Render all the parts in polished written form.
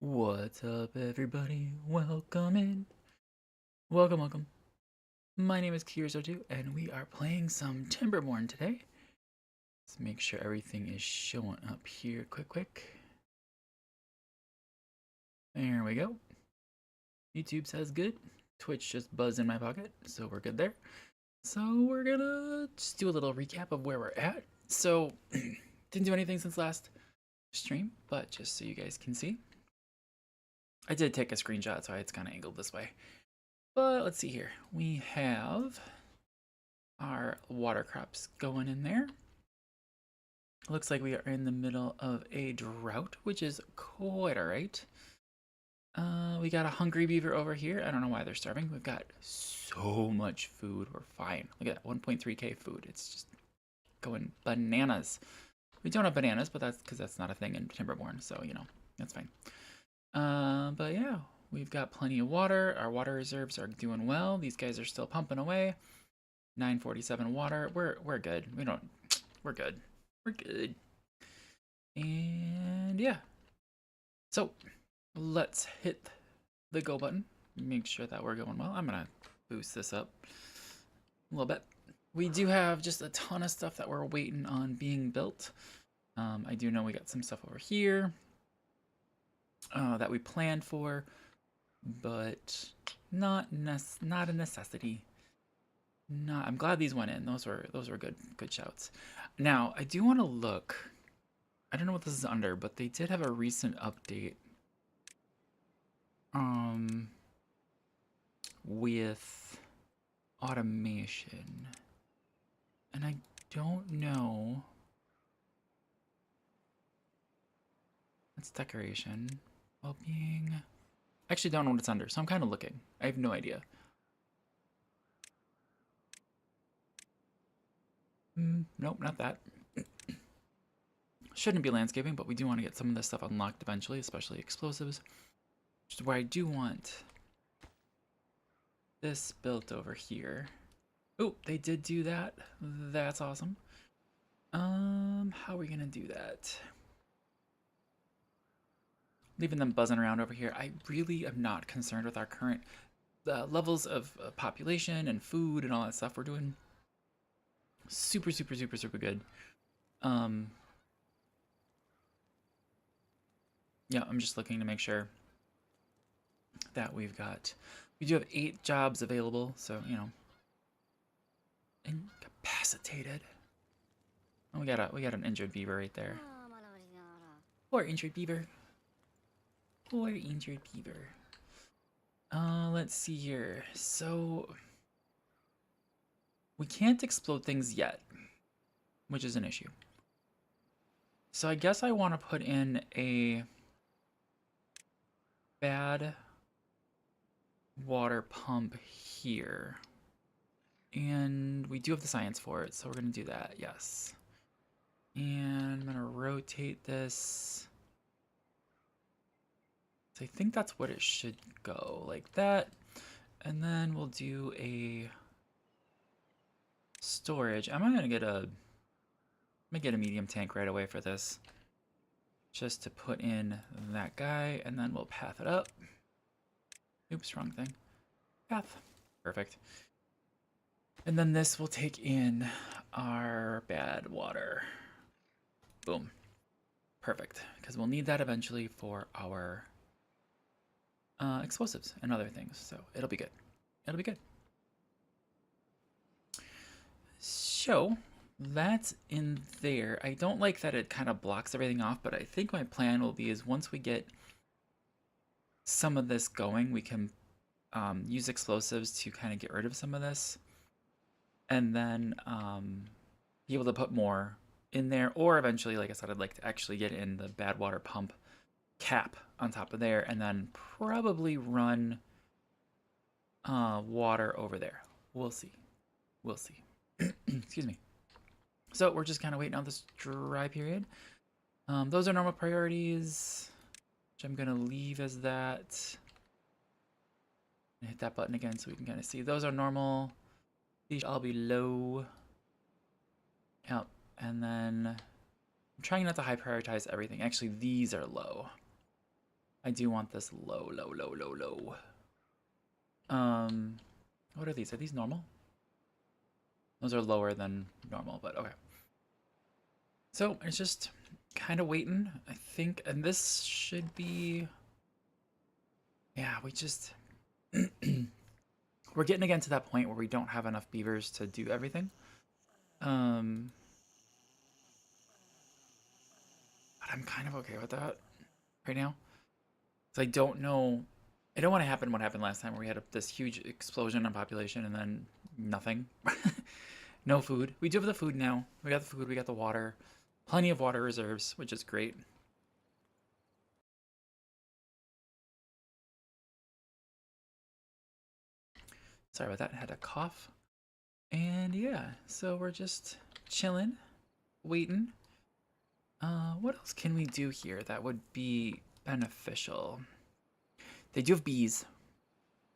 What's up, everybody? Welcome in. Welcome. My name is Keegers, and we are playing some Timberborn today. Let's make sure everything is showing up here quick. There we go. YouTube says good. Twitch just buzzed in my pocket, so we're good there. So we're gonna just do a little recap of where we're at. So, didn't do anything since last stream, but just so you guys can see. I did take a screenshot, so it's kind of angled this way. But let's see here. We have our water crops going in there. Looks like we are in the middle of a drought, which is quite alright. We got a hungry beaver over here. I don't know why they're starving. We've got so much food. We're fine. Look at that, 1.3k food. It's just going bananas. We don't have bananas, but that's because that's not a thing in Timberborn, so, you know, that's fine. But yeah, we've got plenty of water. Our water reserves are doing well. These guys are still pumping away. 947 water. We're good. We're good. We're good. And yeah. So let's hit the go button. Make sure that we're going well. I'm gonna boost this up a little bit. We do have just a ton of stuff that we're waiting on being built. I do know we got some stuff over here that we planned for, but not a necessity. I'm glad these went in. Those were good shouts. Now I do want to look. I don't know what this is under, but they did have a recent update. With automation, and I don't know. That's decoration. Well-being. I actually don't know what it's under, so I'm kind of looking. I have no idea. Nope, not that. Shouldn't be landscaping, but we do want to get some of this stuff unlocked eventually, especially explosives. Which is where I do want this built over here. Oh, they did do that. That's awesome. How are we gonna do that? Leaving them buzzing around over here. I really am not concerned with our current levels of population and food and all that stuff. We're doing super good. Yeah, I'm just looking to make sure that we do have 8 jobs available, so you know, incapacitated. Oh, we got an injured beaver right there. Poor injured beaver. Poor injured beaver. Let's see here. So we can't explode things yet, which is an issue. So I guess I want to put in a bad water pump here. And we do have the science for it, so we're going to do that, yes. And I'm going to rotate this. So I think that's what it should go, like that. And then we'll do a storage. I'm gonna get a medium tank right away for this. Just to put in that guy, and then we'll path it up. Oops, wrong thing. Path. Perfect. And then this will take in our bad water. Boom. Perfect. Because we'll need that eventually for our explosives and other things. So it'll be good. It'll be good. So that's in there. I don't like that it kind of blocks everything off, but I think my plan will be is once we get some of this going, we can use explosives to kind of get rid of some of this, and then be able to put more in there, or eventually, like I said, I'd like to actually get in the bad water pump cap on top of there, and then probably run water over there. We'll see. We'll see. Excuse me. So we're just kind of waiting on this dry period. Those are normal priorities, which I'm gonna leave as that. Hit that button again so we can kind of see. Those are normal. These all be low. Yep. And then I'm trying not to high prioritize everything. Actually, these are low. I do want this low, low, low, low, low. What are these? Are these normal? Those are lower than normal, but okay. So it's just kind of waiting, I think, and this should be, yeah, we just, we're getting again to that point where we don't have enough beavers to do everything. Um, but I'm kind of okay with that right now. So I don't know, I don't want to happen what happened last time where we had this huge explosion in population and then nothing. No food. We do have the food now. We got the food, we got the water. Plenty of water reserves, which is great. Sorry about that, I had a cough. And yeah, so we're just chilling, waiting. What else can we do here that would be beneficial? They do have bees,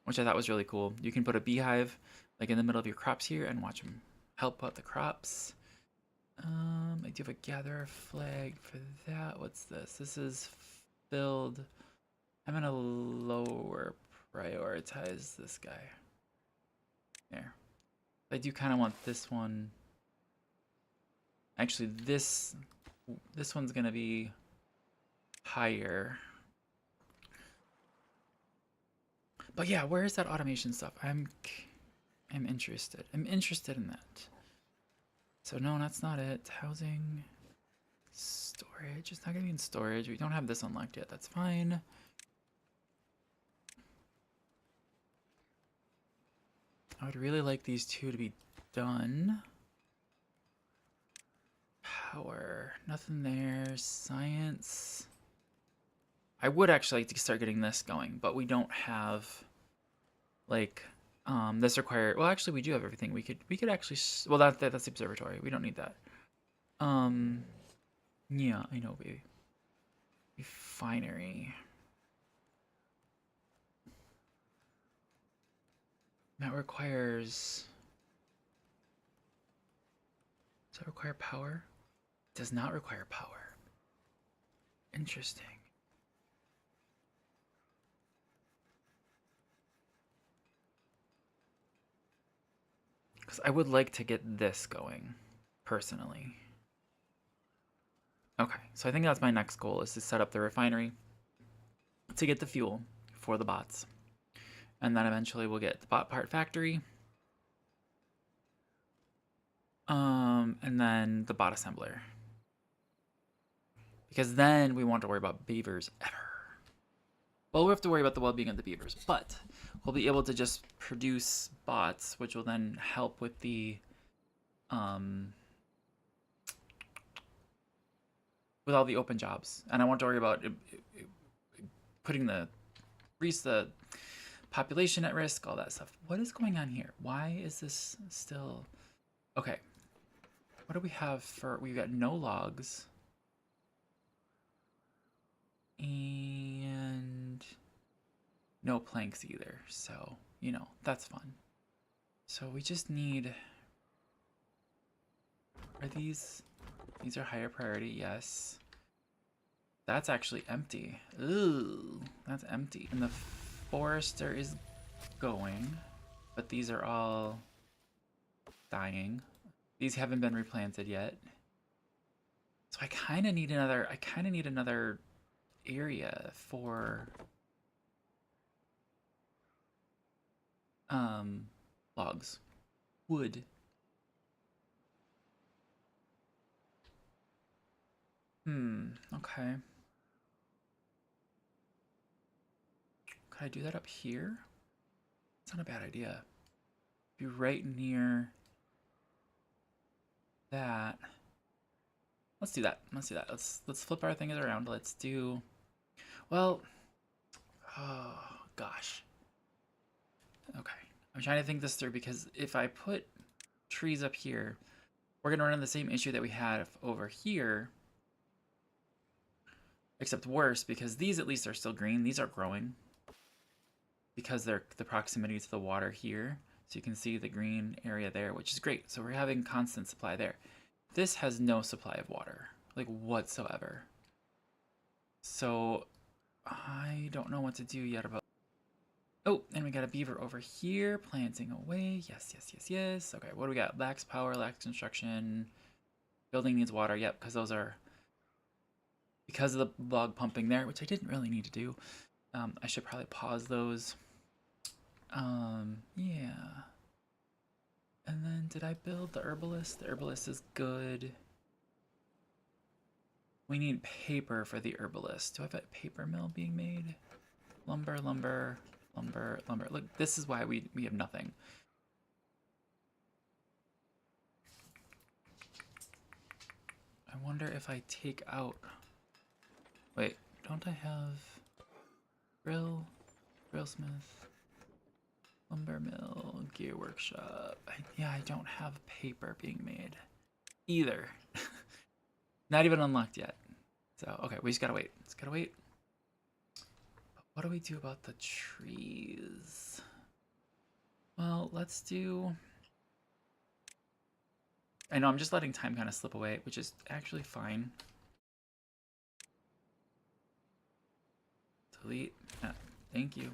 which I thought was really cool. You can put a beehive like in the middle of your crops here and watch them help out the crops. I do have a gatherer flag for that. What's this? This is filled. I'm gonna lower prioritize this guy. There. I do kind of want this one. Actually, this one's gonna be higher. But yeah, where is that automation stuff? I'm interested. I'm interested in that. So no, that's not it. Housing, storage. It's not gonna be in storage. We don't have this unlocked yet. That's fine. I would really like these two to be done. Power, nothing there. Science. I would actually like to start getting this going, but we don't have like this require. Well, actually, we do have everything. We could actually. Well, that's the observatory. We don't need that. Yeah, I know, baby. Refinery. That requires. Does that require power? It does not require power. Interesting. Because I would like to get this going, personally. Okay, so I think that's my next goal, is to set up the refinery to get the fuel for the bots. And then eventually we'll get the bot part factory. And then the bot assembler. Because then we won't have to worry about beavers ever. Well, we have to worry about the well-being of the beavers, but we'll be able to just produce bots, which will then help with the with all the open jobs. And I won't worry about putting the population at risk, all that stuff. What is going on here? Why is this still okay? What do we have for? We've got no logs. And no planks either, so, you know, that's fun. So we just need... Are these are higher priority, yes. That's actually empty. Ooh, that's empty. And the forester is going, but these are all dying. These haven't been replanted yet. So I kind of need another area for logs, wood. Okay. Could I do that up here? It's not a bad idea. Be right near that. Let's do that. Let's do that. Let's flip our things around. Let's do, well, oh gosh. Okay. I'm trying to think this through, because if I put trees up here, we're gonna run into the same issue that we had over here, except worse, because these at least are still green. These are growing because they're the proximity to the water here. So you can see the green area there, which is great. So we're having constant supply there. This has no supply of water, like whatsoever. So I don't know what to do yet about... Oh, and we got a beaver over here, planting away. Yes, yes, yes, yes. Okay, what do we got? Lacks power, lacks construction. Building needs water. Yep, because those are... Because of the log pumping there, which I didn't really need to do. I should probably pause those. Yeah. And then, did I build the herbalist? The herbalist is good. We need paper for the herbalist. Do I have a paper mill being made? Lumber, lumber, lumber, lumber. Look, this is why we have nothing. I wonder if I take out... Wait, don't I have... Grillsmith, lumber mill, gear workshop. Yeah, I don't have paper being made either. Not even unlocked yet. So, okay, we just gotta wait. Just gotta wait. But what do we do about the trees? Well, let's do... I know I'm just letting time kind of slip away, which is actually fine. Delete. Thank you.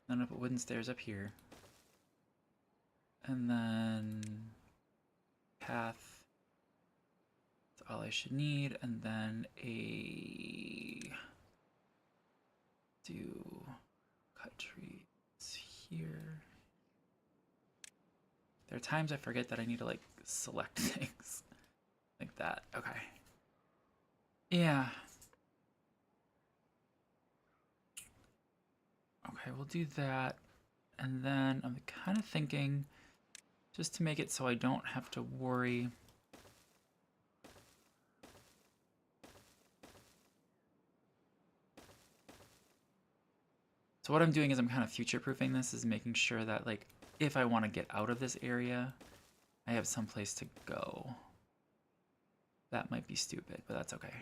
Then I'll put wooden stairs up here. And then path. That's all I should need. And then do cut trees here. There are times I forget that I need to like select things like that. Okay. Yeah. Okay, we'll do that. And then I'm kind of thinking, just to make it so I don't have to worry. So what I'm doing is I'm kind of future-proofing this, is making sure that like if I want to get out of this area, I have some place to go. That might be stupid, but that's okay.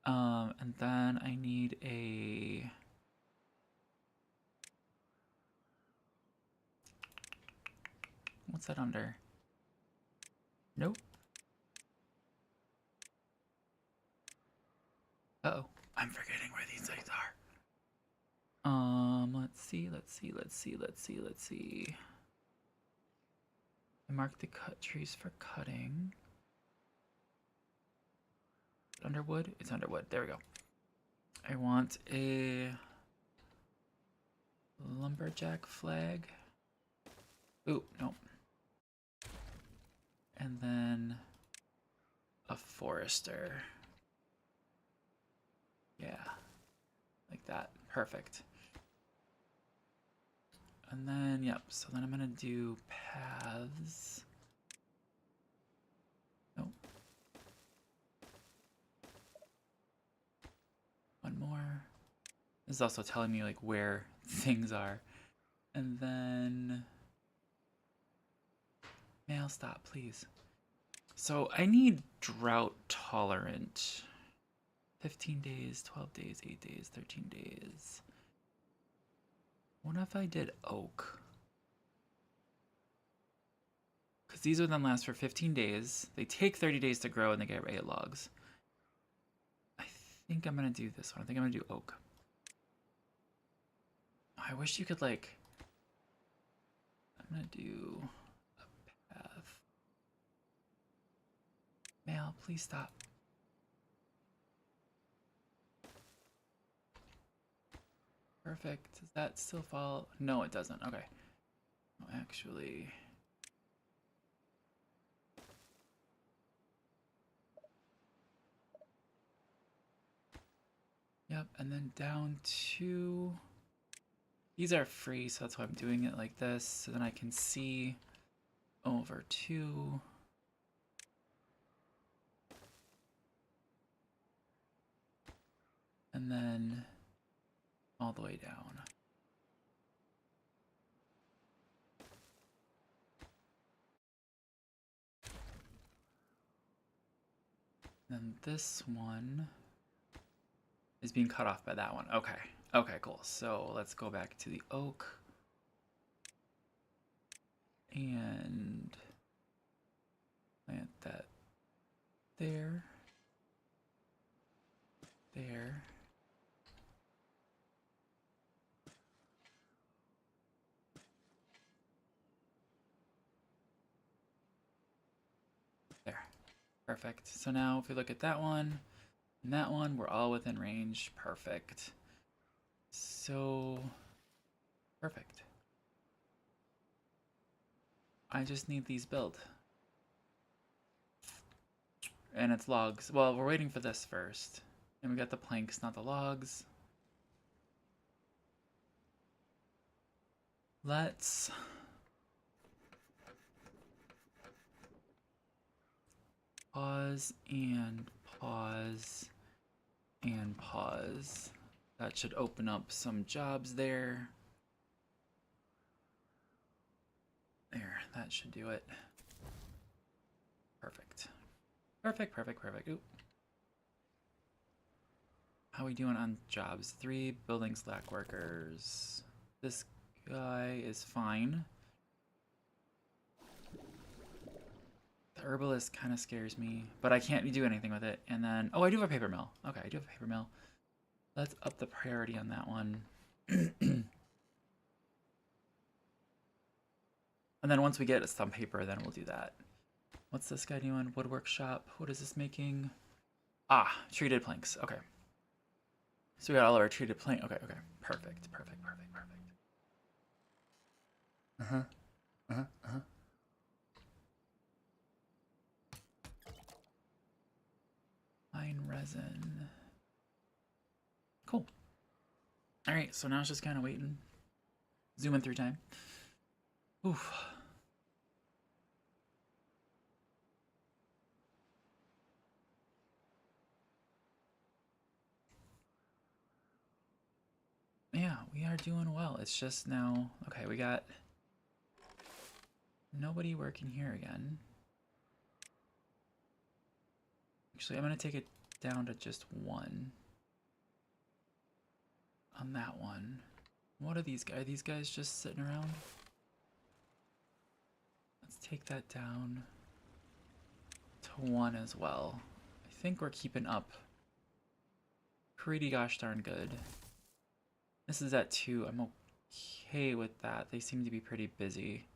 And then I need a... What's that under? Nope. Uh-oh. I'm forgetting where these things are. Let's see. I marked the cut trees for cutting. Underwood? It's underwood. There we go. I want a lumberjack flag. Ooh, no. And then a forester. Yeah, like that. Perfect. And then, yep, so then I'm gonna do paths. Nope. One more. This is also telling me like where things are. And then... Mail, stop, please. So I need drought tolerant. 15 days, 12 days, 8 days, 13 days. What if I did oak? Because these would then last for 15 days. They take 30 days to grow and they get 8 logs. I think I'm going to do this one. I think I'm going to do oak. I wish you could like... I'm going to do a path. Mail, please stop. Perfect. Does that still fall? No, it doesn't. Okay. Oh, actually... Yep, and then down to... These are free, so that's why I'm doing it like this. So then I can see over to... And then all the way down. Then this one is being cut off by that one. Okay. Okay, cool. So let's go back to the oak. And plant that there. There. Perfect. So now if we look at that one and that one, we're all within range. Perfect. So, perfect. I just need these built. And it's logs. Well, we're waiting for this first. And we got the planks, not the logs. Let's pause and pause and pause. That should open up some jobs there. There, that should do it. Perfect. Perfect, perfect, perfect. Oop. How we doing on jobs? 3 building slack workers. This guy is fine. The herbalist kind of scares me, but I can't do anything with it. And then, oh, I do have a paper mill. Okay, I do have a paper mill. Let's up the priority on that one. And then once we get some paper, then we'll do that. What's this guy doing? Woodwork shop. What is this making? Ah, treated planks. Okay. So we got all of our treated plank. Okay, okay. Perfect, perfect, perfect, perfect. Uh-huh. Uh-huh. Uh-huh. Fine resin. Cool. All right, so now it's just kind of waiting. Zooming through time. Oof. Yeah, we are doing well. It's just now, okay, we got nobody working here again. Actually, I'm going to take it down to just 1 on that one. What are these guys? Are these guys just sitting around? Let's take that down to 1 as well. I think we're keeping up pretty gosh darn good. This is at 2. I'm okay with that. They seem to be pretty busy.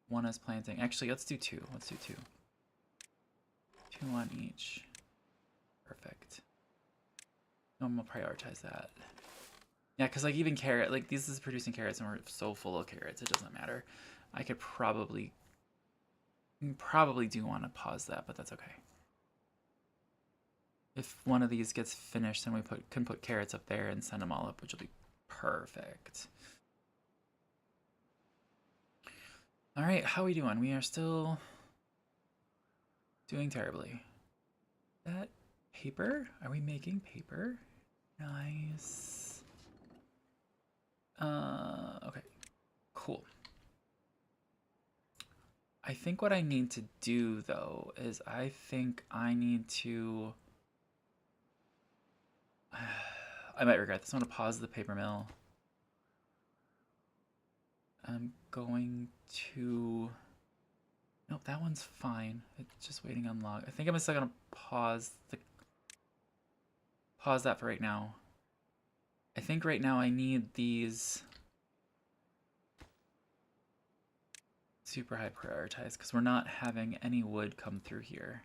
1 is planting. Actually, let's do 2. Let's do 2. 2 on each. Perfect. I'm gonna prioritize that. Yeah, because like even carrot, like this is producing carrots and we're so full of carrots, it doesn't matter. I could probably do want to pause that, but that's okay. If one of these gets finished, then we can put carrots up there and send them all up, which will be perfect. All right, how are we doing? We are still doing terribly. That paper? Are we making paper? Nice. Okay, cool. I think what I need to do though is I think I need to I might regret this. I'm gonna pause the paper mill. I'm going to nope, that one's fine. It's just waiting on log. I think I'm still gonna pause that for right now. I think right now I need these super high prioritized because we're not having any wood come through here.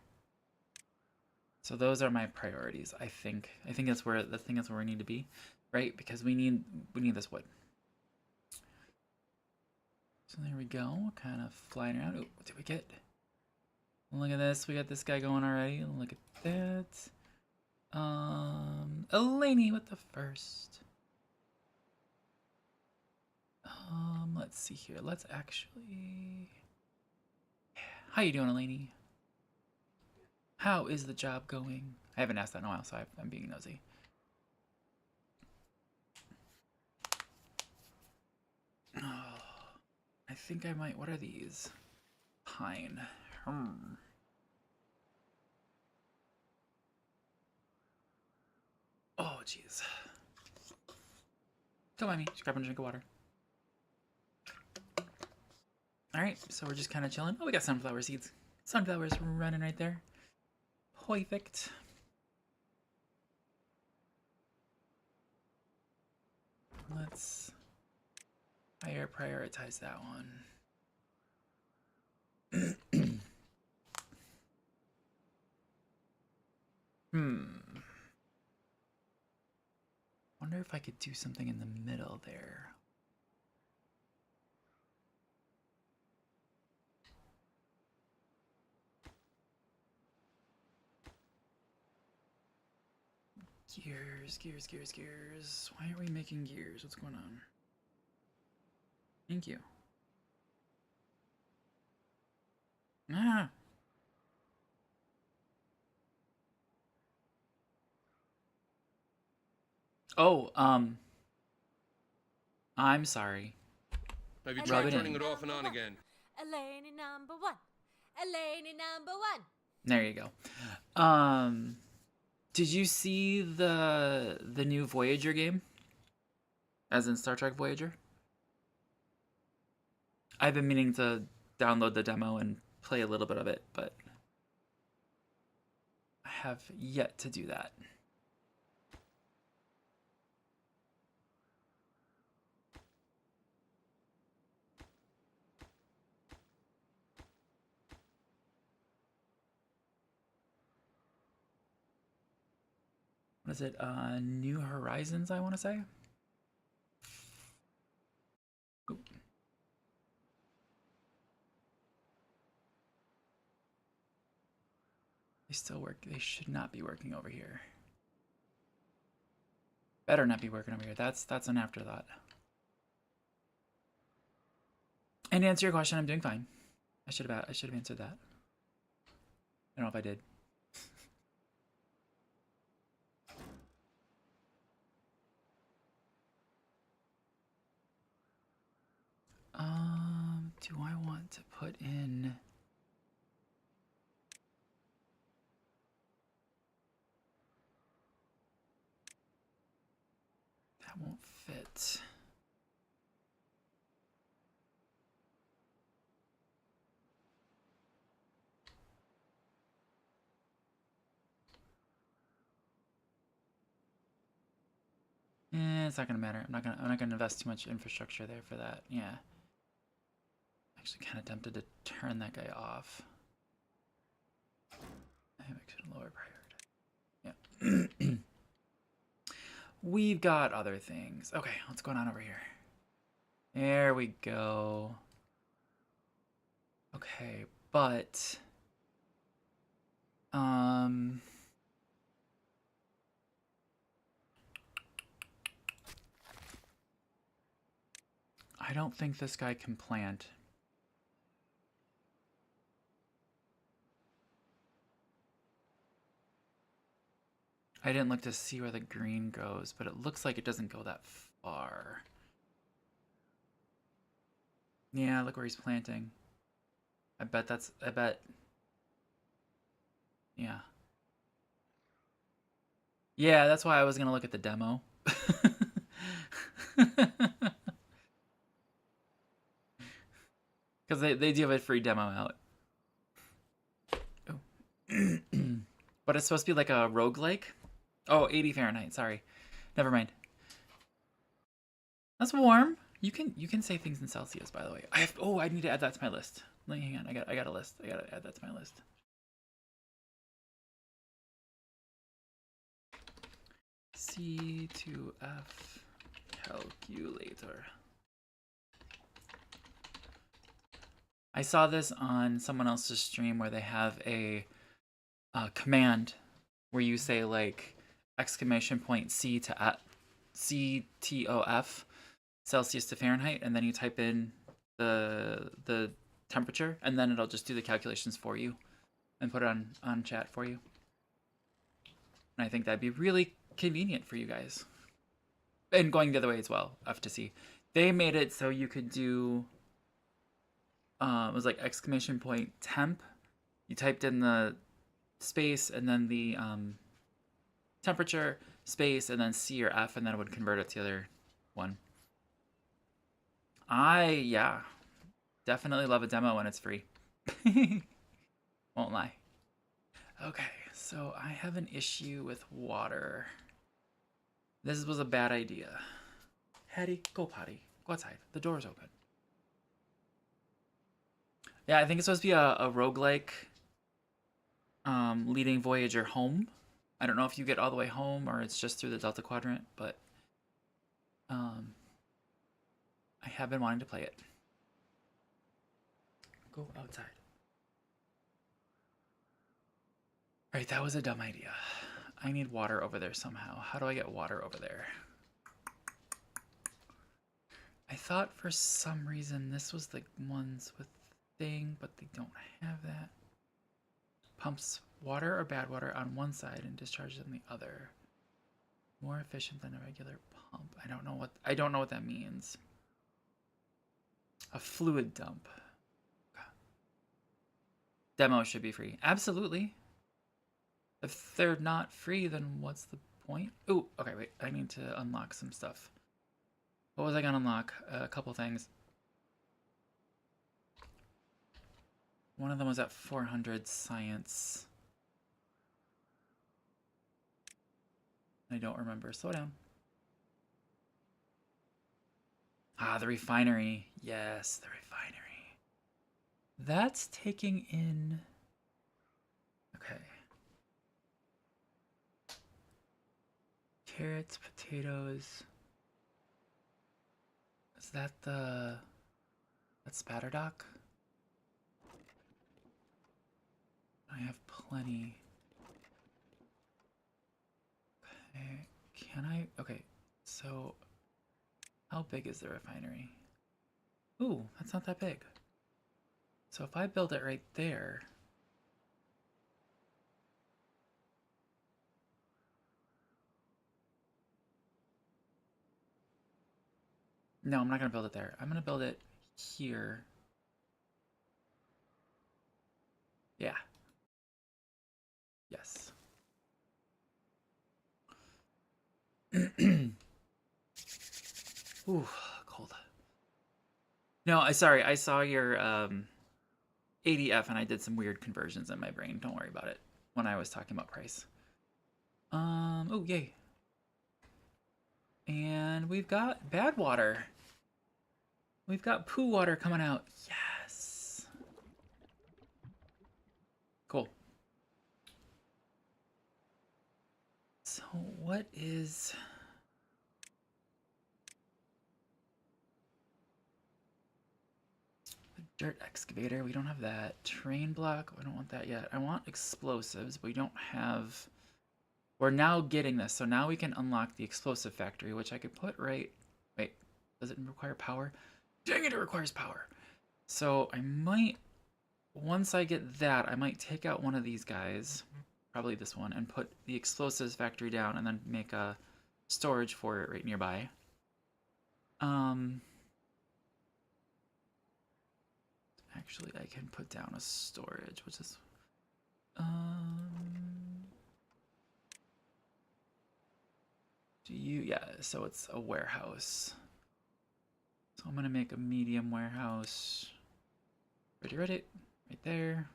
So those are my priorities. I think that's where we need to be, right? Because we need this wood. So there we go. Kind of flying around. Oh, what did we get? Look at this. We got this guy going already. Look at that. Elaney with the first. Let's see here. Let's actually. How you doing, Elaney? How is the job going? I haven't asked that in a while, so I'm being nosy. Oh, I think I might. What are these? Pine. Oh, jeez. Don't mind me. Just grab a drink of water. Alright, so we're just kind of chilling. Oh, we got sunflower seeds. Sunflowers running right there. Perfect. Let's higher prioritize that one. Wonder if I could do something in the middle there. Gears. Why are we making gears? What's going on? Thank you. Ah. Oh, I'm sorry. Have you tried turning it off and on again? Eleni number one. Eleni number one. There you go. Did you see the new Voyager game? As in Star Trek Voyager? I've been meaning to download the demo and play a little bit of it, but I have yet to do that. What is it? New Horizons, I want to say? Oop. They still work. They should not be working over here. Better not be working over here. That's an afterthought. And to answer your question, I'm doing fine. I should have answered that. I don't know if I did. Do I want to put in? That won't fit. It's not gonna matter. I'm not gonna invest too much infrastructure there for that. Yeah. Actually kind of tempted to turn that guy off. I have actually lower priority. Yeah. We've got other things. Okay, what's going on over here? There we go. Okay, but I don't think this guy can plant. I didn't look to see where the green goes, but it looks like it doesn't go that far. Yeah, look where he's planting. I bet. Yeah. Yeah, that's why I was gonna look at the demo. Because they do have a free demo out. Oh. But it's supposed to be like a roguelike. Oh, 80 Fahrenheit, sorry. Never mind. That's warm. You can say things in Celsius, by the way. I need to add that to my list. Hang on, I got a list. I gotta add that to my list. C2F calculator. I saw this on someone else's stream where they have a command where you say like exclamation point CTOF Celsius to Fahrenheit, and then you type in the temperature, and then it'll just do the calculations for you and put it on chat for you. And I think that'd be really convenient for you guys. And going the other way as well, F to C. They made it so you could do it was like exclamation point temp. You typed in the space and then the temperature, space, and then C or F, and then it would convert it to the other one. Yeah, definitely love a demo when it's free. Won't lie. Okay, so I have an issue with water. This was a bad idea. Hattie, go potty. Go outside. The door's open. Yeah, I think it's supposed to be a roguelike leading Voyager home. I don't know if you get all the way home or it's just through the Delta Quadrant, but I have been wanting to play it. Go outside. Right, that was a dumb idea. I need water over there somehow. How do I get water over there? I thought for some reason this was the ones with thing, but they don't have that. Pumps water or bad water on one side and discharges on the other. More efficient than a regular pump. I don't know what that means. A fluid dump. Demo should be free. Absolutely. If they're not free, then what's the point? Ooh, okay, wait. I need to unlock some stuff. What was I gonna unlock? A couple things. One of them was at 400 science. I don't remember. Slow down. Ah, the refinery. Yes, the refinery. That's taking in... Okay. Carrots, potatoes. Is that the... That's Spatterdock? I have plenty. Okay, can I... Okay, so... How big is the refinery? Ooh, that's not that big. So if I build it right there... No, I'm not going to build it there. I'm going to build it here. Yeah. Yes. Ooh, cold. No, sorry. I saw your ADF and I did some weird conversions in my brain. Don't worry about it when I was talking about price. Oh, yay. And we've got bad water. We've got poo water coming out. Yes. Cool. So what is... Dirt excavator, we don't have that. Terrain block, I don't want that yet. I want explosives, but we don't have... We're now getting this, so now we can unlock the explosive factory, which I could put right... Wait, does it require power? Dang it, it requires power! So I might... Once I get that, I might take out one of these guys, probably this one, and put the explosives factory down, and then make a storage for it right nearby. Actually, I can put down a storage, which is... Yeah, so it's a warehouse. So I'm gonna make a medium warehouse. Ready, right there.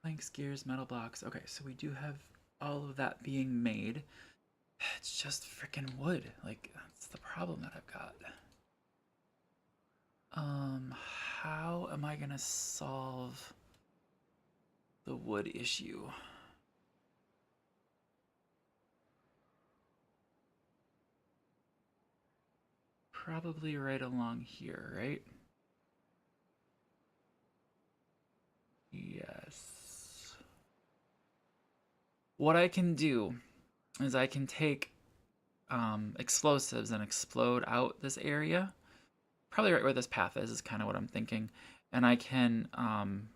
Planks, gears, metal blocks. Okay, so we do have all of that being made. It's just freaking wood. Like, that's the problem that I've got. How am I gonna solve the wood issue? Probably right along here, right? Yes. What I can do is I can take explosives and explode out this area. Probably right where this path is kind of what I'm thinking. And I can I'm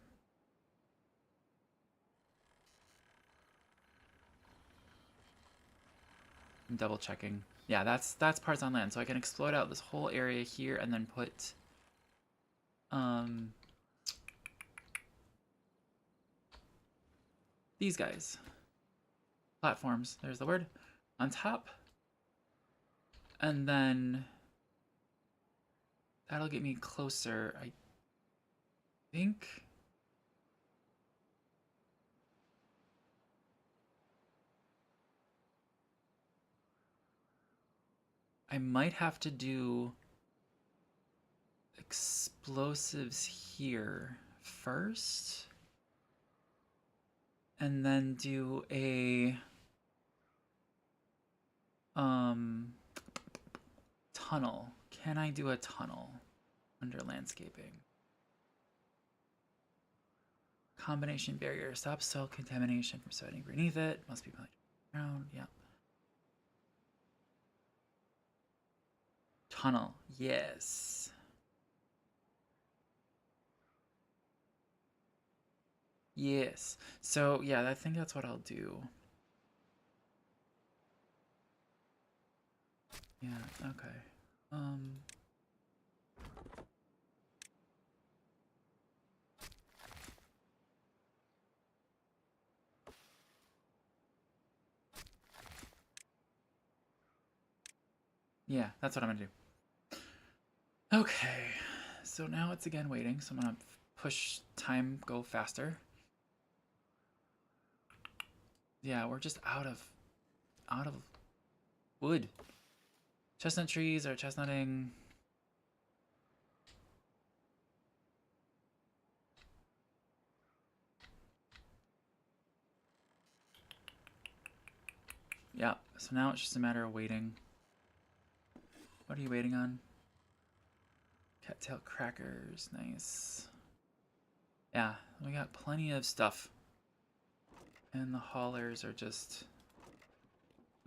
double checking. Yeah, that's parts on land. So I can explode out this whole area here and then put these guys. Platforms, there's the word, on top. And then that'll get me closer, I think. I might have to do explosives here first. And then do a tunnel. Can I do a tunnel under landscaping? Combination barrier stops soil contamination from spreading beneath it. Must be planted around. Yep. Tunnel. Yes. Yes. So yeah, I think that's what I'll do. Yeah. Okay. Yeah, that's what I'm gonna do. Okay, so now it's again waiting, so I'm gonna push time, go faster. Yeah, we're just out of wood. Chestnut trees are chestnutting. Yeah, so now it's just a matter of waiting. What are you waiting on? Cattail crackers, nice. Yeah, we got plenty of stuff. And the haulers are just...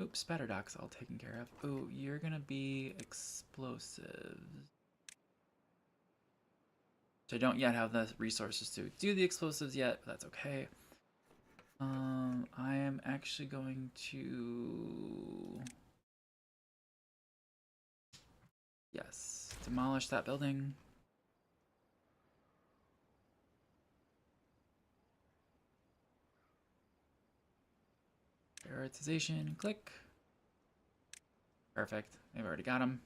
Oops, spatterdock's all taken care of. Ooh, you're gonna be explosives. So I don't yet have the resources to do the explosives yet, but that's okay. I am actually going to... Yes, demolish that building. Prioritization, click. Perfect, I've already got them.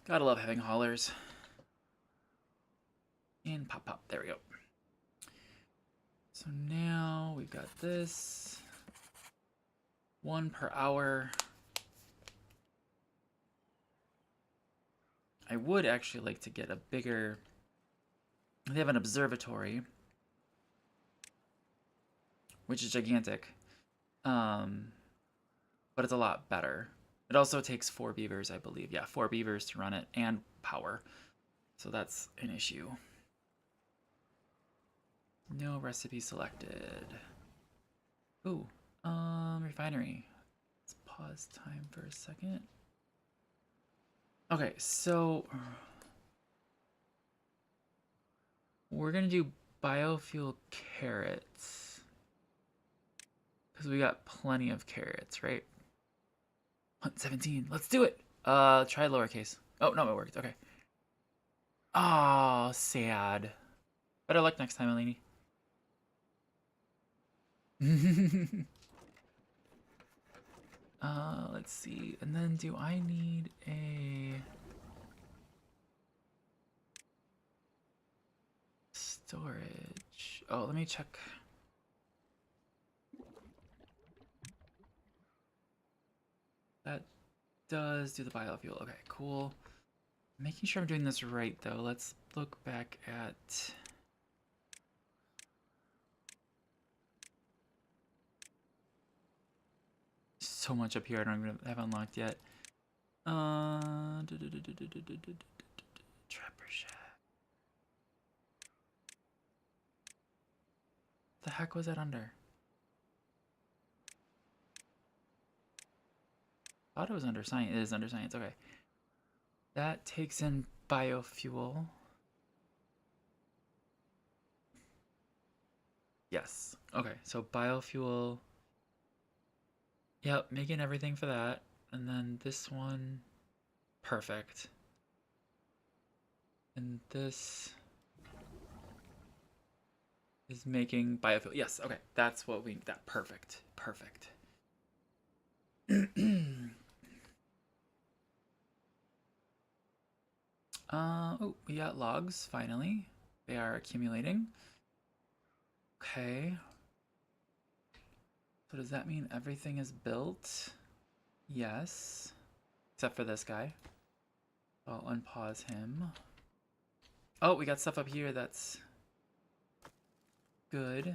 Gotta love having haulers. And pop, pop, there we go. So now we've got this. 1 per hour. I would actually like to get a bigger... They have an observatory, which is gigantic. But it's a lot better. It also takes 4 beavers, I believe. Yeah, 4 beavers to run it, and power. So that's an issue. No recipe selected. Ooh, refinery. Let's pause time for a second. Okay, so we're gonna do biofuel carrots. Because we got plenty of carrots, right? 117, let's do it! Try lowercase. Oh, no, it worked, okay. Oh, sad. Better luck next time, Eleni. Let's see. And then do I need a storage? Oh, let me check. That does do the biofuel. Okay, cool. Making sure I'm doing this right, though. Let's look back at... So much up here I don't even have unlocked yet. Trapper shack. The heck was that under? Thought it was under science. It is under science. Okay. That takes in biofuel. Yes. Okay. So biofuel. Yep. Making everything for that. And then this one. Perfect. And this is making biofuel. Yes. Okay. That's what we. That perfect. Perfect. Oh, we got logs, finally. They are accumulating. Okay. So does that mean everything is built? Yes. Except for this guy. I'll unpause him. Oh, we got stuff up here that's good.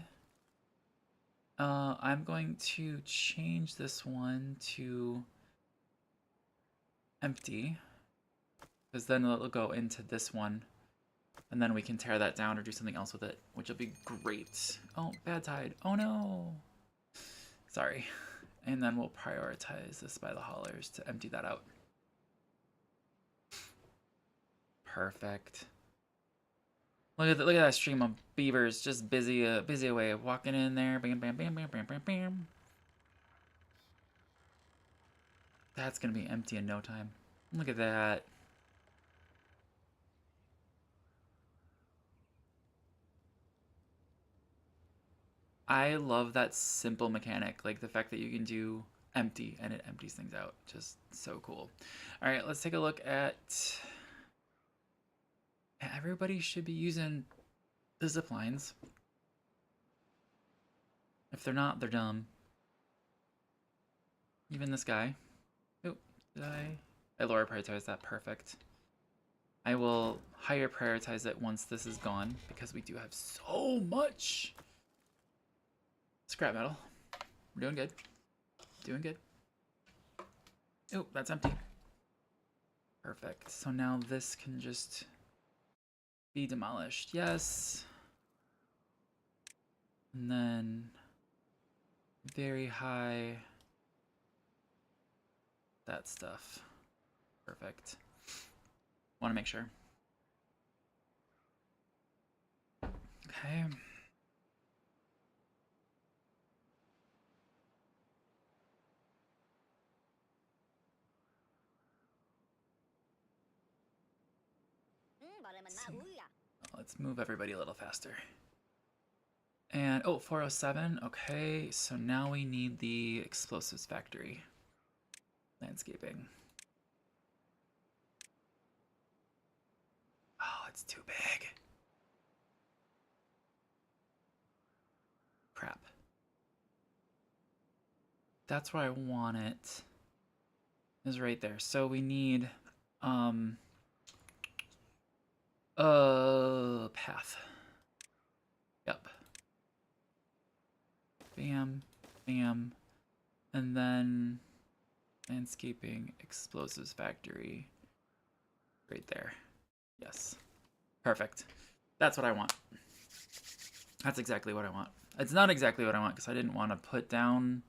I'm going to change this one to empty, because then it'll go into this one, and then we can tear that down or do something else with it, which will be great. Oh, bad tide. Oh no. Sorry. And then we'll prioritize this by the haulers to empty that out. Perfect. Look at that stream of beavers just busy away, walking in there. Bam, bam, bam, bam, bam, bam, bam. That's gonna be empty in no time. Look at that. I love that simple mechanic, like the fact that you can do empty and it empties things out. Just so cool. All right, let's take a look at. Everybody should be using the zip lines. If they're not, they're dumb. Even this guy. Oh, did I lower prioritize that. Perfect. I will higher prioritize it once this is gone, because we do have so much scrap metal. We're doing good. Doing good. Oh, that's empty. Perfect. So now this can just be demolished. Yes. And then very high that stuff. Perfect. Want to make sure. Okay. Let's move everybody a little faster. And, oh, 407. Okay, so now we need the explosives factory. Landscaping. Oh, it's too big. Crap. That's where I want it. Is right there. So we need, path. Yep. Bam, bam, and then landscaping, explosives factory, right there. Yes, perfect. That's what I want. That's exactly what I want. It's not exactly what I want because I didn't want to put down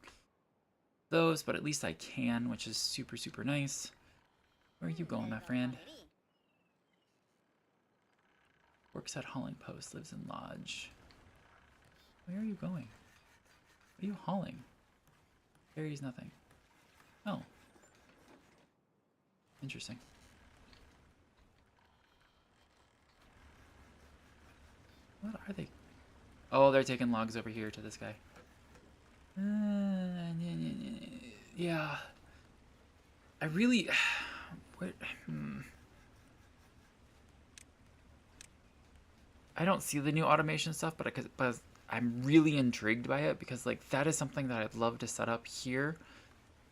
those, but at least I can, which is super, super nice. Where are you going, my friend? Works at hauling post, lives in lodge. Where are you going? What are you hauling? Carries nothing. Oh. Interesting. What are they? Oh, they're taking logs over here to this guy. Yeah. I really... What? I don't see the new automation stuff, but I'm really intrigued by it because, like, that is something that I'd love to set up here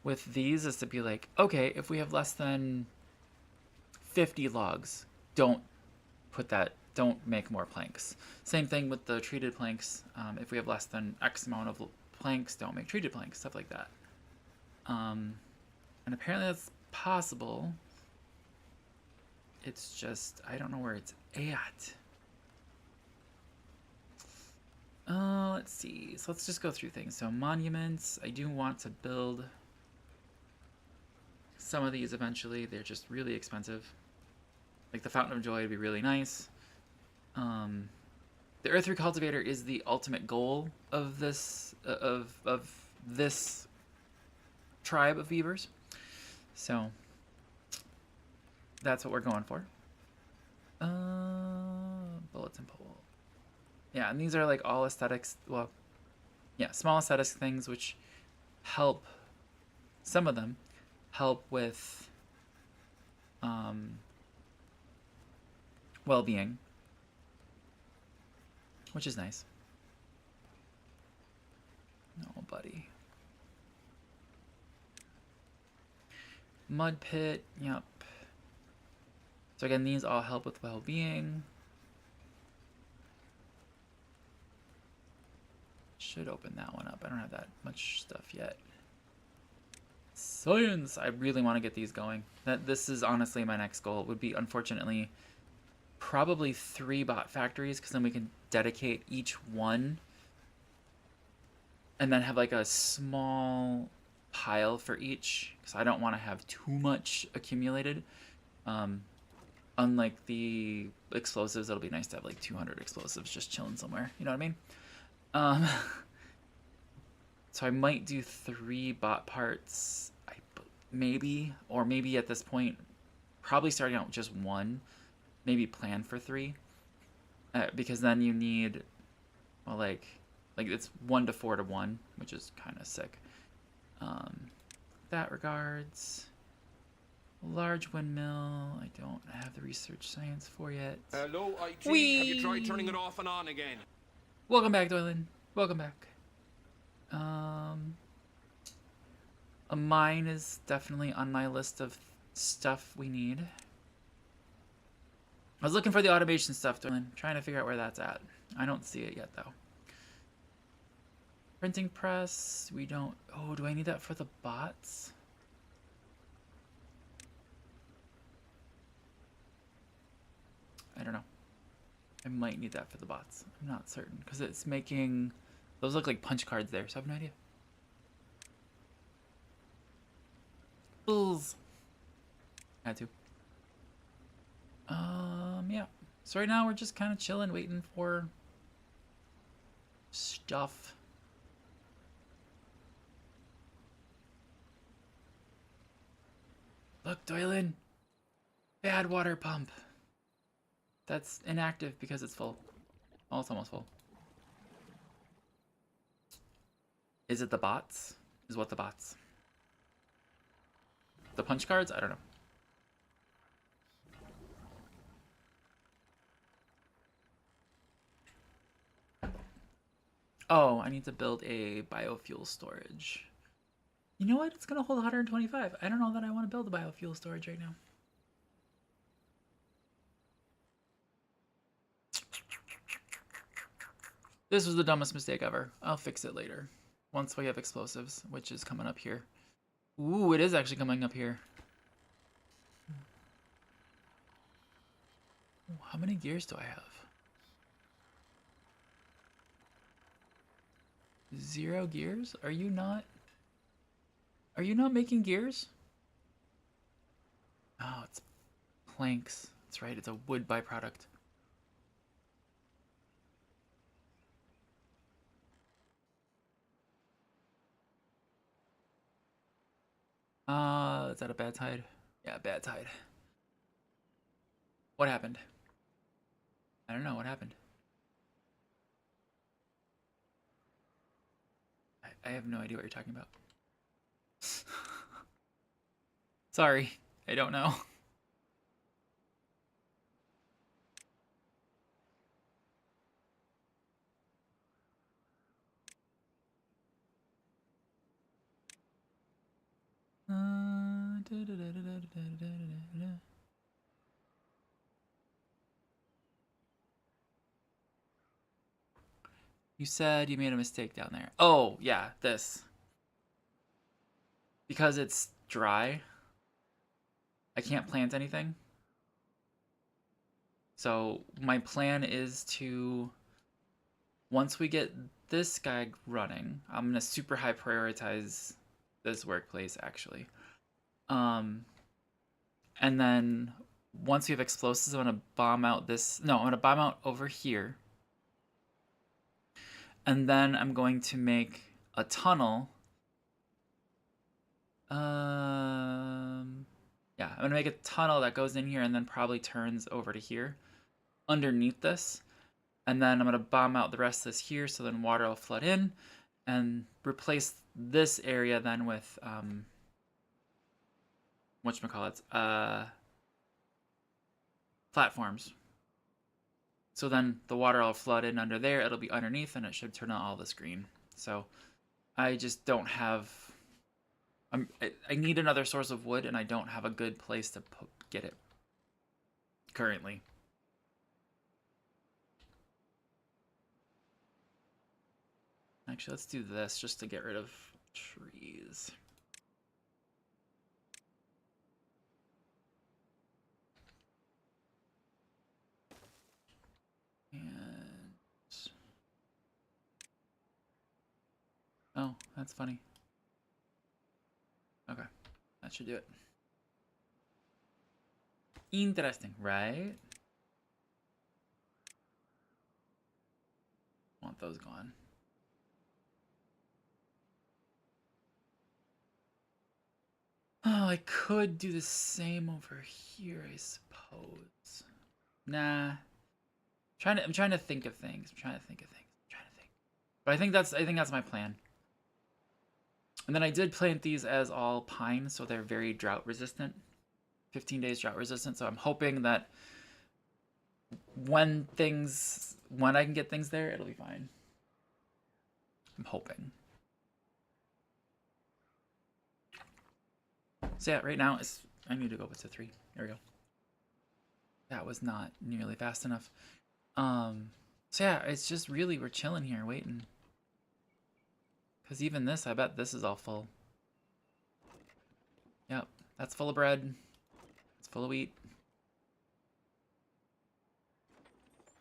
with these, is to be like, okay, if we have less than 50 logs, don't make more planks. Same thing with the treated planks. If we have less than X amount of planks, don't make treated planks, stuff like that. And apparently that's possible. It's just, I don't know where it's at. Let's see. So let's just go through things. So monuments, I do want to build some of these eventually. They're just really expensive. Like the Fountain of Joy would be really nice. The Earth Recultivator is the ultimate goal of this of this tribe of beavers. So that's what we're going for. Bulletin pole. Yeah, and these are like all aesthetics. Well, yeah, small aesthetics things which help. Some of them help with well-being, which is nice. Oh, buddy. Mud pit. Yep. So again, these all help with well-being. should open that one up. I don't have that much stuff yet. Science! I really want to get these going. This is honestly my next goal. It would be, unfortunately, probably 3 bot factories, because then we can dedicate each one and then have like a small pile for each, because I don't want to have too much accumulated. Unlike the explosives, it'll be nice to have like 200 explosives just chilling somewhere. You know what I mean? So I might do 3 bot parts, maybe, or maybe at this point, probably starting out with just 1, maybe plan for 3, because then you need, well, like it's 1 to 4 to 1, which is kind of sick. That regards. Large windmill, I don't have the research science for yet. Hello, IT. Whee! Have you tried turning it off and on again? Welcome back, Doylan. Welcome back. A mine is definitely on my list of stuff we need. I was looking for the automation stuff, Doylan. Trying to figure out where that's at. I don't see it yet, though. Printing press, we don't... Oh, do I need that for the bots? I don't know. I might need that for the bots. I'm not certain, because it's making... Those look like punch cards there, so I have no idea. Bulls. Had to. Yeah. So right now we're just kind of chilling, waiting for stuff. Look, Doylan. Bad water pump. That's inactive because it's full. Oh, it's almost full. Is it the bots? Is what the bots? The punch cards? I don't know. Oh, I need to build a biofuel storage. You know what? It's going to hold 125. I don't know that I want to build a biofuel storage right now. This was the dumbest mistake ever. I'll fix it later. Once we have explosives, which is coming up here. Ooh, it is actually coming up here. Ooh, how many gears do I have? 0 gears? Are you not making gears? Oh, it's planks. That's right, it's a wood byproduct. Is that a bad tide? Yeah, bad tide. What happened? I don't know what happened. I have no idea what you're talking about. Sorry, I don't know. You said you made a mistake down there. Oh, yeah, this. Because it's dry, I can't plant anything. So my plan is to, once we get this guy running, I'm going to super high prioritize this workplace, actually. And then once we have explosives, I'm going to bomb out this... No, I'm going to bomb out over here. And then I'm going to make a tunnel. Yeah, I'm going to make a tunnel that goes in here and then probably turns over to here underneath this. And then I'm going to bomb out the rest of this here so then water will flood in and replace this area then with, whatchamacallit, platforms. So then the water will flood in under there, it'll be underneath, and it should turn on all this green. So I just don't have... I need another source of wood, and I don't have a good place to get it currently. I Actually, let's do this just to get rid of trees. And oh, that's funny. Okay, that should do it. Interesting, right? Want those gone. Oh, I could do the same over here, I suppose. Nah. I'm trying to think of things. But I think that's my plan. And then I did plant these as all pine, so they're very drought resistant. 15 days drought resistant, so I'm hoping that when I can get things there, it'll be fine. I'm hoping. So yeah, right now I need to go up to 3. There we go. That was not nearly fast enough. So yeah, it's just really we're chilling here waiting. Cause even this, I bet this is all full. Yep, that's full of bread. It's full of wheat.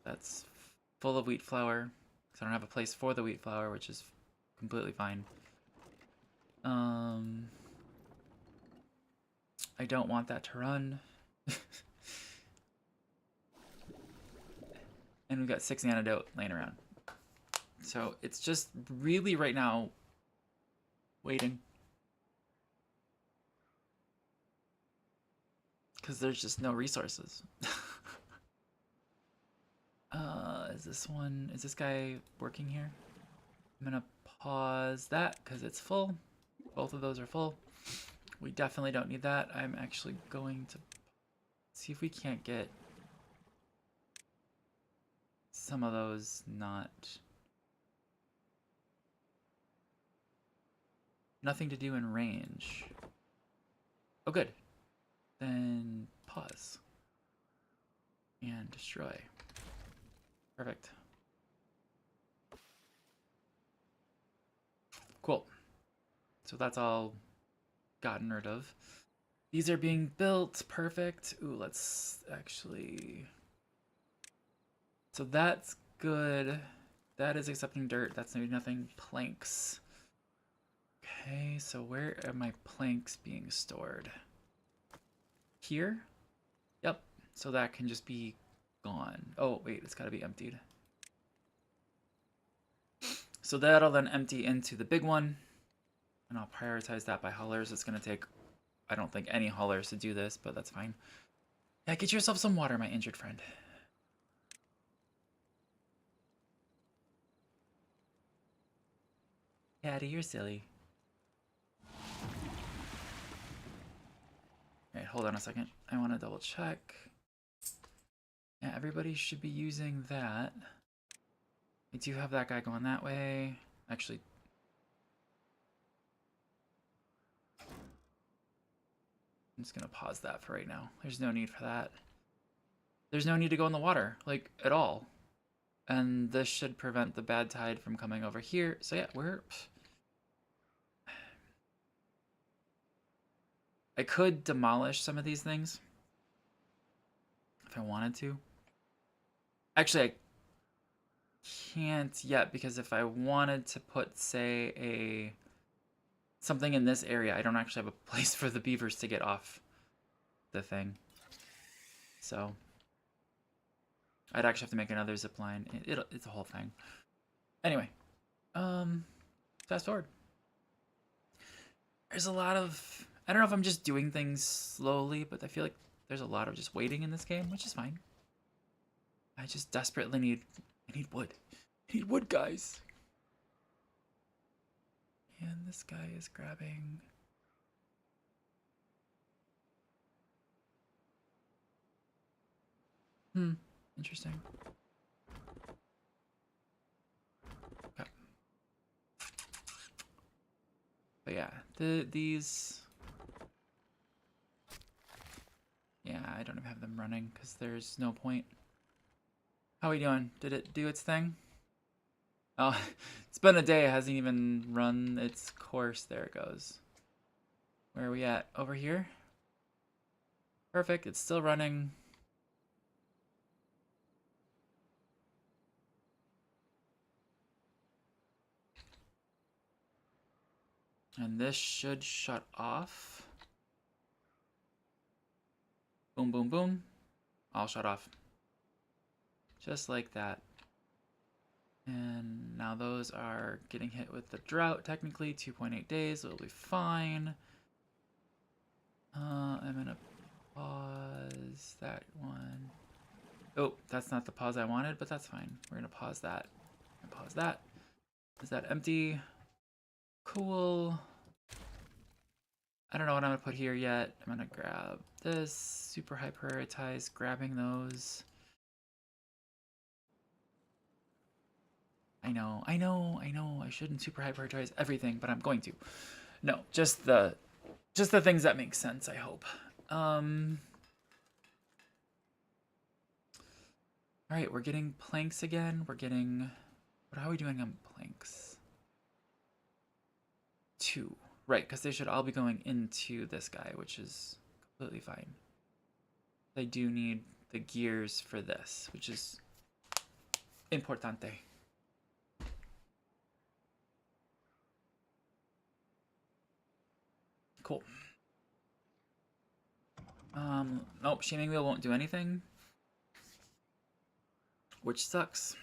That's full of wheat flour. Cause I don't have a place for the wheat flour, which is completely fine. I don't want that to run. And we've got 6 antidote laying around. So it's just really right now waiting. Because there's just no resources. Is this guy working here? I'm gonna pause that because it's full. Both of those are full. We definitely don't need that. I'm actually going to see if we can't get some of those nothing to do in range. Oh, good. Then pause and destroy. Perfect. Cool. So that's all gotten rid of. These are being built. Perfect. Ooh, let's actually... So that's good. That is accepting dirt. That's maybe nothing. Planks. Okay, so where are my planks being stored? Here? Yep. So that can just be gone. Oh, wait, it's gotta be emptied. So that'll then empty into the big one. And I'll prioritize that by haulers. It's gonna take, I don't think, any haulers to do this, but that's fine. Yeah, get yourself some water, my injured friend. Caddy, you're silly. Alright, hold on a second. I want to double check. Yeah, everybody should be using that. I do have that guy going that way. Actually, I'm just gonna pause that for right now. There's no need for that. There's no need to go in the water, like, at all. And this should prevent the bad tide from coming over here. So yeah, I could demolish some of these things if I wanted to. Actually, I can't yet because if I wanted to put, say, something in this area, I don't actually have a place for the beavers to get off the thing. So I'd actually have to make another zip line. It's a whole thing. Anyway, fast forward. There's a lot of, I don't know if I'm just doing things slowly, but I feel like there's a lot of just waiting in this game, which is fine. I just desperately need wood. I need wood, guys. And this guy is grabbing... Interesting. Okay. But yeah, these... Yeah, I don't even have them running because there's no point. How are we doing? Did it do its thing? Oh, it's been a day. It hasn't even run its course. There it goes. Where are we at? Over here? Perfect. It's still running. And this should shut off. Boom, boom, boom. All shut off. Just like that. And now those are getting hit with the drought, technically. 2.8 days, it'll be fine. I'm gonna pause that one. Oh, that's not the pause I wanted, but that's fine. We're gonna pause that. And pause that. Is that empty? Cool. I don't know what I'm gonna put here yet. I'm gonna grab this. Super high prioritize, grabbing those. I know. I shouldn't super high prioritize everything, but I'm going to. No, just the things that make sense, I hope. Alright, we're getting planks again. We're getting... How are we doing on planks? 2. Right, because they should all be going into this guy, which is completely fine. I do need the gears for this, which is importante. Cool. Nope, shaming wheel won't do anything, which sucks.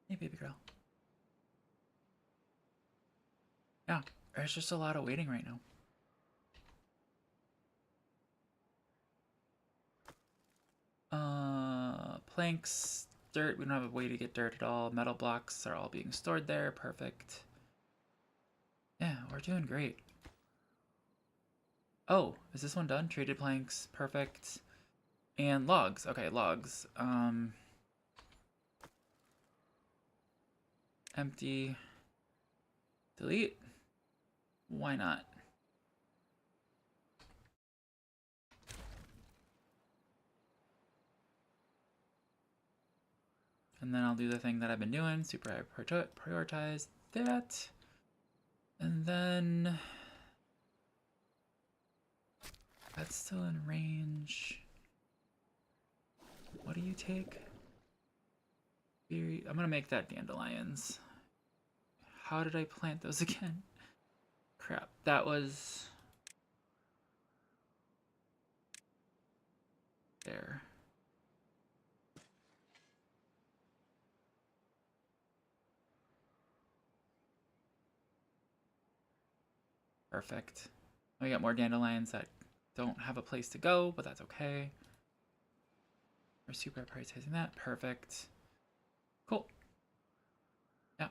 Hey, baby girl. Yeah, there's just a lot of waiting right now. Planks, dirt. We don't have a way to get dirt at all. Metal blocks are all being stored there. Perfect. Yeah, we're doing great. Oh, is this one done? Traded planks. Perfect. And logs. Okay, logs. Empty. Delete. Why not? And then I'll do the thing that I've been doing. Super prioritize that. And then... That's still in range. What do you take? I'm gonna make that dandelions. How did I plant those again? Crap, that was... There. Perfect. We got more dandelions that don't have a place to go, but that's okay. We're super prioritizing that. Perfect. Cool. Yeah.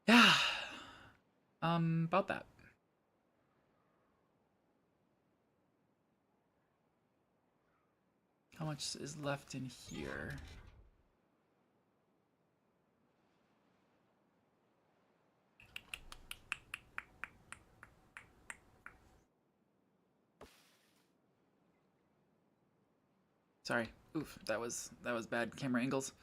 Yeah. About that. How much is left in here? Sorry. Oof, that was bad camera angles.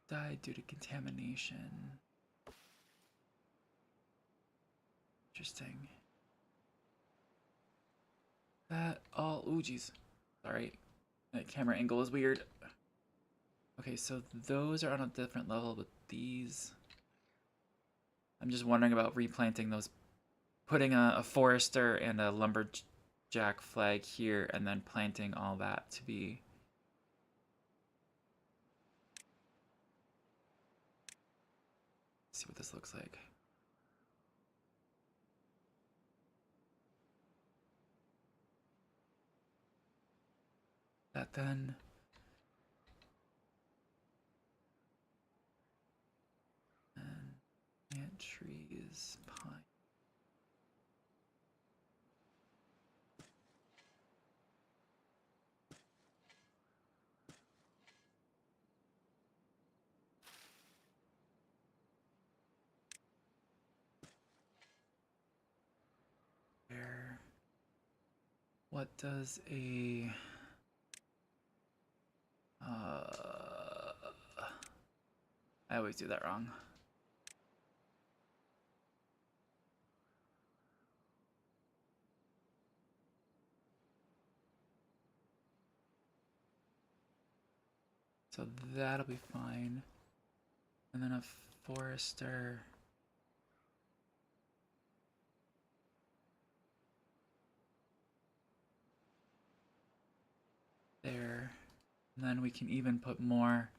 Died due to contamination. Interesting. That all... Ooh, jeez. Sorry. That camera angle is weird. Okay, so those are on a different level, but these... I'm just wondering about replanting those. Putting a forester and a lumberjack flag here, and then planting all that to be... Let's see what this looks like. That then... And plant trees, pine. Where... what does a... I always do that wrong. So that'll be fine. And then a forester. There. And then we can even put more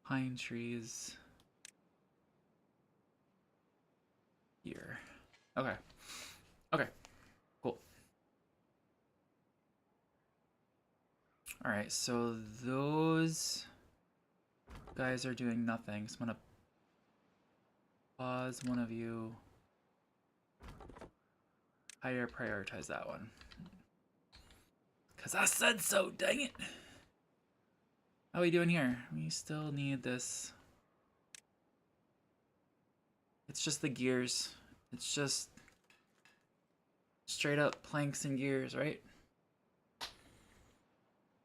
pine trees here. Okay. Okay. Cool. Alright, so those guys are doing nothing. So I'm gonna pause one of you. Higher prioritize that one. Cause I said so, dang it. How are we doing here? We still need this. It's just the gears. It's just straight up planks and gears, right?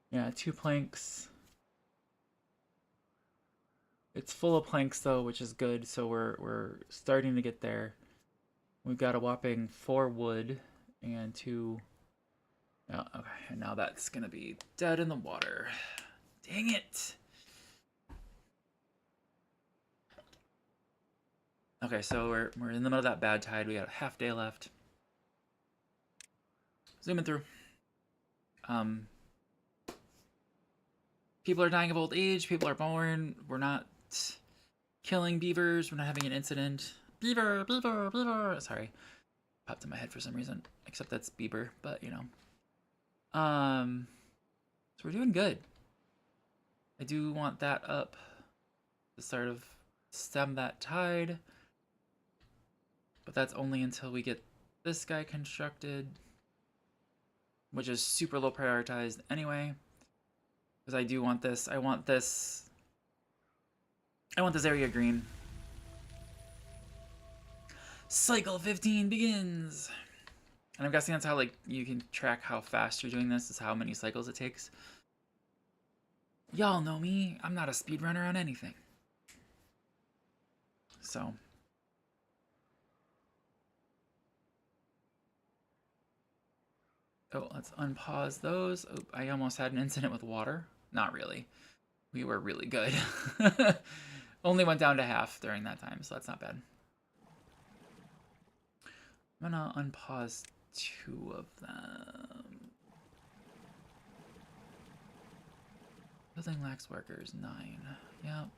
Yeah, 2 planks. It's full of planks though, which is good. So we're starting to get there. We've got a whopping 4 wood and 2. Oh, okay, and now that's gonna be dead in the water. Dang it! Okay, so we're in the middle of that bad tide. We got a half day left. Zooming through. People are dying of old age. People are born. We're not killing beavers. We're not having an incident. Beaver, beaver, beaver. Sorry, popped in my head for some reason. Except that's Bieber, but you know. So we're doing good. I do want that up to sort of stem that tide. But that's only until we get this guy constructed, which is super low prioritized anyway. Because I do want this. I want this area green. Cycle 15 begins. And I'm guessing that's how, like, you can track how fast you're doing this, is how many cycles it takes. Y'all know me. I'm not a speedrunner on anything. So. Oh, let's unpause those. Oh, I almost had an incident with water. Not really. We were really good. Only went down to half during that time, so that's not bad. I'm gonna unpause 2 of them. Building lacks workers, 9. Yep.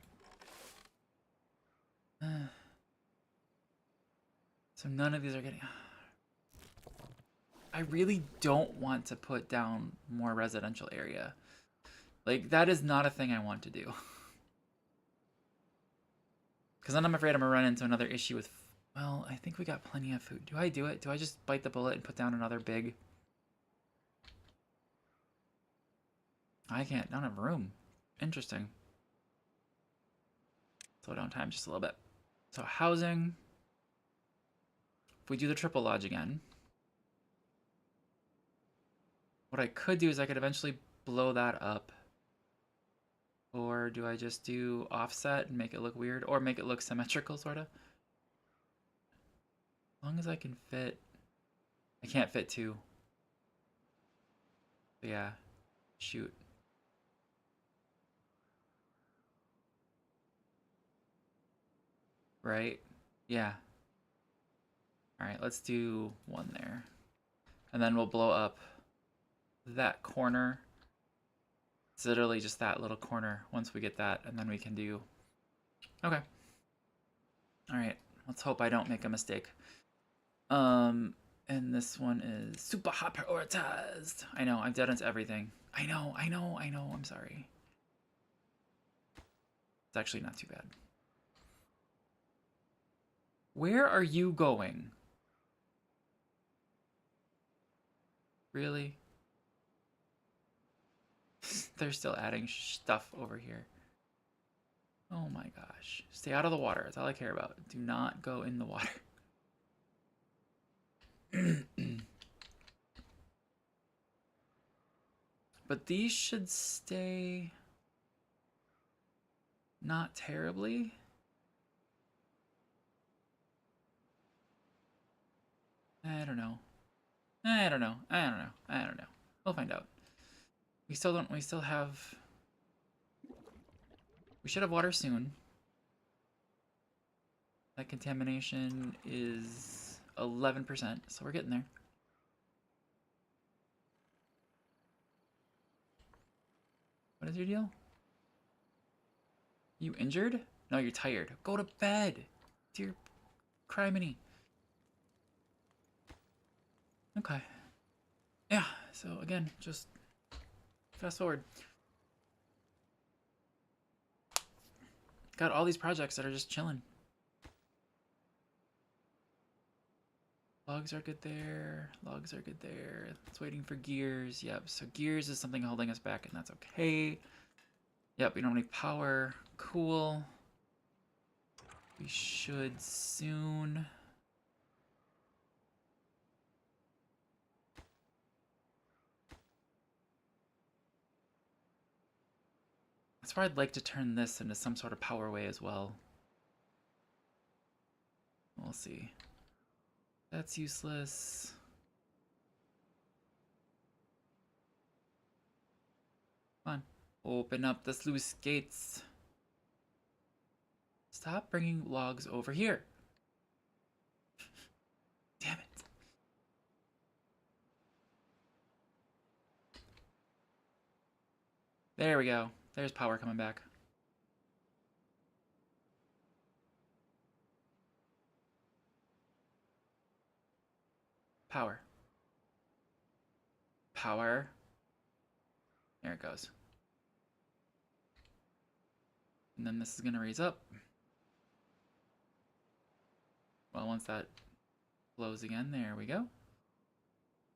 So none of these are getting... I really don't want to put down more residential area. Like, that is not a thing I want to do. Because then I'm afraid I'm going to run into another issue with... Well, I think we got plenty of food. Do I do it? Do I just bite the bullet and put down another big... I can't. I don't have room. Interesting. Slow down time just a little bit. So housing. If we do the triple lodge again... What I could do is I could eventually blow that up. Or do I just do offset and make it look weird? Or make it look symmetrical, sort of? As long as I can fit... I can't fit 2. But yeah. Shoot. Right? Yeah. Alright, let's do 1 there. And then we'll blow up that corner. It's literally just that little corner once we get that, and then we can do... Okay. Alright, let's hope I don't make a mistake. And this one is super hot prioritized. I know, I'm dead into everything. I know, I'm sorry. It's actually not too bad. Where are you going? Really? They're still adding stuff over here. Oh my gosh. Stay out of the water. That's all I care about. Do not go in the water. But these should stay not terribly. I don't know. I don't know. I don't know. I don't know. We'll find out. We still don't. We still have. We should have water soon. That contamination is 11%, so we're getting there. What is your deal? You injured? No, you're tired. Go to bed. Dear criminy. Okay. Yeah, so again, just fast forward. Got all these projects that are just chilling. Logs are good there. Logs are good there. It's waiting for gears. Yep, so gears is something holding us back, and that's okay. Yep, we don't need power. Cool. We should soon. That's where I'd like to turn this into some sort of powerway as well. We'll see. That's useless. Come on. Open up the sluice gates. Stop bringing logs over here. Damn it. There we go. There's power coming back. Power. Power. There it goes. And then this is going to raise up. Well, once that flows again, there we go.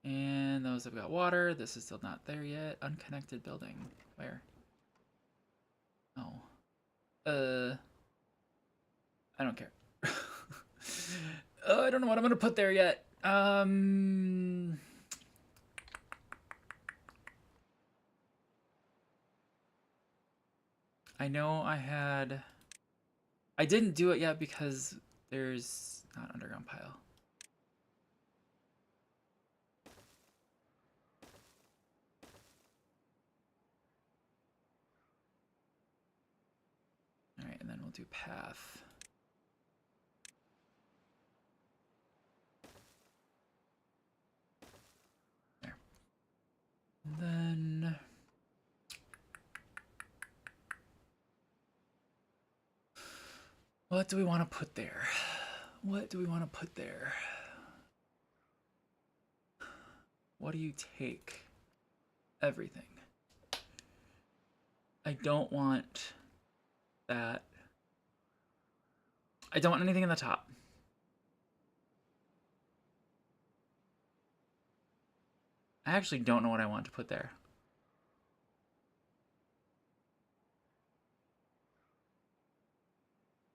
And those have got water. This is still not there yet. Unconnected building. Where? Oh. I don't care. I don't know what I'm going to put there yet. I know I didn't do it yet because there's not underground pile. All right, and then we'll do path. There. And then what do we want to put there? What do we want to put there? What do you take? Everything. I don't want that. I don't want anything in the top. I actually don't know what I want to put there.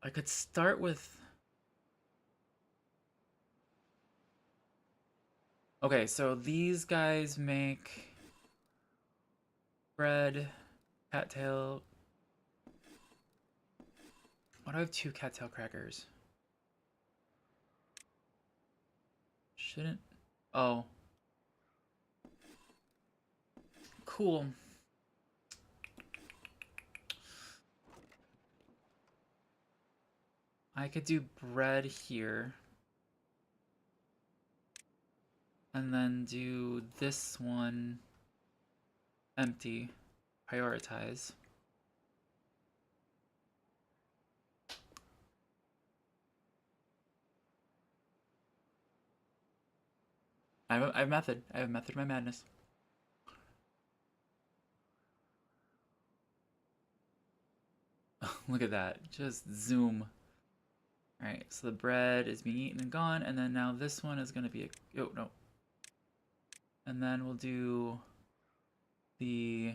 I could start with... Okay, so these guys make bread, cattail. Why do I have 2 cattail crackers? Shouldn't... Oh. Cool. I could do bread here. And then do this one empty. Prioritize. I have a method. I have a method to my madness. Look at that. Just zoom. Alright, so the bread is being eaten and gone, and then now this one is going to be a... Oh, no. And then we'll do the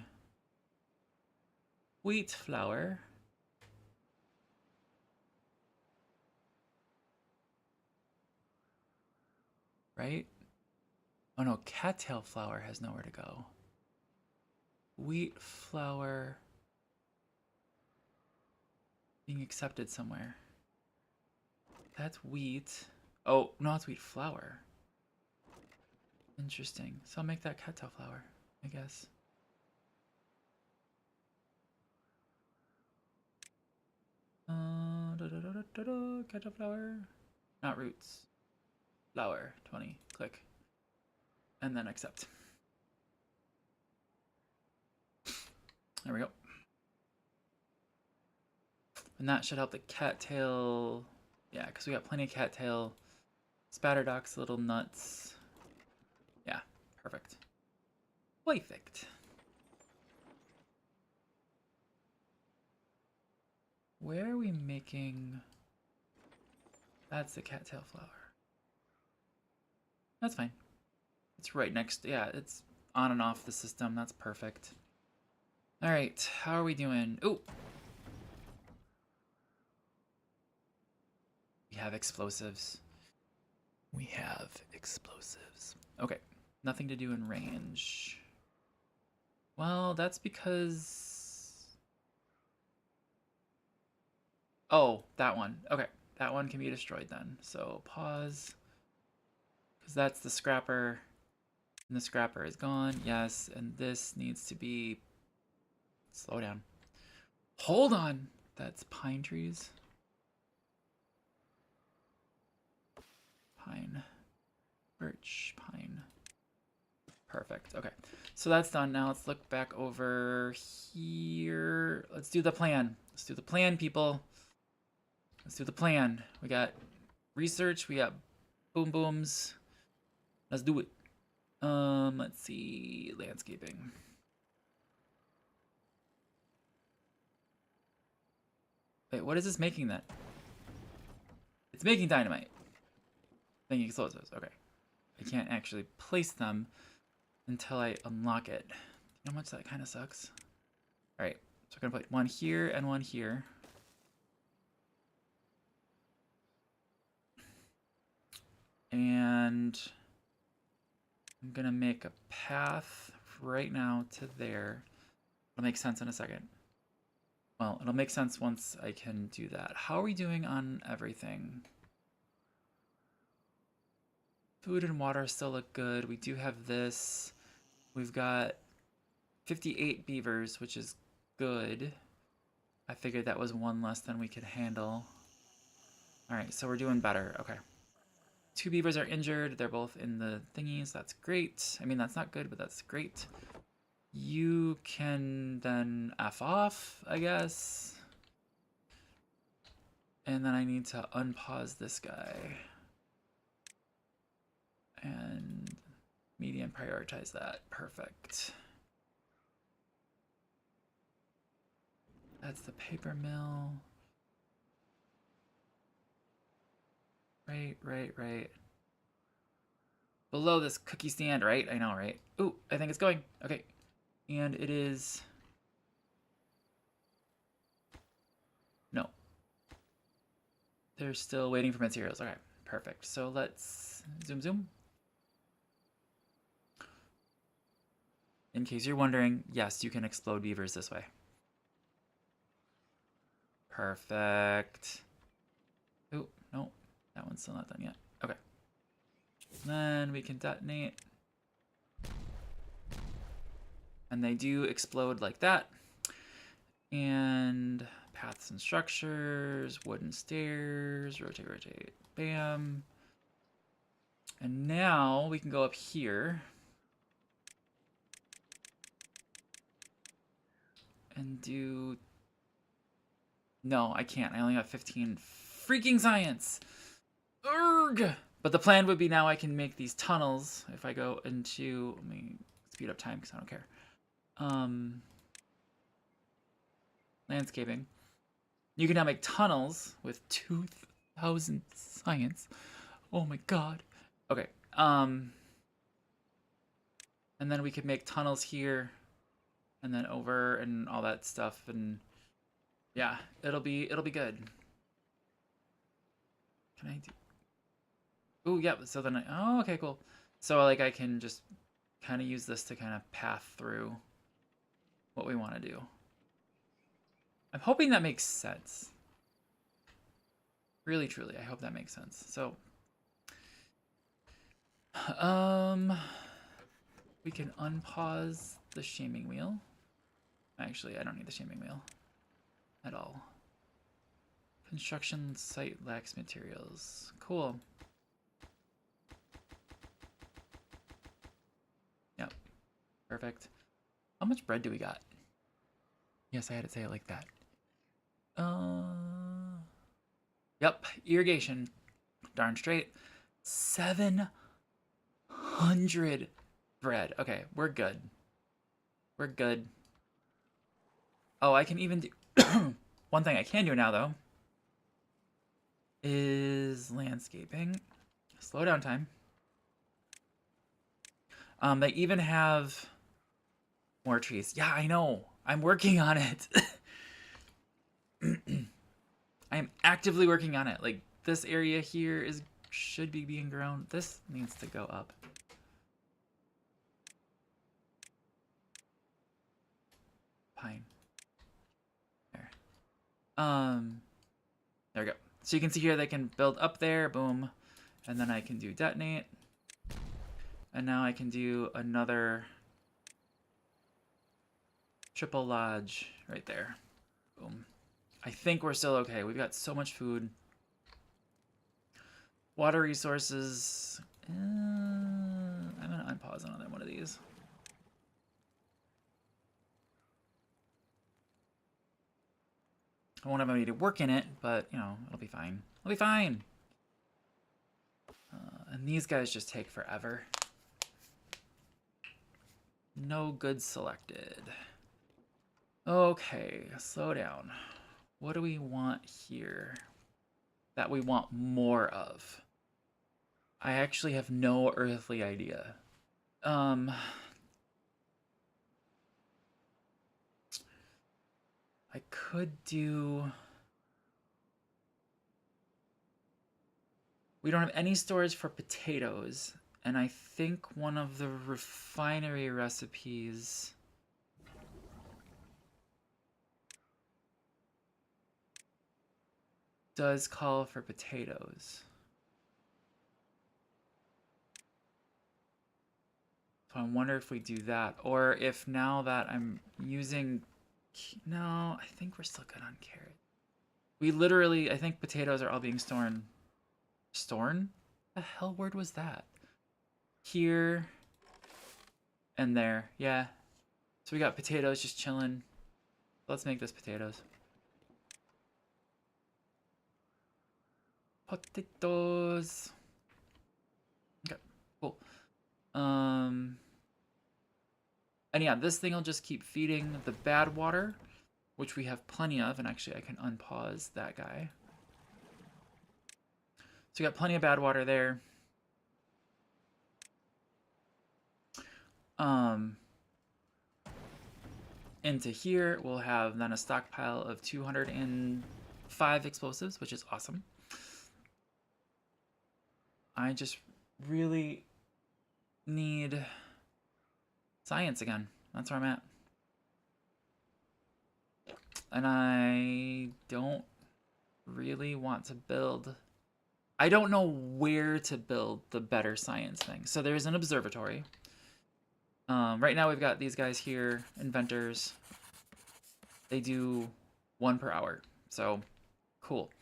wheat flour. Right? Oh no, cattail flour has nowhere to go. Wheat flour being accepted somewhere. That's wheat. Oh, no, it's wheat flour. Interesting. So I'll make that cattail flour, I guess. Cattail flour. Not roots. Flour. 20. Click. And then accept. There we go. And that should help the cattail. Yeah, because we got plenty of cattail. Spatterdock's little nuts. Yeah, perfect. Perfect. Where are we making... That's the cattail flour. That's fine. It's right next... Yeah, it's on and off the system. That's perfect. Alright, how are we doing? Ooh! We have explosives. We have explosives. Okay, nothing to do in range. Well, that's because... Oh, that one. Okay, that one can be destroyed then. So pause. Because that's the scrapper. And the scrapper is gone. Yes, and this needs to be... Slow down. Hold on! That's pine trees. Pine. Birch. Pine. Perfect. Okay. So that's done. Now let's look back over here. Let's do the plan. Let's do the plan, people. Let's do the plan. We got research. We got boom booms. Let's do it. Let's see. Landscaping. Wait, what is this making then? It's making dynamite. Thinking explosives. Okay. I can't actually place them until I unlock it. You know how much that kind of sucks? Alright, so we're going to put one here and one here. And I'm going to make a path right now to there. It'll make sense in a second. Well, it'll make sense once I can do that. How are we doing on everything? Food and water still look good. We do have this. We've got 58 beavers, which is good. I figured that was one less than we could handle. Alright, so we're doing better. Okay. 2 beavers are injured. They're both in the thingies. That's great. I mean, that's not good, but that's great. You can then F off, I guess. And then I need to unpause this guy. And medium prioritize that. Perfect. That's the paper mill. Right. Below this cookie stand, right? I know, right? Ooh, I think it's going. Okay. And it is... No. They're still waiting for materials. Okay, perfect. So let's zoom. In case you're wondering, yes, you can explode beavers this way. Perfect. Oh, no. That one's still not done yet. Okay. Then we can detonate. And they do explode like that. And paths and structures, wooden stairs, rotate. Bam. And now we can go up here. And do... No, I can't. I only have 15 freaking science. Urgh! But the plan would be now I can make these tunnels. If I go into... Let me speed up time because I don't care. Landscaping. You can now make tunnels with 2,000 science. Oh my god. Okay. And then we could make tunnels here. And then over and all that stuff. And yeah, it'll be good. Can I do... Oh, yeah, so then oh, okay, cool. So, like, I can just kind of use this to kind of path through. what we want to do. I'm hoping that makes sense. Really, truly, I hope that makes sense. So, we can unpause the shaming wheel. Actually, I don't need the shaming wheel at all. Construction site lacks materials. Cool. Yep. Perfect. How much bread do we got? Yes, I had to say it like that. Yep. Irrigation. Darn straight. 700 bread. Okay, we're good. We're good. Oh, I can even do... One thing I can do now, though, is landscaping. Slow down time. They even have more trees. Yeah, I know. I'm working on it. I am actively working on it. Like, this area here should be being grown. This needs to go up. Pine. There. There we go. So you can see here they can build up there. Boom. And then I can do detonate. And now I can do another triple lodge right there. Boom. I think we're still okay. We've got so much food. Water resources. I'm going to unpause another one of these. I won't have any to work in it, but, you know, it'll be fine. It'll be fine. And these guys just take forever. No goods selected. Okay, slow down. What do we want here that we want more of? I actually have no earthly idea. I could do... We don't have any storage for potatoes, and I think one of the refinery recipes does call for potatoes. So I wonder if we do that, or if now that I'm using... No, I think we're still good on carrot. We literally, I think potatoes are all being stored. Storn? The hell word was that? Here and there. Yeah. So we got potatoes just chilling. Let's make this potatoes. Potatoes. Okay, cool. And yeah, this thing will just keep feeding the bad water, which we have plenty of, and actually I can unpause that guy. So we got plenty of bad water there. Into here, we'll have then a stockpile of 205 explosives, which is awesome. I just really need science again. That's where I'm at. And I don't really want to build... I don't know where to build the better science thing. So there's an observatory. Right now we've got these guys here, inventors. They do 1 per hour. So, cool.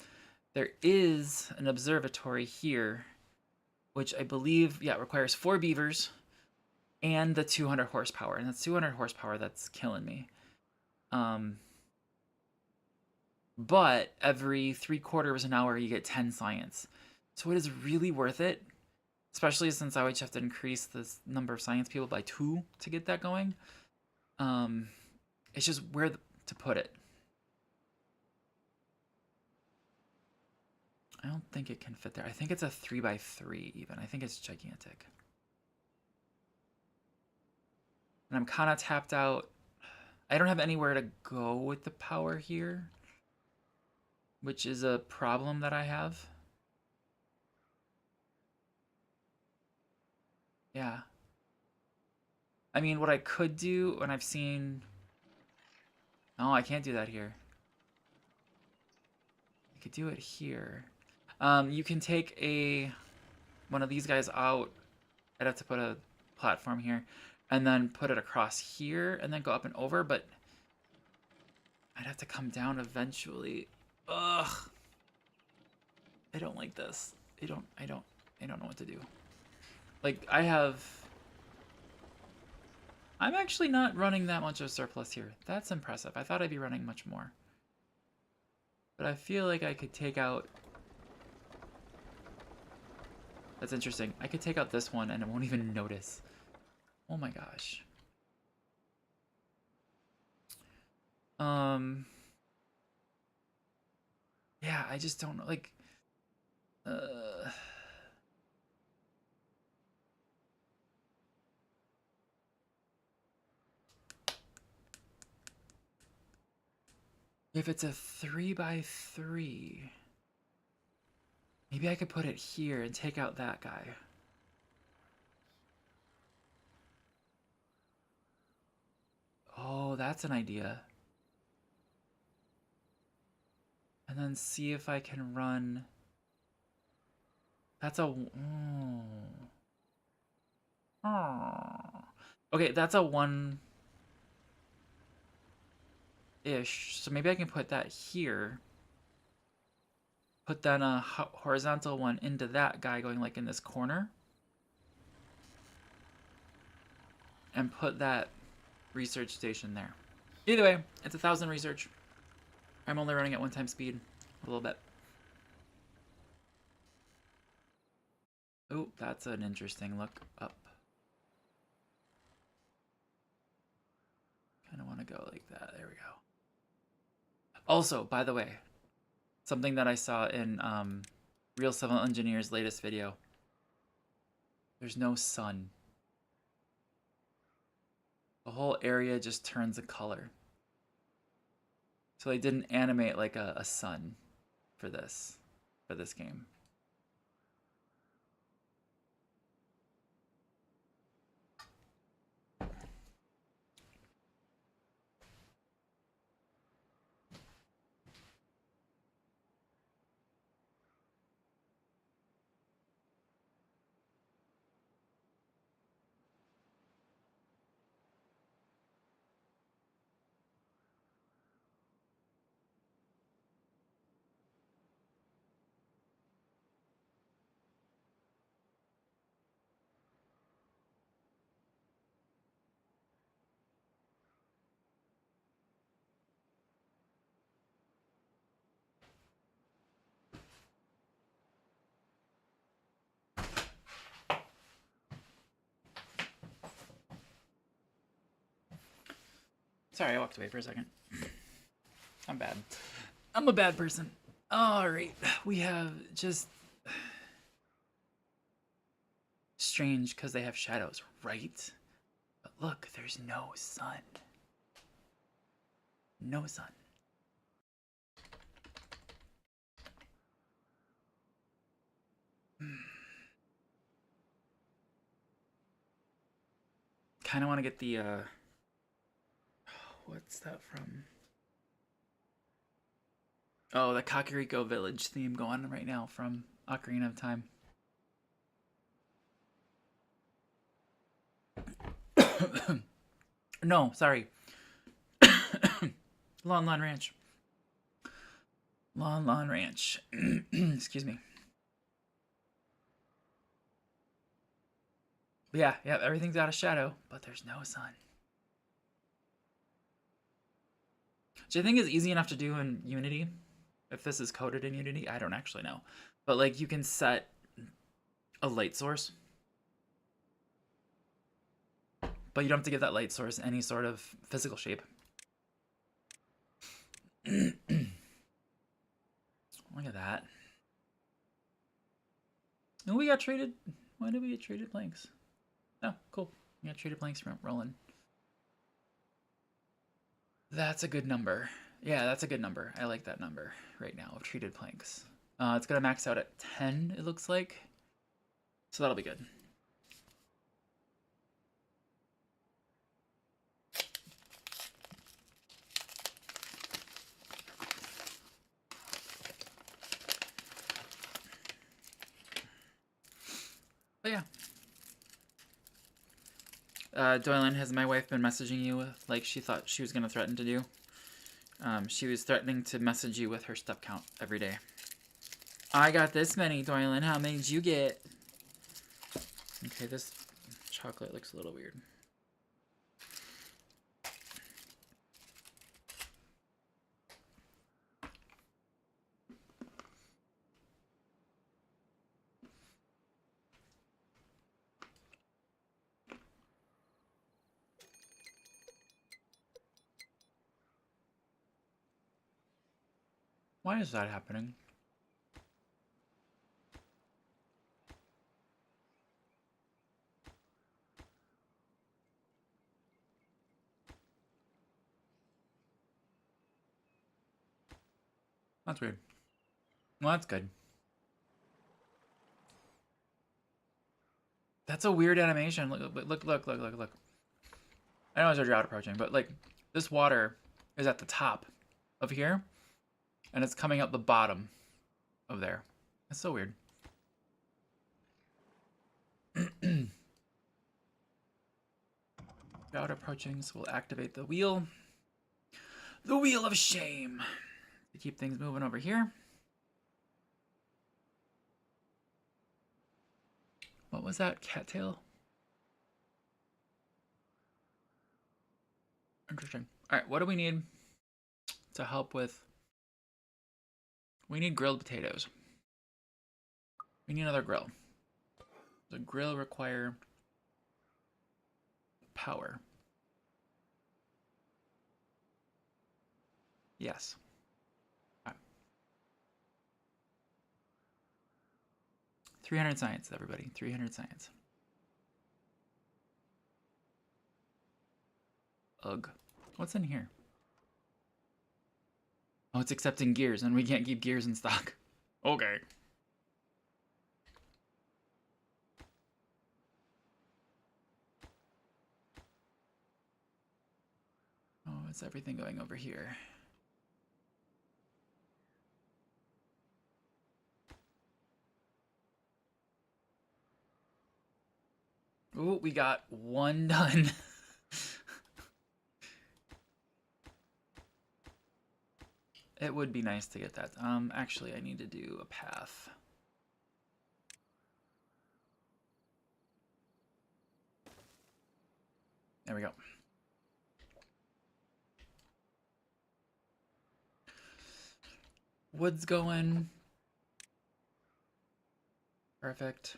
There is an observatory here, which I believe, yeah, requires 4 beavers and the 200 horsepower. And that's 200 horsepower that's killing me. But every 3/4 an hour, you get 10 science. So it is really worth it, especially since I would have to increase the number of science people by 2 to get that going. It's just where to put it. I don't think it can fit there. I think it's a 3x3 even. I think it's gigantic. And I'm kind of tapped out. I don't have anywhere to go with the power here, which is a problem that I have. Yeah. I mean, what I could do, and I've seen Oh, I can't do that here. I could do it here. You can take one of these guys out. I'd have to put a platform here, and then put it across here, and then go up and over, but I'd have to come down eventually. Ugh. I don't like this. I don't know what to do. Like, I'm actually not running that much of surplus here. That's impressive. I thought I'd be running much more. But I feel like I could take out... That's interesting. I could take out this one and it won't even notice. Oh my gosh. Yeah, I just don't know. Like, if it's a 3x3, maybe I could put it here and take out that guy. Oh, that's an idea. And then see if I can run... That's a... Okay, that's a 1-ish. So maybe I can put that here. Put then a horizontal one into that guy going like in this corner. And put that research station there. Either way, it's 1,000 research. I'm only running at 1x speed. A little bit. Oh, that's an interesting look up. Kind of want to go like that. There we go. Also, by the way, something that I saw in Real Civil Engineer's latest video. There's no sun. The whole area just turns a color. So they didn't animate like a sun for this game. Sorry, I walked away for a second. I'm bad. I'm a bad person. Alright, we have just... Strange, because they have shadows, right? But look, there's no sun. No sun. Kind of want to get the, what's that from? Oh, the Kakariko Village theme going right now from Ocarina of Time. No, sorry. Lon Lon Ranch. Lon Lon Ranch. Excuse me. Yeah, everything's out of shadow, but there's no sun. Which I think is easy enough to do in Unity. If this is coded in Unity, I don't actually know. But like you can set a light source. But you don't have to give that light source any sort of physical shape. Look at that. And we got traded. Why did we get traded planks? Oh, cool. We got traded planks from rolling. That's a good number. Yeah, that's a good number. I like that number right now of treated planks. It's gonna max out at 10, it looks like. So that'll be good. But yeah. Doylan, has my wife been messaging you like she thought she was going to threaten to do? She was threatening to message you with her step count every day. I got this many, Doylan. How many did you get? Okay, this chocolate looks a little weird. Why is that happening? That's weird. Well, that's good. That's a weird animation. Look. I know there's a drought approaching, but like this water is at the top of here, and it's coming out the bottom of there. That's so weird. Drought approaching, so we'll activate the wheel. The wheel of shame. To keep things moving over here. What was that? Cattail? Interesting. Alright, what do we need to help with? We need grilled potatoes. We need another grill. The grill require power. Yes. Right. 300 science, everybody. 300 science. Ugh. What's in here? Oh, it's accepting gears, and we can't keep gears in stock. Okay. Oh, it's everything going over here. Ooh, we got one done. It would be nice to get that. Actually, I need to do a path. There we go. Wood's going. Perfect.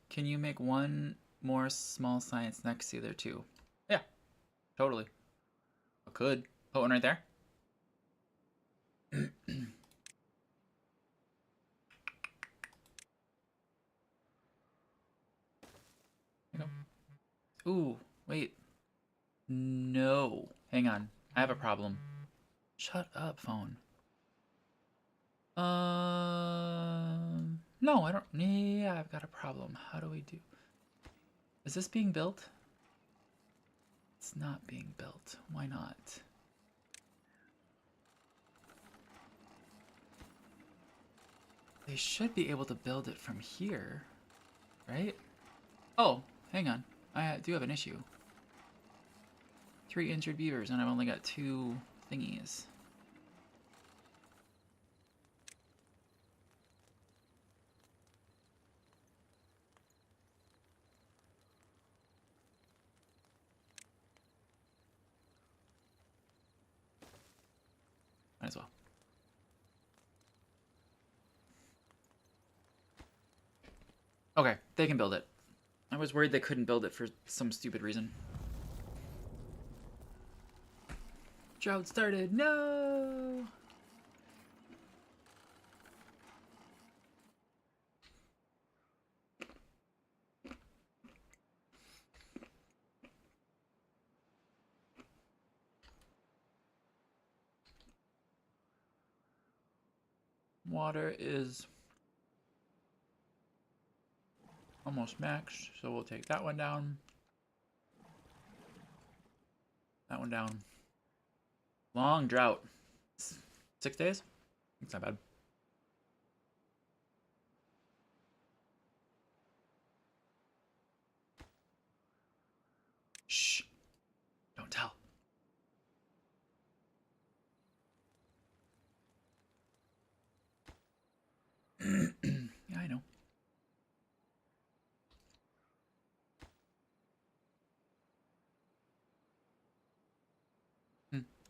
Can you make one more small science next to the other two? Yeah, totally. I could. Put one right there. Ooh, wait. No. Hang on. I have a problem. Shut up, phone. No, I don't. Yeah, I've got a problem. How do we do? Is this being built? It's not being built. Why not? They should be able to build it from here, right? Oh, hang on. I do have an issue. 3 injured beavers, and I've only got 2 thingies. Might as well. Okay, they can build it. I was worried they couldn't build it for some stupid reason. Drought started. No! Water is almost maxed, so we'll take that one down. That one down. Long drought. 6 days? It's not bad.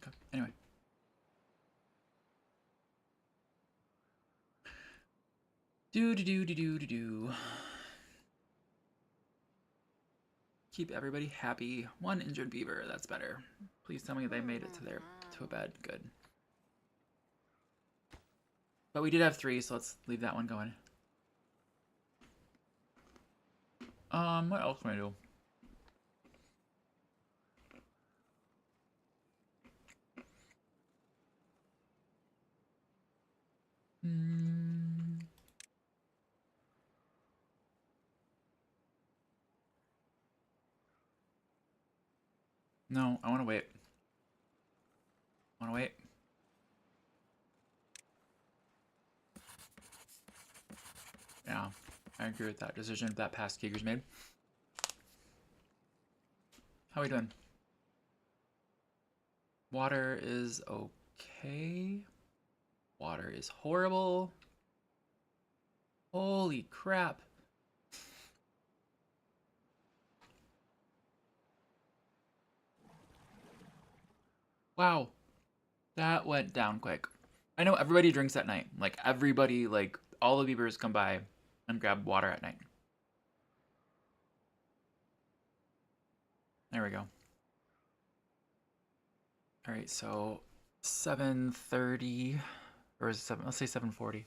Okay, anyway. Do. Keep everybody happy. One injured beaver, that's better. Please tell me they made it to a bed. Good. But we did have 3, so let's leave that one going. What else can I do? No, I want to wait. Yeah, I agree with that decision that past Keegers made. How are we doing? Water is okay. Water is horrible. Holy crap. Wow. That went down quick. I know everybody drinks at night. Like, everybody, like, all the beavers come by and grab water at night. There we go. All right, so 7:30, or is it 7? Let's say 7:40.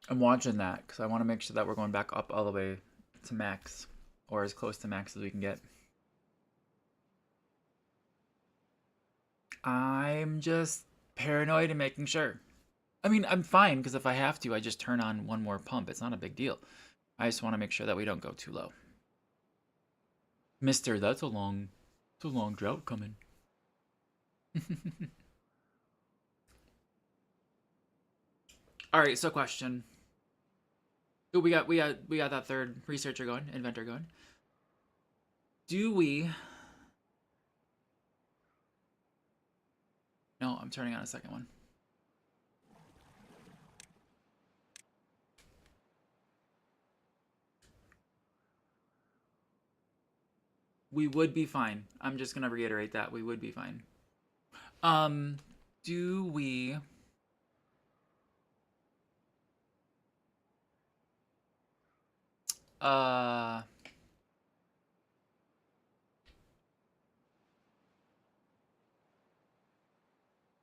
I'm watching that because I want to make sure that we're going back up all the way to max, or as close to max as we can get. I'm just paranoid and making sure. I mean, I'm fine because if I have to, I just turn on one more pump. It's not a big deal. I just want to make sure that we don't go too low. Mister, that's a long drought coming. All right, so question. Ooh, we got that third researcher going, inventor going. Do we? No, I'm turning on a second one. We would be fine. I'm just gonna reiterate that we would be fine. Do we?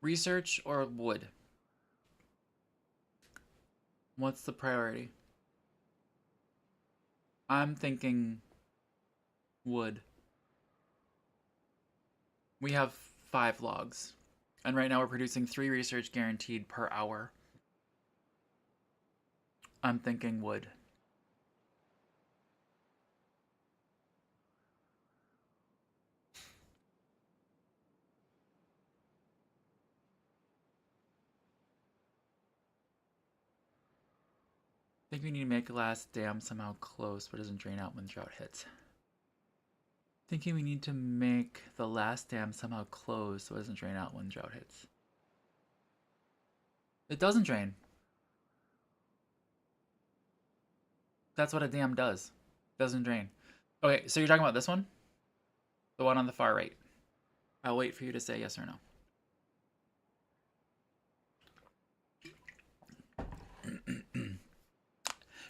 Research or wood? What's the priority? I'm thinking wood. We have 5 logs. And right now we're producing 3 research guaranteed per hour. I'm thinking wood. I think we need to make the last dam somehow close but doesn't drain out when drought hits. Thinking we need to make the last dam somehow close so it doesn't drain out when drought hits. It doesn't drain. That's what a dam does. It doesn't drain. Okay, so you're talking about this one? The one on the far right. I'll wait for you to say yes or no.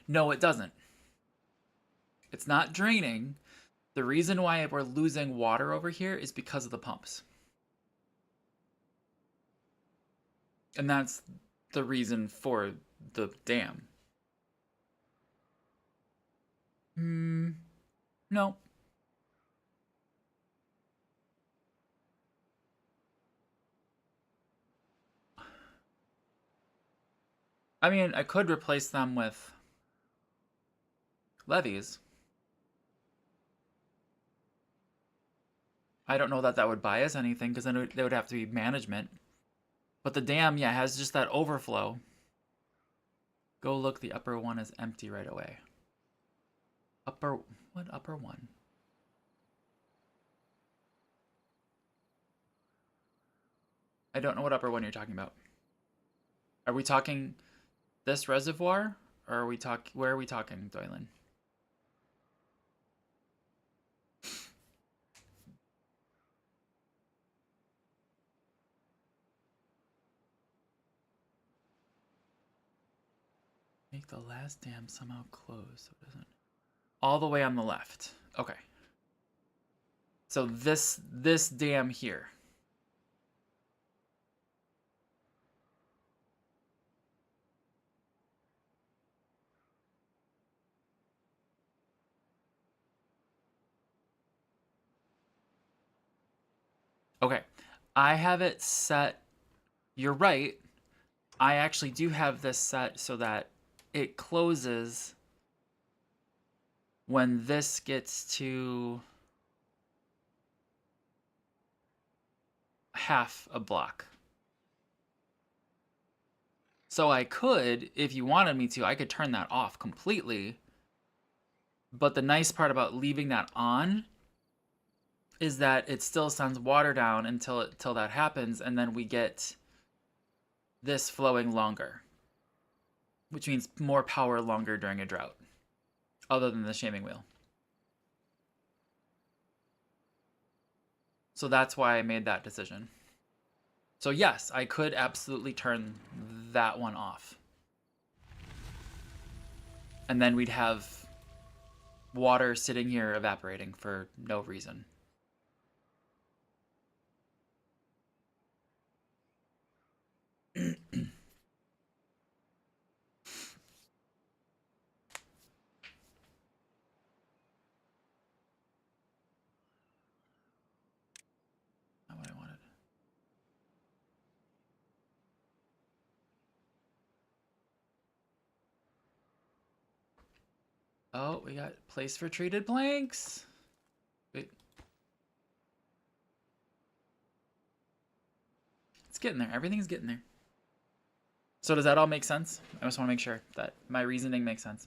No, it doesn't. It's not draining. The reason why we're losing water over here is because of the pumps. And that's the reason for the dam. No. I mean, I could replace them with levees. I don't know that that would buy us anything because then there would have to be management. But the dam, yeah, has just that overflow. Go look, the upper one is empty right away. What upper one? I don't know what upper one you're talking about. Are we talking this reservoir? Or are we where are we talking, Doylan? Make the last dam somehow close so it doesn't. All the way on the left. Okay. So this dam here. Okay. I have it set. You're right. I actually do have this set so that it closes when this gets to half a block. So I could, if you wanted me to, I could turn that off completely. But the nice part about leaving that on is that it still sends water down until that happens, and then we get this flowing longer, which means more power longer during a drought, other than the shaming wheel. So that's why I made that decision. So yes, I could absolutely turn that one off. And then we'd have water sitting here evaporating for no reason. Not what I wanted. Oh, we got place for treated planks. Wait. It's getting there. Everything's getting there. So does that all make sense? I just want to make sure that my reasoning makes sense.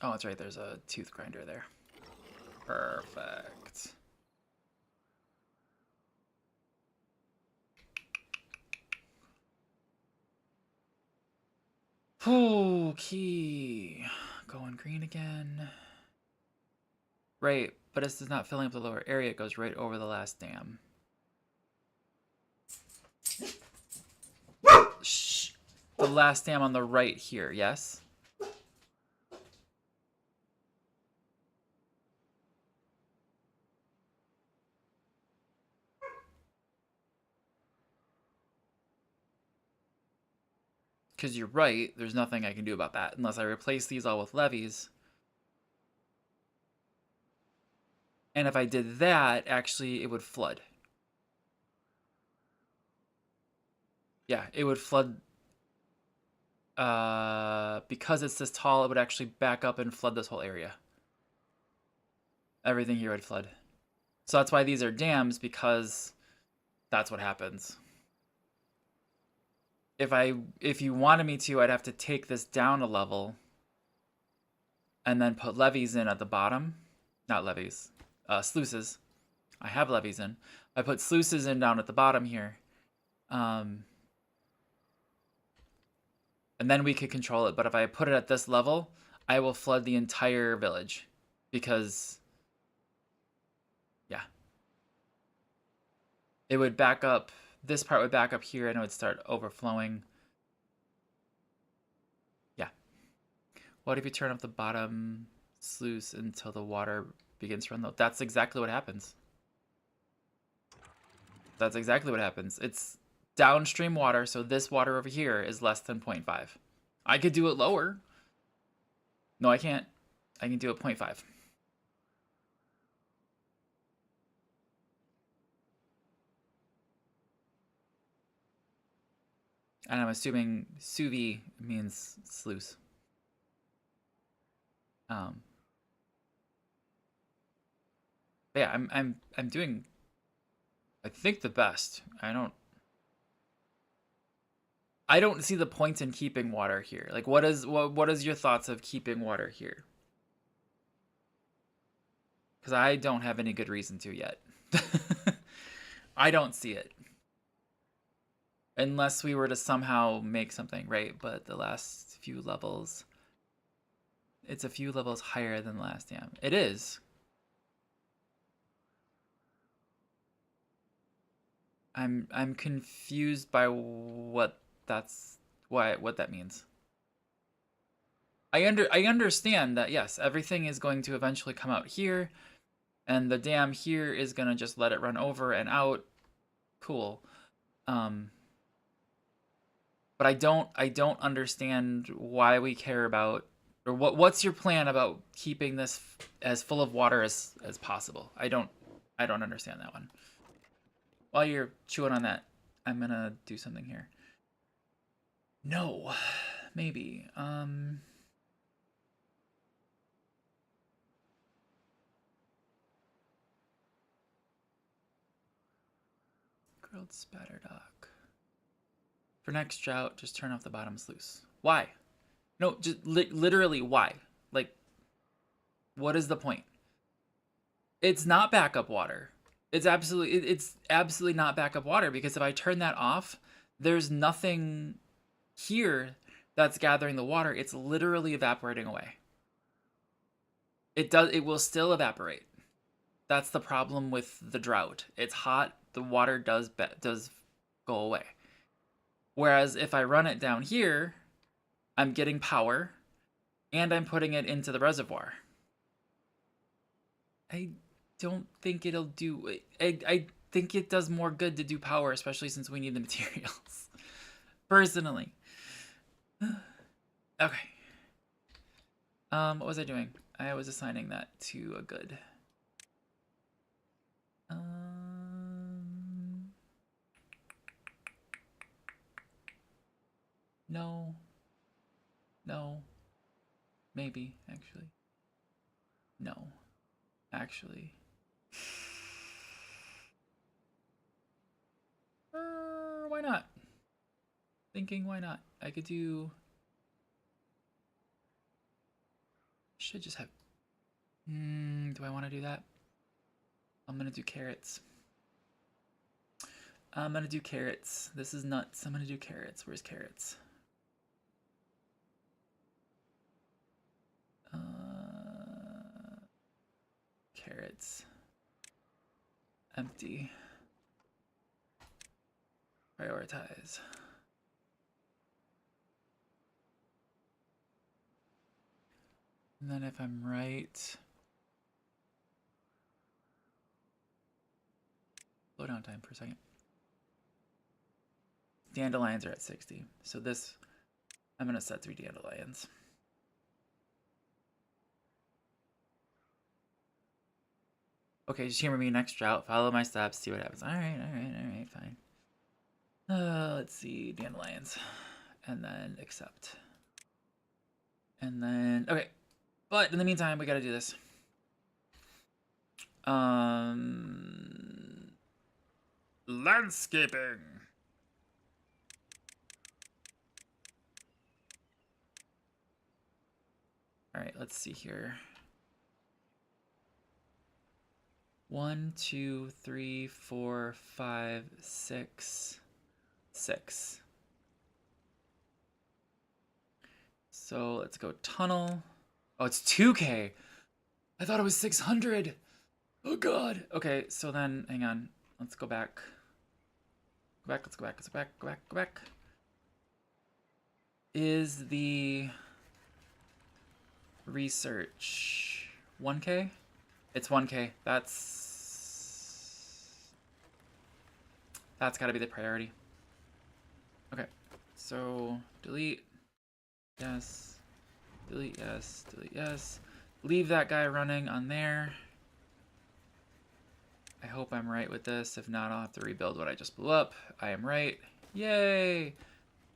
Oh, that's right. There's a tooth grinder there. Perfect. Okay. Going green again. Right, but it's just not filling up the lower area. It goes right over the last dam. Shh. The last dam on the right here, yes? Because you're right, there's nothing I can do about that unless I replace these all with levees. And if I did that, actually, it would flood. Yeah, it would flood. Because it's this tall, it would actually back up and flood this whole area. Everything here would flood. So that's why these are dams, because that's what happens. If you wanted me to, I'd have to take this down a level and then put levees in at the bottom. Not levees, sluices. I have levees in. I put sluices in down at the bottom here. And then we could control it. But if I put it at this level, I will flood the entire village. Because, yeah. It would back up. This part would back up here and it would start overflowing. Yeah. What if you turn up the bottom sluice until the water begins to run low? That's exactly what happens. That's exactly what happens. It's downstream water, so this water over here is less than 0.5. I could do it lower. No, I can't. I can do it 0.5. And I'm assuming suvi means sluice. Yeah, I'm doing, I think, the best. I don't see the point in keeping water here. Like, what is your thoughts of keeping water here? Because I don't have any good reason to yet. I don't see it. Unless we were to somehow make something, right? But the last few levels. It's a few levels higher than the last dam. It is. I'm confused by what that means. I understand that, yes, everything is going to eventually come out here, and the dam here is gonna just let it run over and out. Cool. But I don't understand why we care about, or what's your plan about keeping this as full of water as possible. I don't understand that one. While you're chewing on that, I'm gonna do something here. No, maybe. Grilled spatterdock. For next drought, just turn off the bottom sluice. Why? No, just literally why? Like, what is the point? It's not backup water. It's absolutely not backup water, because if I turn that off, there's nothing here that's gathering the water. It's literally evaporating away. It will still evaporate. That's the problem with the drought. It's hot, the water does go away. Whereas if I run it down here, I'm getting power and I'm putting it into the reservoir. I don't think it'll do. I think it does more good to do power, especially since we need the materials. Personally. Okay. What was I doing? I was assigning that to a good. No. No. Maybe, actually. No. Actually. Why not? Thinking, why not? I could do... Should just have... do I want to do that? I'm gonna do carrots. I'm gonna do carrots. This is nuts. I'm gonna do carrots. Where's carrots? Carrots. Empty. Prioritize. And then if I'm right, slow down time for a second. Dandelions are at 60. So this, I'm gonna set 3 dandelions. Okay, just humor me next drought. Follow my steps, see what happens. Alright, fine. Let's see, dandelions. And then accept. And then, okay. But in the meantime, we gotta do this. Landscaping. Alright, let's see here. 1, 2, 3, 4, 5, 6, 6. So let's go tunnel. Oh, it's 2K. I thought it was 600. Oh god. Okay, so then hang on. Let's go back. Let's go back. Is the research 1K? It's 1K. That's gotta be the priority. Okay, so delete. Yes. Delete yes. Delete yes. Leave that guy running on there. I hope I'm right with this. If not, I'll have to rebuild what I just blew up. I am right. Yay!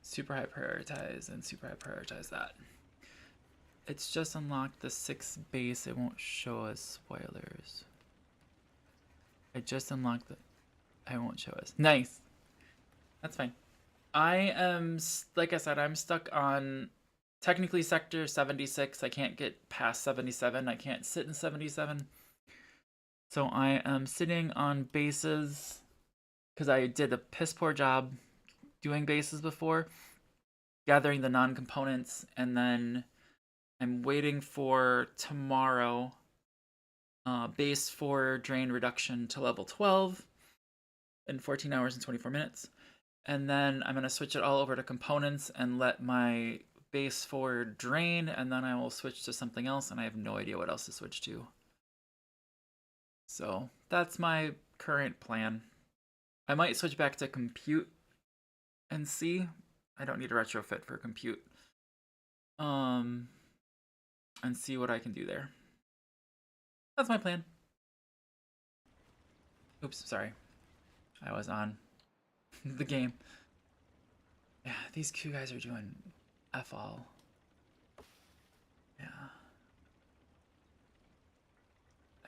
Super high prioritize and super high prioritize that. It's just unlocked the 6 base. It won't show us spoilers. I just unlocked the... I won't show us. Nice. That's fine. I am, like I said, I'm stuck on technically sector 76. I can't get past 77. I can't sit in 77. So I am sitting on bases because I did a piss poor job doing bases before. gathering the non-components, and then I'm waiting for tomorrow base 4 drain reduction to level 12 in 14 hours and 24 minutes. And then I'm going to switch it all over to components and let my base 4 drain, and then I will switch to something else, and I have no idea what else to switch to. So that's my current plan. I might switch back to compute and see. I don't need a retrofit for compute. And see what I can do there. That's my plan. Oops, sorry. I was on the game. Yeah, these Q guys are doing F all. Yeah.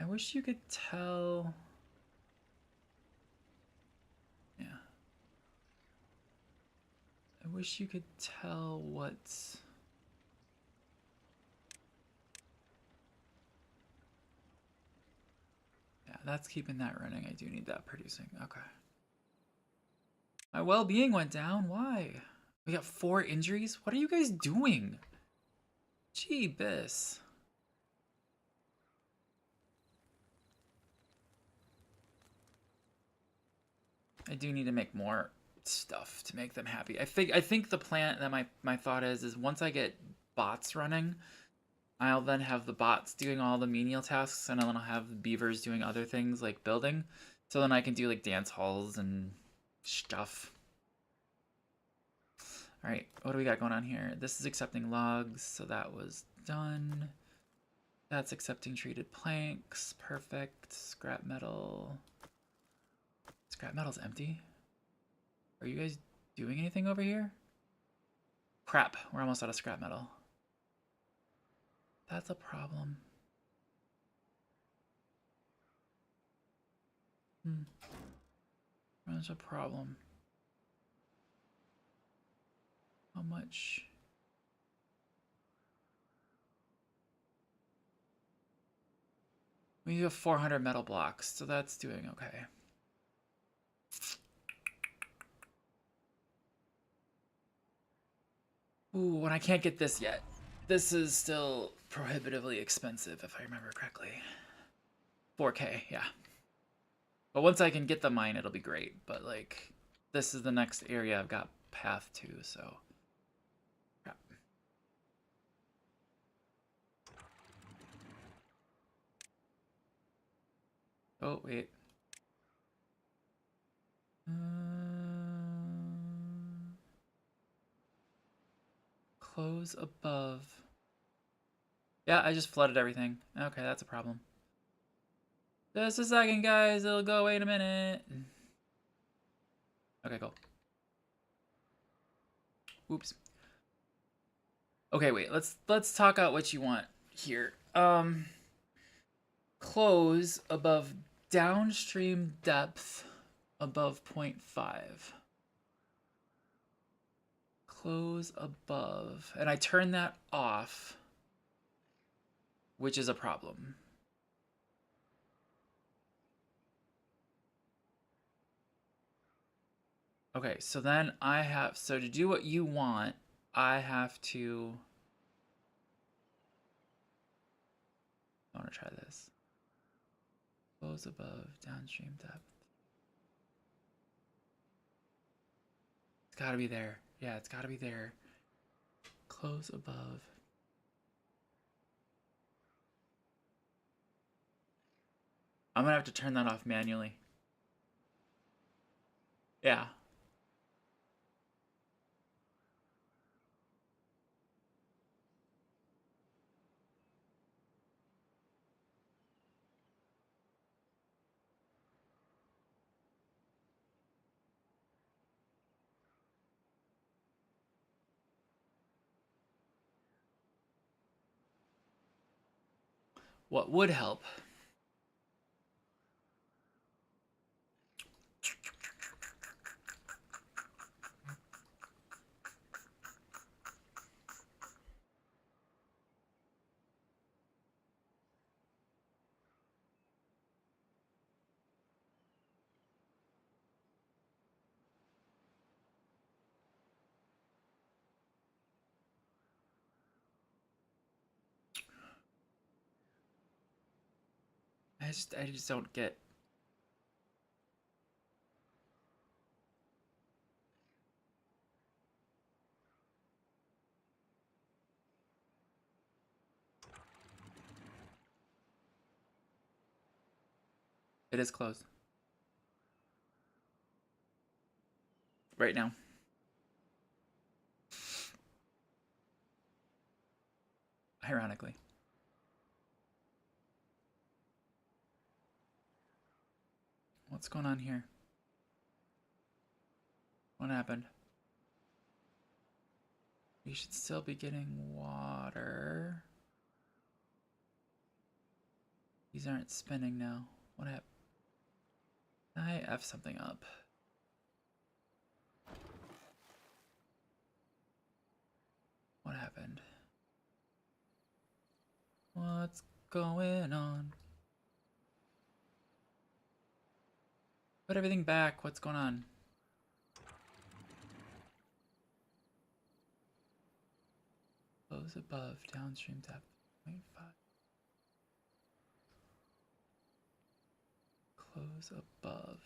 I wish you could tell. Yeah. I wish you could tell what's. Yeah, that's keeping that running. I do need that producing. Okay. My well-being went down. Why? We got 4 injuries? What are you guys doing? Jeebus. I do need to make more stuff to make them happy. I think the plan that my thought is once I get bots running, I'll then have the bots doing all the menial tasks, and then I'll have the beavers doing other things like building. So then I can do like dance halls and stuff. All right, what do we got going on here? This is accepting logs, so that was done. That's accepting treated planks. Perfect. Scrap metal. Scrap metal's empty. Are you guys doing anything over here? Crap, we're almost out of scrap metal. That's a problem. That's a problem. How much? We have 400 metal blocks, so that's doing okay. Ooh, and I can't get this yet. This is still prohibitively expensive, if I remember correctly. 4K, yeah. But once I can get the mine, it'll be great. But, like, this is the next area I've got path to, so... Crap. Oh, wait. Close above. Yeah, I just flooded everything. Okay, that's a problem. Just a second, guys. It'll go away in a minute. Okay, cool. Oops. Okay, wait. Let's talk out what you want here. Close above downstream depth above 0.5. Close above. And I turn that off, which is a problem. Okay, so then I have, so to do what you want, I have to, I want to try this. Close above downstream depth. It's gotta be there. Yeah, it's gotta be there. Close above. I'm gonna have to turn that off manually. Yeah. What would help? I just don't get. It is closed. Right now. Ironically. What's going on here? What happened? We should still be getting water. These aren't spinning now. What happened? I F something up. What happened? What's going on? Put everything back. What's going on? Close above. Downstream depth. 0.5. Close above.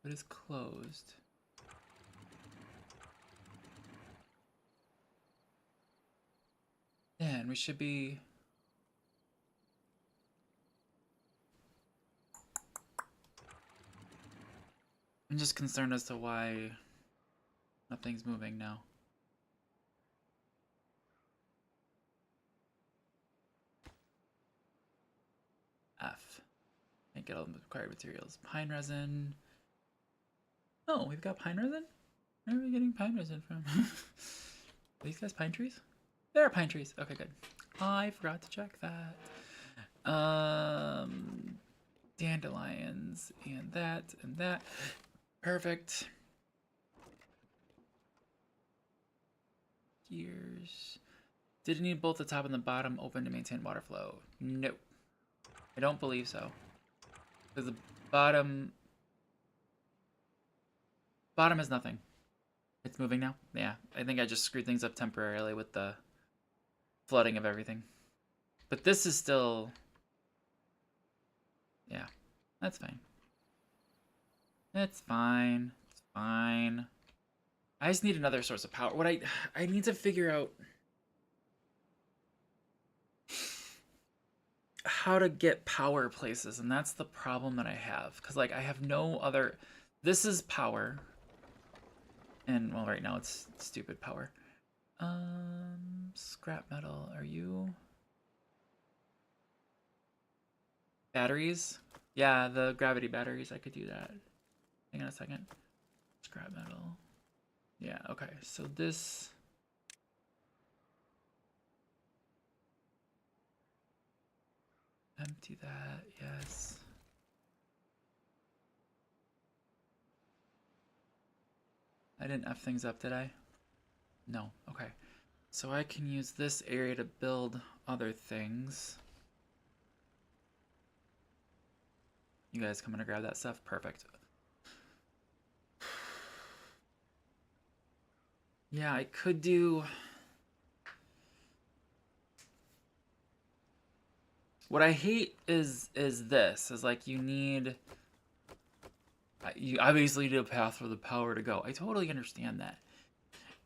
What is closed? Man, we should be... I'm just concerned as to why nothing's moving now. F. Can't get all the required materials. Pine resin. Oh, we've got pine resin? Where are we getting pine resin from? Are these guys pine trees? There are pine trees. Okay, good. I forgot to check that. Dandelions and that and that. Perfect. Gears. Did it need both the top and the bottom open to maintain water flow? No. I don't believe so. Because the bottom is nothing. It's moving now? Yeah. I think I just screwed things up temporarily with the flooding of everything. But this is still... Yeah. That's fine. It's fine. It's fine. I just need another source of power. What I need to figure out how to get power places, and that's the problem that I have. Because, like, I have no other... This is power. And, well, right now it's stupid power. Scrap metal. Are you... Batteries? Yeah, the gravity batteries. I could do that. Hang on a second. Scrap metal. Yeah, okay. So this... Empty that, yes. I didn't F things up, did I? No, okay. So I can use this area to build other things. You guys coming to grab that stuff? Perfect. Yeah, I could do... What I hate is this. Is like you need... You obviously need a path for the power to go. I totally understand that.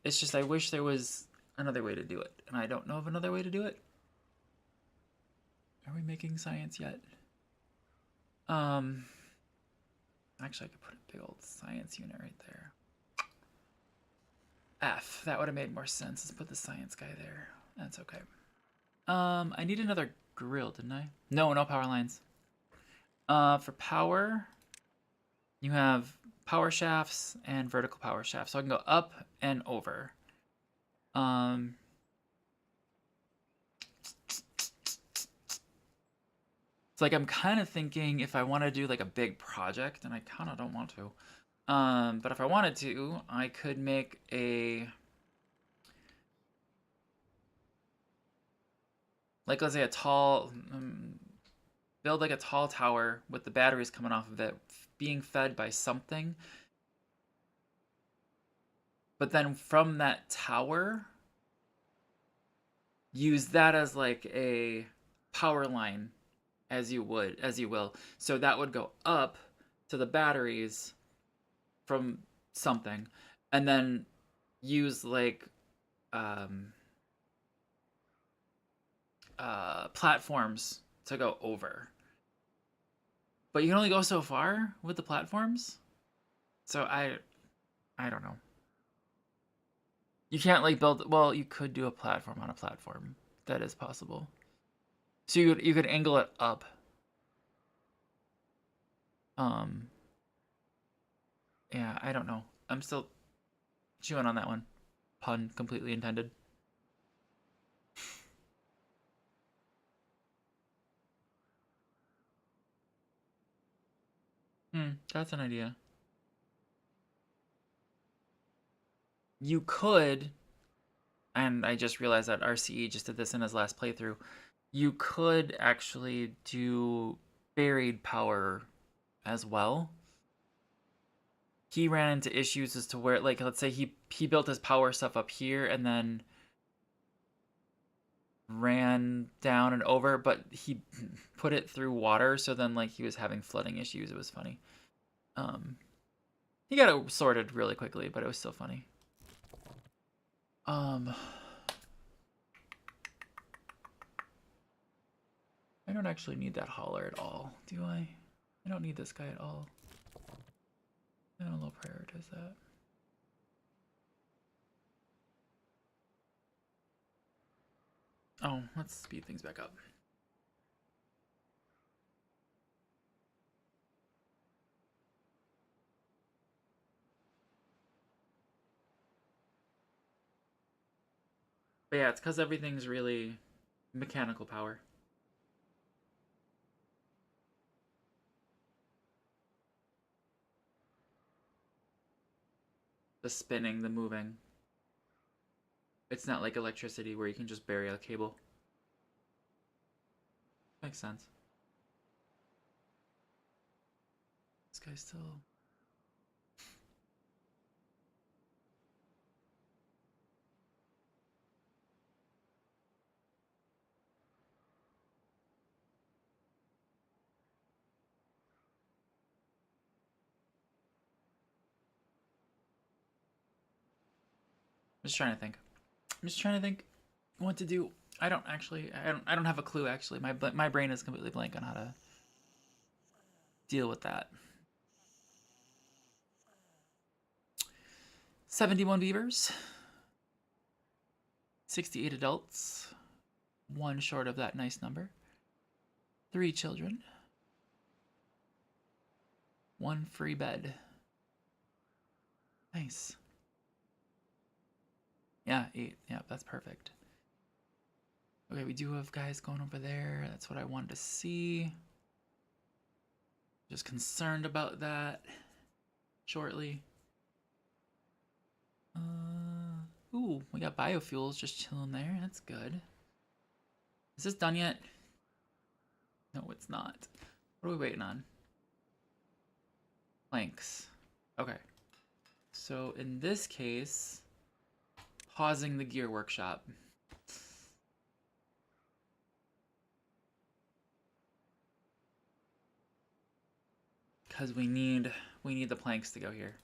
It's just I wish there was another way to do it. And I don't know of another way to do it. Are we making science yet? Actually, I could put a big old science unit right there. F. That would have made more sense. Let's put the science guy there. That's okay. I need another grill, didn't I? No, no power lines. For power, you have power shafts and vertical power shafts. So I can go up and over. It's like I'm kind of thinking if I want to do like a big project, and I kind of don't want to. But if I wanted to, I could make a... Like, let's say a tall... build like a tall tower with the batteries coming off of it, being fed by something. But then from that tower, use that as like a power line as you will. So that would go up to the batteries from something, and then use like platforms to go over. But you can only go so far with the platforms. So I don't know. You can't like build, well, you could do a platform on a platform. That is possible. So you could angle it up. Yeah, I don't know. I'm still chewing on that one. Pun completely intended. That's an idea. You could, and I just realized that RCE just did this in his last playthrough. You could actually do buried power as well. He ran into issues as to where, like, let's say he built his power stuff up here and then ran down and over, but he put it through water, so then like he was having flooding issues. It was funny. He got it sorted really quickly, but it was still funny. I don't actually need that hauler at all, do I? I don't need this guy at all. I don't know, prioritize that. Oh, let's speed things back up. But yeah, it's because everything's really mechanical power. The spinning, the moving. It's not like electricity where you can just bury a cable. Makes sense. This guy's still... I'm just trying to think. I'm just trying to think what to do. I don't have a clue actually. My brain is completely blank on how to deal with that. 71 beavers. 68 adults. One short of that nice number. 3 children. 1 free bed. Nice. Yeah, 8. Yeah, that's perfect. Okay, we do have guys going over there. That's what I wanted to see. Just concerned about that shortly. Ooh, we got biofuels just chilling there. That's good. Is this done yet? No, it's not. What are we waiting on? Planks. Okay. So in this case, pausing the gear workshop. Because we need the planks to go here.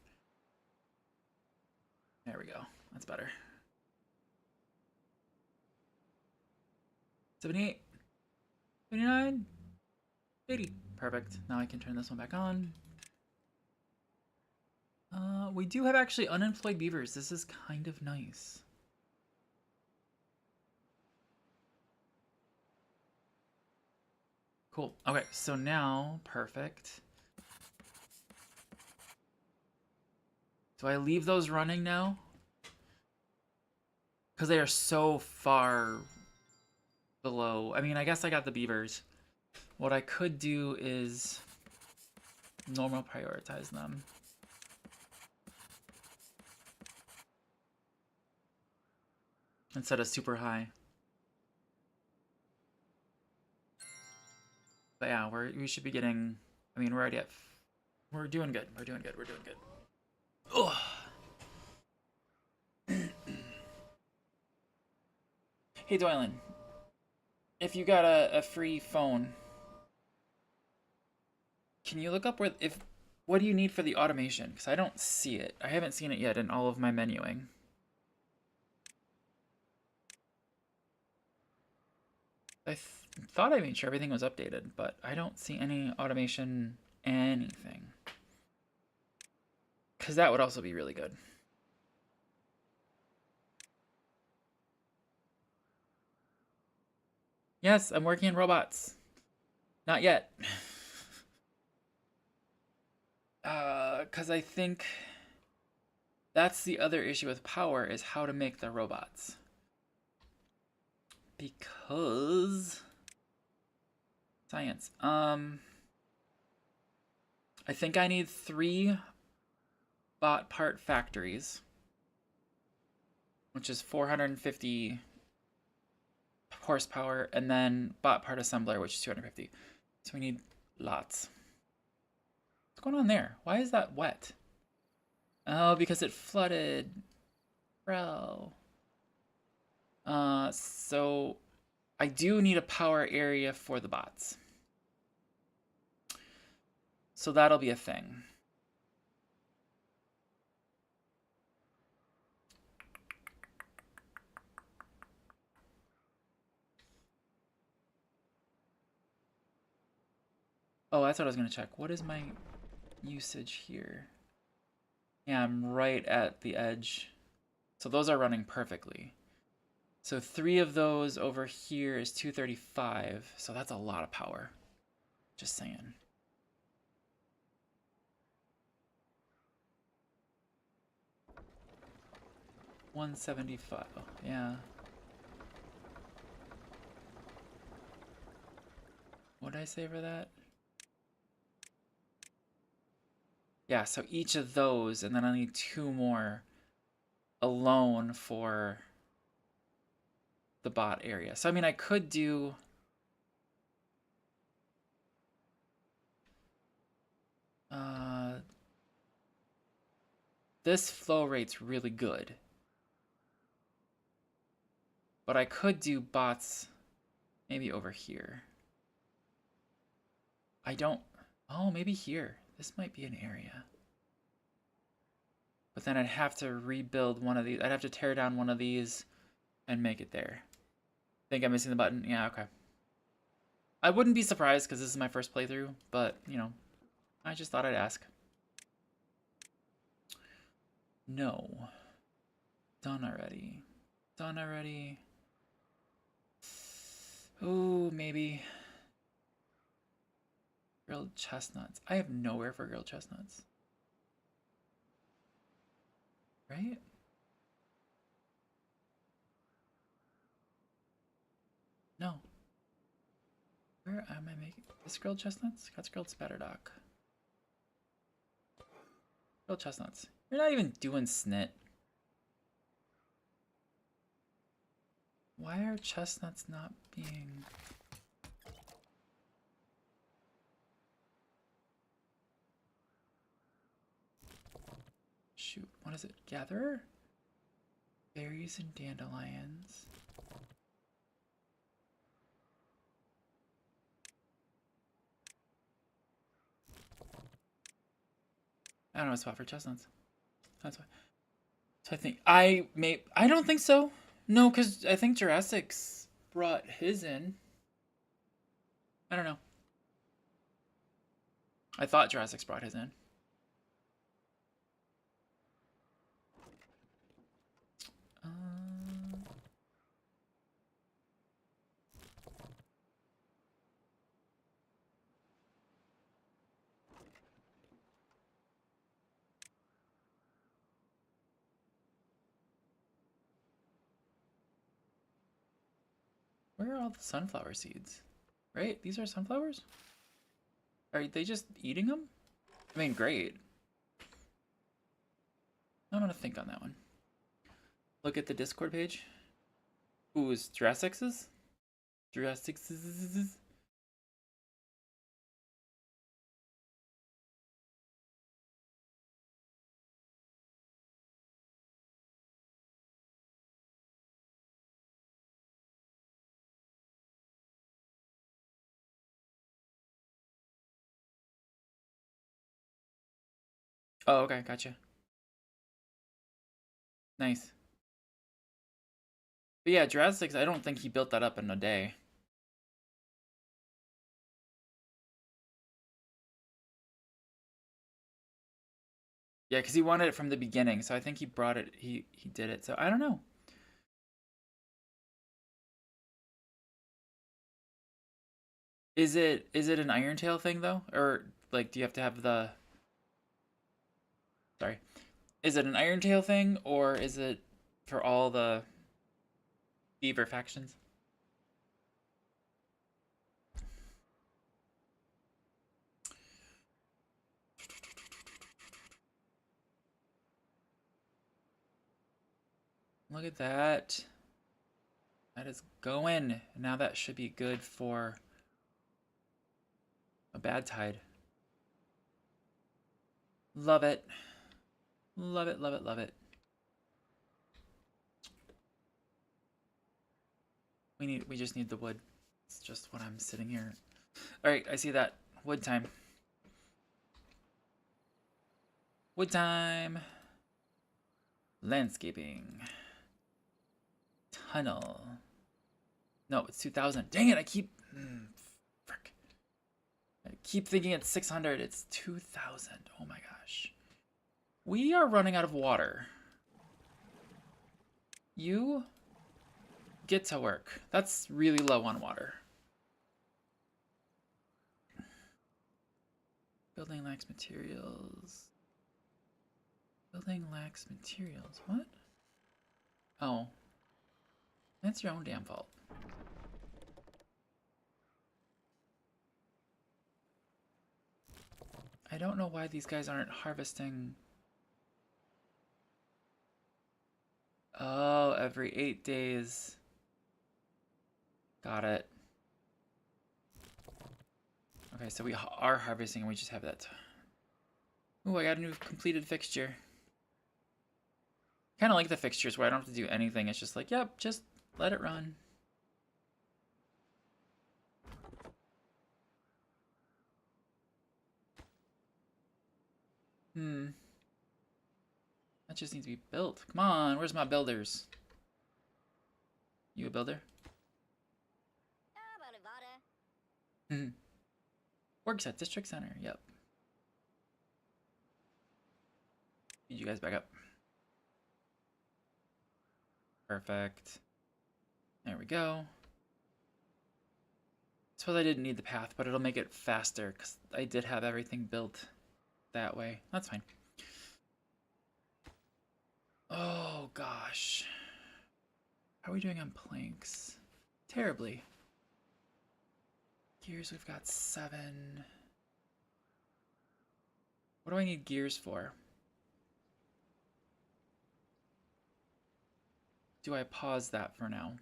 There we go. That's better. 78, 79, 80. Perfect. Now I can turn this one back on. We do have actually unemployed beavers. This is kind of nice. Cool. Okay, so now, perfect. Do I leave those running now? Because they are so far below. I mean, I guess I got the beavers. What I could do is normal prioritize them. Instead of super high. But yeah, we should be getting, I mean, we're already at, we're doing good. We're doing good. We're doing good. Ugh. Hey, Doylan. if you got a free phone, can you look up what do you need for the automation? Because I don't see it. I haven't seen it yet in all of my menuing. Thought I made sure everything was updated, but I don't see any automation anything. Because that would also be really good. Yes, I'm working in robots. Not yet. Because I think that's the other issue with power is how to make the robots. Because science. I think I need 3 bot part factories, which is 450 horsepower, and then bot part assembler, which is 250. So we need lots. What's going on there? Why is that wet? Oh, because it flooded. Bro. So I do need a power area for the bots. So that'll be a thing. Oh, that's what I was going to check. What is my usage here? Yeah, I'm right at the edge. So those are running perfectly. So 3 of those over here is 235. So that's a lot of power. Just saying. $175. Oh, yeah. What did I say for that? Yeah, so each of those, and then I need 2 more alone for the bot area. So I mean, I could do this flow rate's really good, but I could do bots maybe over here. I don't. Oh, maybe here. This might be an area. But then I'd have to rebuild one of these. I'd have to tear down one of these and make it there. Think I'm missing the button? Yeah, okay. I wouldn't be surprised because this is my first playthrough, but, you know, I just thought I'd ask. No. Done already. Done already. Ooh, maybe. Grilled chestnuts. I have nowhere for grilled chestnuts. Right? No. Where am I making this grilled chestnuts? That's grilled spatterdock. Grilled chestnuts. You're not even doing snit. Why are chestnuts not being... Shoot, what is it? Gatherer? Berries and dandelions. I don't know a spot for chestnuts. That's why. So I don't think so. No, because I think Jurassic's brought his in. I don't know. I thought Jurassic's brought his in. Where are all the sunflower seeds? Right? These are sunflowers? Are they just eating them? I mean, great. I'm gonna think on that one. Look at the Discord page. Ooh, is Jurassic's? Jurassic's? Oh, okay, gotcha. Nice. But yeah, Jurassic, I don't think he built that up in a day. Yeah, because he wanted it from the beginning, so I think he brought it, he did it. So I don't know. Is it an Iron Tail thing though? Or like do you have to have the sorry. Is it an Iron Tail thing or is it for all the Beaver factions? Look at that. That is going. Now that should be good for a bad tide. Love it. Love it, love it, love it. We just need the wood. It's just what I'm sitting here. Alright, I see that. Wood time. Wood time. Landscaping. Tunnel. No, it's 2,000. Dang it, I keep... frick. I keep thinking it's 600. It's 2,000. Oh my gosh. We are running out of water. You get to work. That's really low on water. Building lacks materials. Building lacks materials. What? Oh. That's your own damn fault. I don't know why these guys aren't harvesting. Oh, every 8 days. Got it. Okay, so we are harvesting and we just have that. Ooh, I got a new completed fixture. Kind of like the fixtures where I don't have to do anything. It's just like, yep, just let it run. That just needs to be built. Come on, where's my builders? You a builder? Works at District Center, yep. Need you guys back up. Perfect. There we go. Suppose I didn't need the path, but it'll make it faster because I did have everything built that way. That's fine. Oh gosh. How are we doing on planks? Terribly. Gears, we've got 7. What do I need gears for? Do I pause that for now?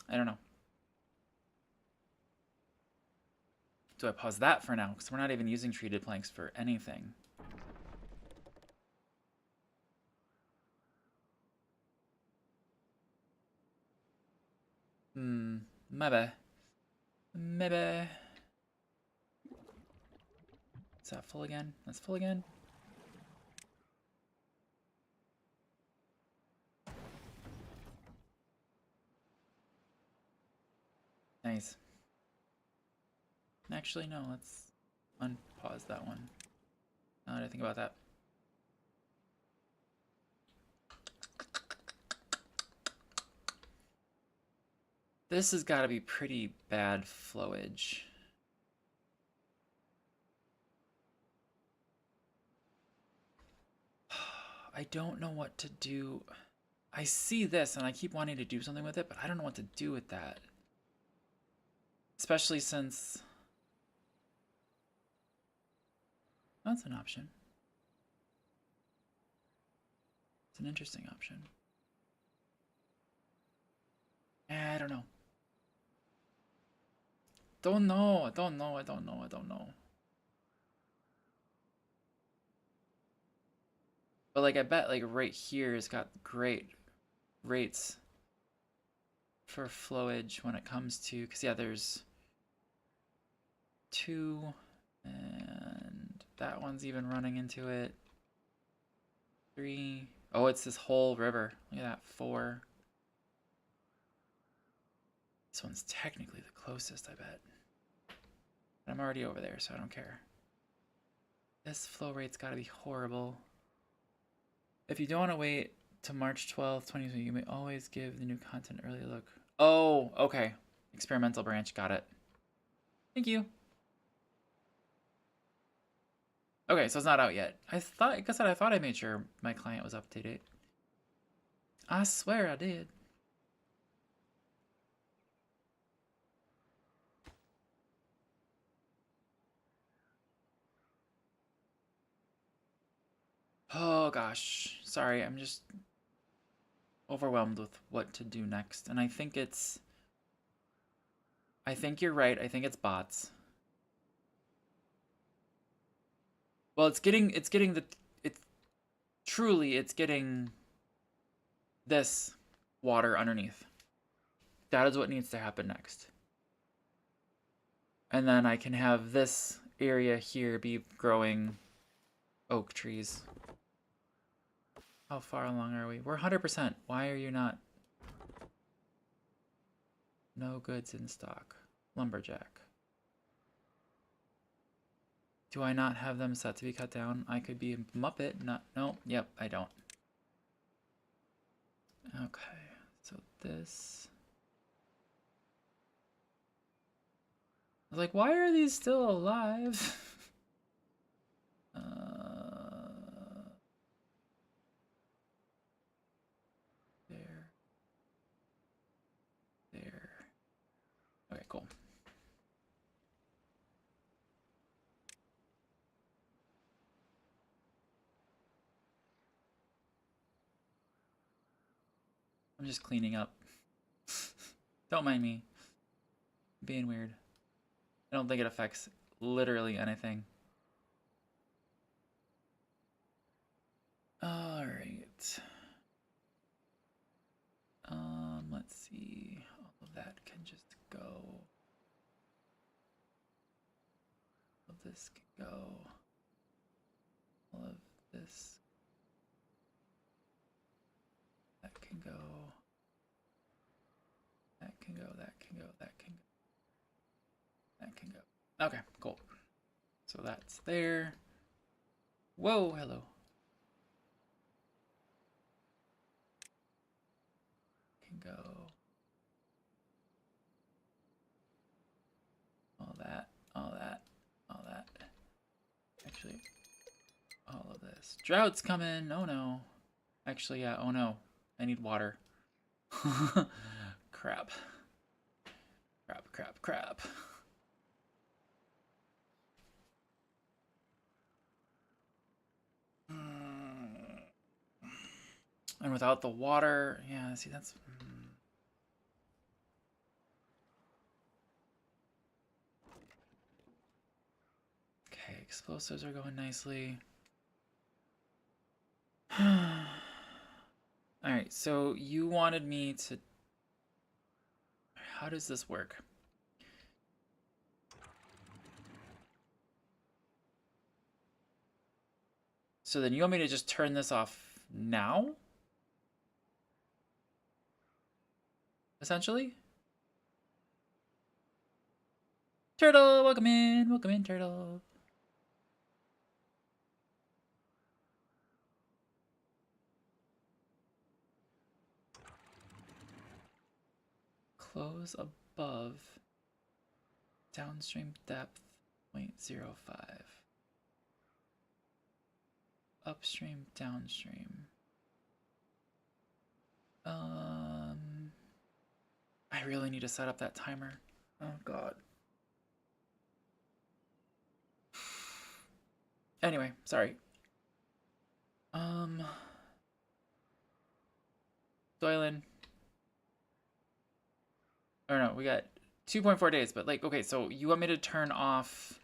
I don't know. Do I pause that for now? Because we're not even using treated planks for anything. Maybe. Maybe. Is that full again? That's full again? Nice. Actually, no, let's unpause that one. Now that I think about that. This has got to be pretty bad flowage. I don't know what to do. I see this and I keep wanting to do something with it, but I don't know what to do with that. Especially since... That's an option. It's an interesting option. I don't know. Don't know. I don't know. I don't know. I don't know. But like I bet like right here has got great rates for flowage when it comes to, because yeah, there's 2 And that one's even running into it. 3. Oh, it's this whole river. Look at that. 4. This one's technically the closest, I bet. But I'm already over there, so I don't care. This flow rate's gotta be horrible. If you don't want to wait to March 12th, 2020, you may always give the new content early look. Oh, okay. Experimental branch, got it. Thank you. Okay, so it's not out yet. I thought I made sure my client was up to date. I swear I did. Oh gosh, sorry, I'm just overwhelmed with what to do next. And I think you're right. I think it's bots. Well, it's getting this water underneath. That is what needs to happen next. And then I can have this area here be growing oak trees. How far along are we? We're 100%. Why are you not? No goods in stock. Lumberjack. Do I not have them set to be cut down? I could be a Muppet. Not. No. Yep, I don't. Okay. So this. I was like, why are these still alive? There. There. Okay, cool. I'm just cleaning up. Don't mind me. Being weird. I don't think it affects literally anything. All right. Let's see. All of that can just go. All of this can go. All of this. That can go. That can go. That can go. That can go. That can go. Okay, cool. So that's there. Whoa, hello. Can go. All that, all that, all that. Actually, all of this. Drought's coming. Oh no. Actually, yeah. Oh no. I need water. Crap. Crap, crap, crap. And without the water, yeah, see, that's... Okay, explosives are going nicely. Alright, so you wanted me to... How does this work? So then you want me to just turn this off now? Essentially? Turtle, welcome in, turtle. Close above downstream depth 0.05. Upstream, downstream. I really need to set up that timer. Oh god. Anyway, sorry. Doylan. Or no, we got 2.4 days, but like, okay, so you want me to turn off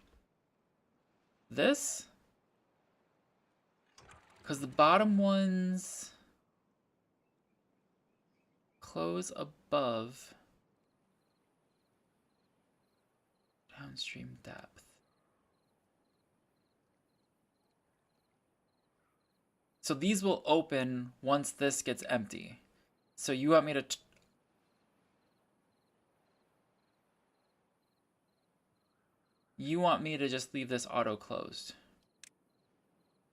this? Because the bottom ones close above downstream depth. So these will open once this gets empty. So you want me to... You want me to just leave this auto closed.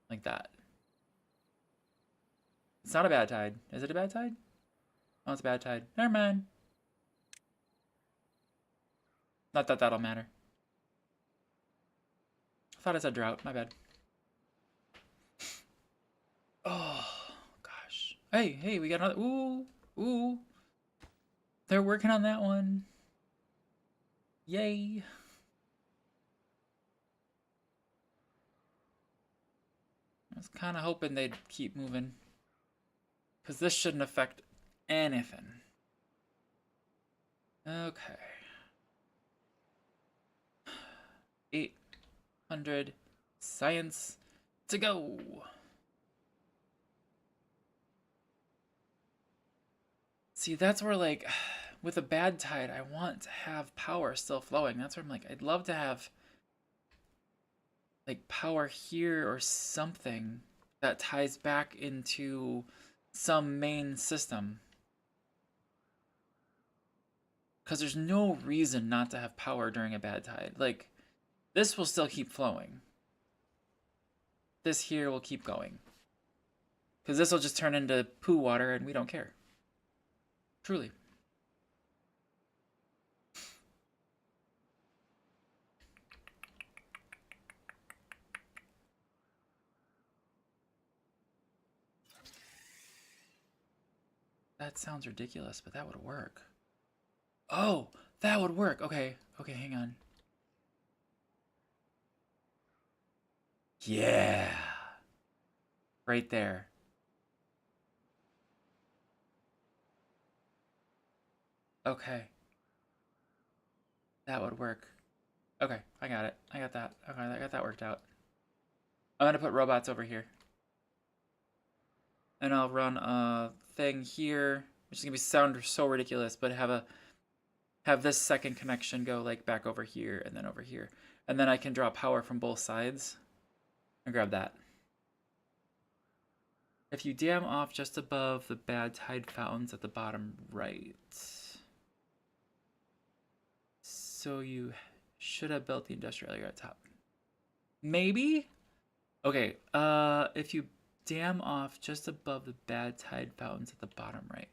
Like that. It's not a bad tide. Is it a bad tide? Oh, it's a bad tide. Never mind. Not that that'll matter. I thought I said drought. My bad. Oh, gosh. Hey, we got another... Ooh. They're working on that one. Yay. I was kind of hoping they'd keep moving. Because this shouldn't affect anything. Okay. 800 science to go. See, that's where, like, with a bad tide, I want to have power still flowing. That's where I'm like, I'd love to have, like, power here or something that ties back into some main system. Because there's no reason not to have power during a bad tide. Like, this will still keep flowing. This here will keep going. Because this will just turn into poo water and we don't care. Truly. That sounds ridiculous, but that would work. Oh, that would work. Okay, hang on. Yeah. Right there. Okay. That would work. Okay, I got it. I got that. Okay, I got that worked out. I'm gonna put robots over here. And I'll run a thing here, which is gonna sound so ridiculous, but have this second connection go like back over here and then over here. And then I can draw power from both sides. And grab that. If you dam off just above the bad tide fountains at the bottom right. So you should have built the industrial area at top. Maybe? Okay, if you dam off just above the bad tide fountains at the bottom right.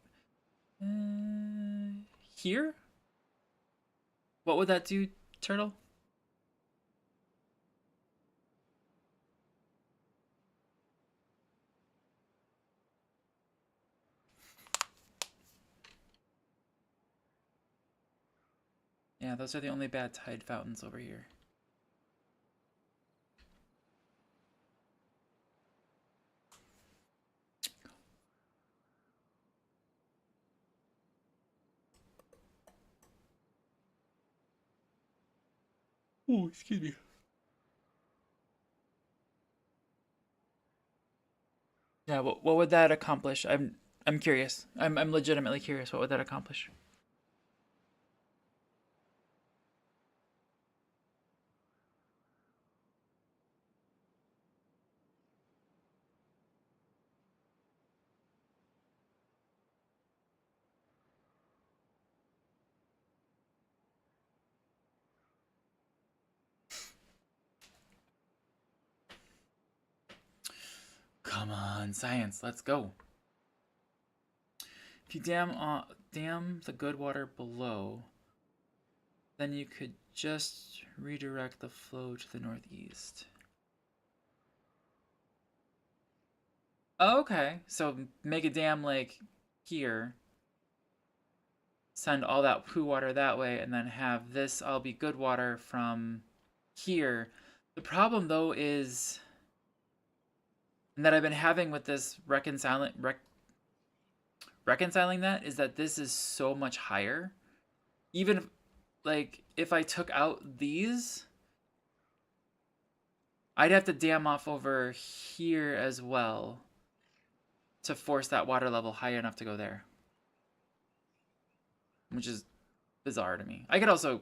Here? What would that do, Turtle? Yeah, those are the only bad tide fountains over here. Oh, excuse me. Yeah, what would that accomplish? I'm curious. I'm legitimately curious. What would that accomplish? Come on, science, let's go. If you dam the good water below, then you could just redirect the flow to the northeast. Okay, so make a dam like here. Send all that poo water that way, and then have this all be good water from here. The problem, though, is... And that I've been having with this reconciling that is that this is so much higher. Even if, like, if I took out these, I'd have to dam off over here as well to force that water level high enough to go there, which is bizarre to me. I could also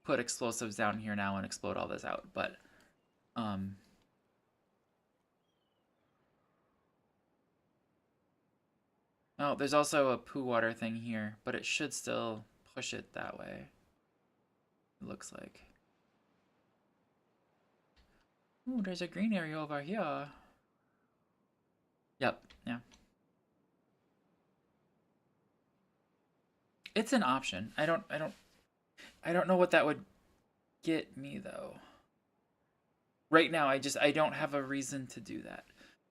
put explosives down here now and explode all this out, but Oh, there's also a poo water thing here, but it should still push it that way. It looks like. Ooh, there's a green area over here. Yep, yeah. It's an option. I don't know what that would get me though. Right now, I don't have a reason to do that.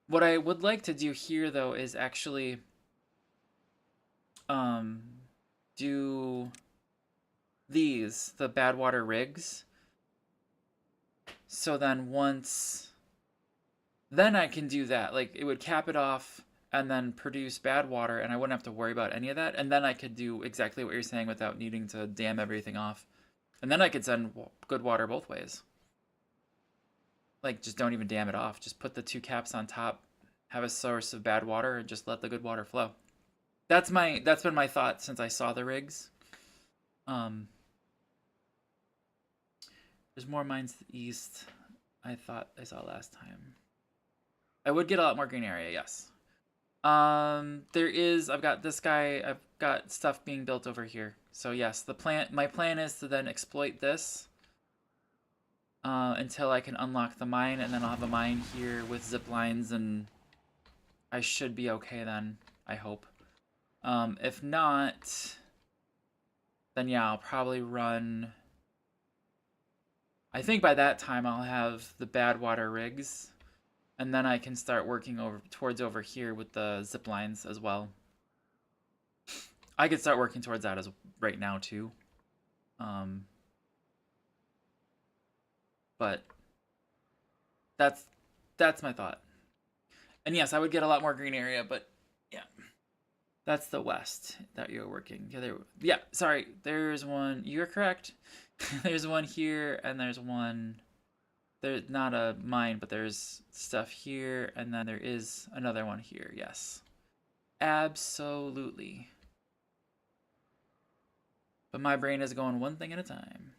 What I would like to do here though is actually um do the bad water rigs. So then then I can do that. Like it would cap it off and then produce bad water and I wouldn't have to worry about any of that. And then I could do exactly what you're saying without needing to dam everything off. And then I could send good water both ways. Like just don't even dam it off. Just put the two caps on top, have a source of bad water and just let the good water flow. That's been my thought since I saw the rigs. There's more mines to the east. I thought I saw last time. I would get a lot more green area, yes. There is. I've got this guy. I've got stuff being built over here. So yes, my plan is to then exploit this until I can unlock the mine, and then I'll have a mine here with zip lines, and I should be okay then. I hope. If not, then yeah, I'll probably run. I think by that time I'll have the bad water rigs, and then I can start working towards over here with the zip lines as well. I could start working towards that as right now too. But that's my thought. And yes, I would get a lot more green area, but yeah. That's the west that you're working. Yeah, sorry. There's one. You're correct. There's one here, and there's one. There's not a mine, but there's stuff here, and then there is another one here. Yes, absolutely. But my brain is going one thing at a time.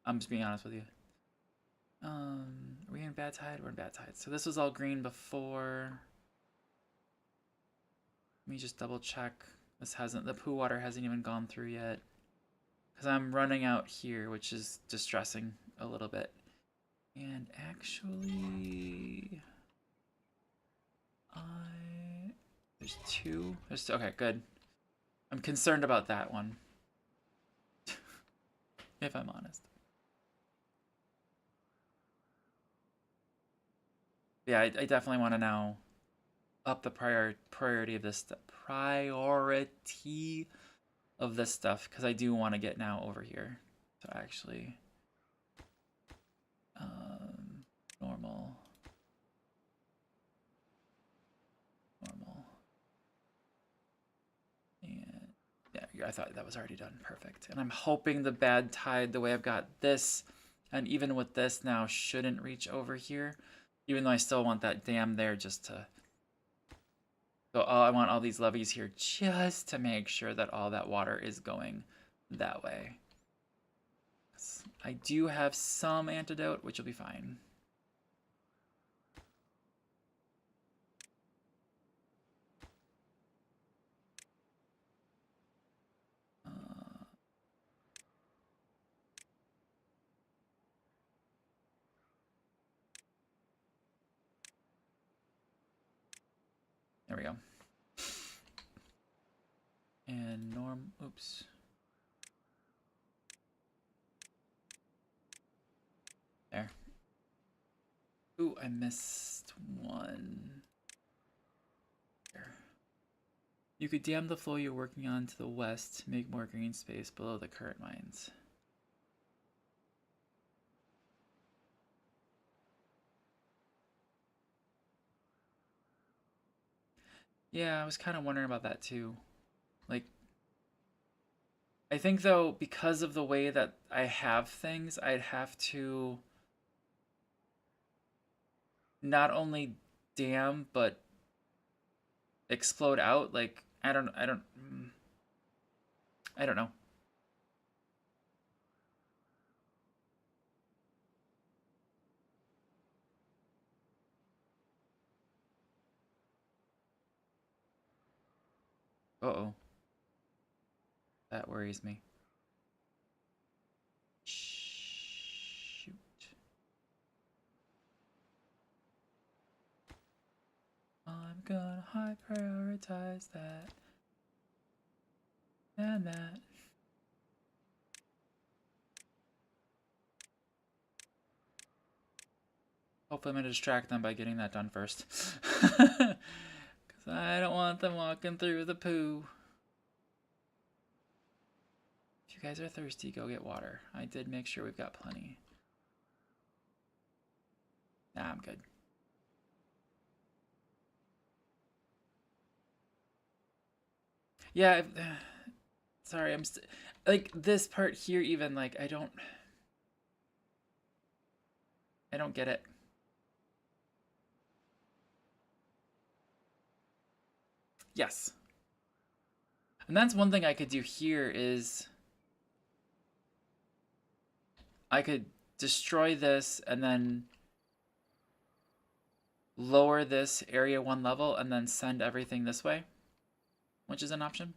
I'm just being honest with you. Are we in bad tide? We're in bad tide. So this was all green before. Let me just double check. The poo water hasn't even gone through yet. Because I'm running out here, which is distressing a little bit. And actually, there's two. Okay, good. I'm concerned about that one. If I'm honest. Yeah, I definitely want to now up the priority of this priority of this stuff because I do want to get now over here. So actually, normal, and yeah, I thought that was already done. Perfect. And I'm hoping the bad tide, the way I've got this, and even with this now, shouldn't reach over here. Even though I still want that dam there just to. So I want all these levees here just to make sure that all that water is going that way. I do have some antidote, which will be fine. There we go. And oops. There. Ooh, I missed one. There. You could dam the flow you're working on to the west to make more green space below the current mines. Yeah, I was kind of wondering about that too. Like, I think though, because of the way that I have things, I'd have to not only dam, but explode out. Like, I don't know. Uh-oh. That worries me. Shoot. I'm gonna high prioritize that. And that. Hopefully I'm gonna distract them by getting that done first. Because I don't want them walking through the poo. If you guys are thirsty, go get water. I did make sure we've got plenty. Nah, I'm good. Yeah, sorry, I'm like this part here even, like, I don't get it. Yes. And that's one thing I could do here is I could destroy this and then lower this area 1 level and then send everything this way, which is an option.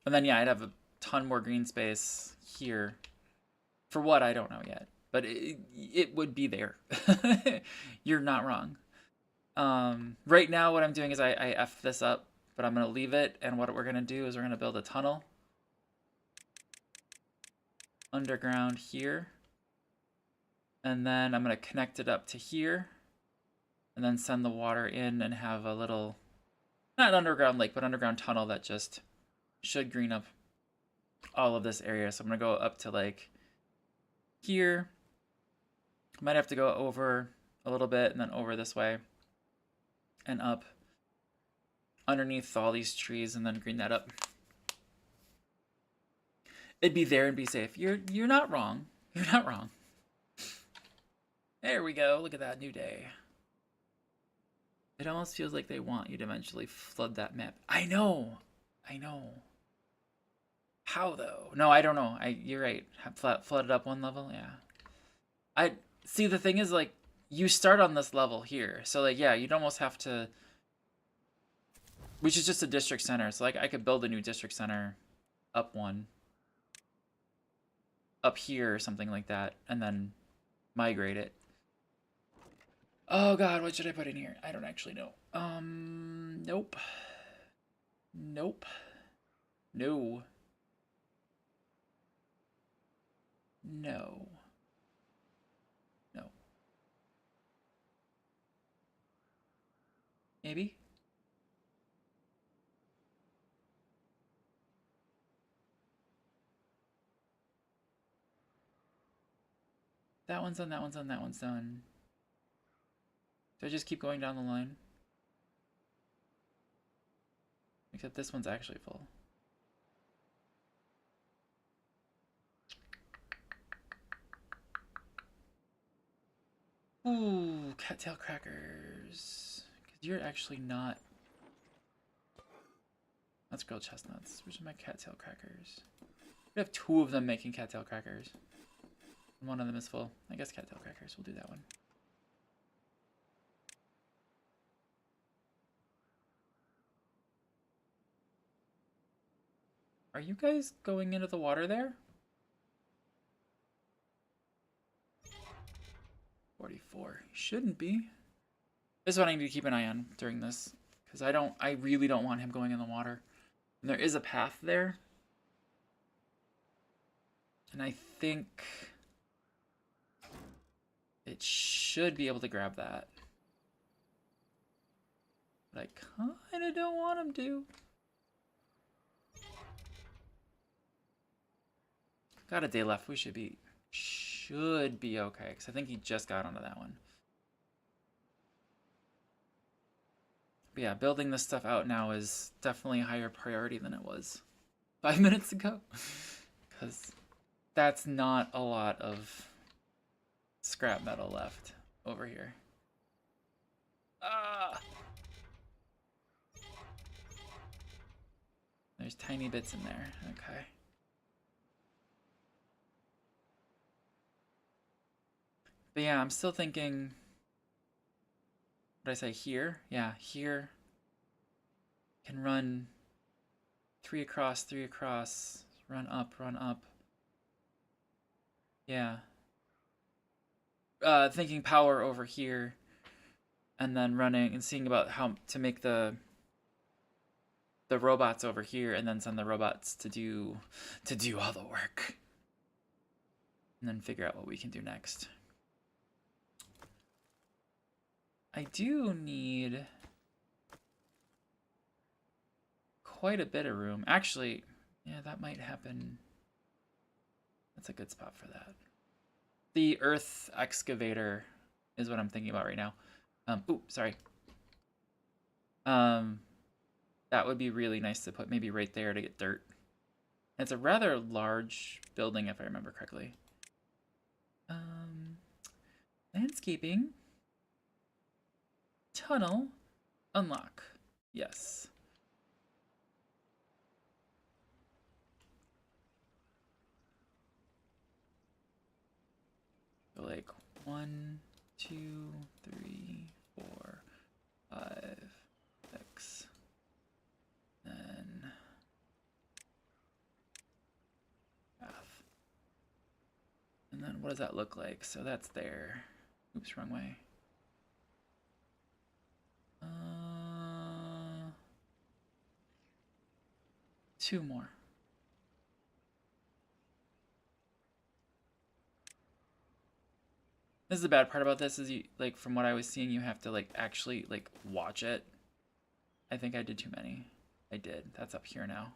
And then, yeah, I'd have a ton more green space here. For what, I don't know yet. But it would be there. You're not wrong. Right now, what I'm doing is I F this up, but I'm going to leave it. And what we're going to do is we're going to build a tunnel underground here. And then I'm going to connect it up to here. And then send the water in and have a little, not an underground lake, but underground tunnel that just should green up all of this area. So I'm going to go up to like here. Might have to go over a little bit and then over this way and up underneath all these trees and then green that up. It'd be there and be safe. You're not wrong. You're not wrong. There we go. Look at that, new day. It almost feels like they want you to eventually flood that map. I know. I know. How though? No, I don't know. You're right. Flood it up 1 level. Yeah. I see. The thing is, like, you start on this level here, so like, yeah, you'd almost have to. Which is just a district center. So like, I could build a new district center, up 1, up here or something like that, and then migrate it. Oh God, what should I put in here? I don't actually know. Nope. Nope. No. No. No. Maybe? That one's done, that one's done, that one's done. Do I just keep going down the line? Except this one's actually full. Ooh, cattail crackers. Because you're actually not... That's grilled chestnuts. Which are my cattail crackers? We have 2 of them making cattail crackers. And 1 of them is full. I guess cattail crackers. We'll do that one. Are you guys going into the water there? 44. Shouldn't be. This is what I need to keep an eye on during this. Because I really don't want him going in the water. And there is a path there. And I think it should be able to grab that. But I kind of don't want him to. Got a day left. We should be okay. Because I think he just got onto that one. But yeah, building this stuff out now is definitely a higher priority than it was 5 minutes ago. Because that's not a lot of scrap metal left over here. Ah! There's tiny bits in there. Okay. But yeah, I'm still thinking... What did I say? Here? Yeah, here. can run 3 across, 3 across, run up, run up. Yeah. Thinking power over here, and then running and seeing about how to make the robots over here, and then send the robots to do all the work, and then figure out what we can do next. I do need quite a bit of room. Actually, yeah, that might happen. That's a good spot for that. The earth excavator is what I'm thinking about right now. Ooh, sorry. That would be really nice to put maybe right there to get dirt. It's a rather large building if I remember correctly. Landscaping. Tunnel. Unlock. Yes. So like 1, 2, 3, 4, 5, 6, then half. And then what does that look like? So that's there. Oops, wrong way. 2 more. This is the bad part about this is you, like, from what I was seeing, you have to, like, actually, like, watch it. I think I did too many. I did. That's up here now.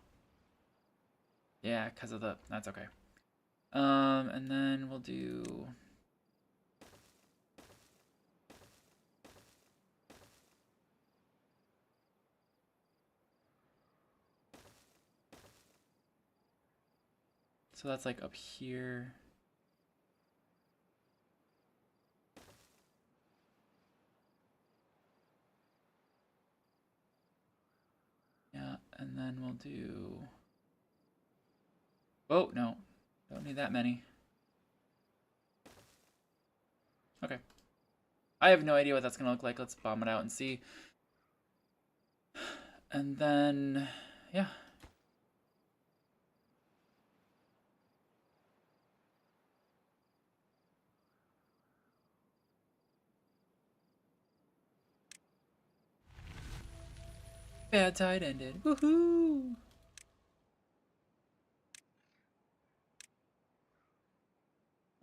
Yeah, because of the... That's okay. And then we'll do... So that's, like, up here. Yeah, and then we'll do... Oh, no. Don't need that many. Okay. I have no idea what that's going to look like. Let's bomb it out and see. And then, yeah. Bad tide ended. Woohoo!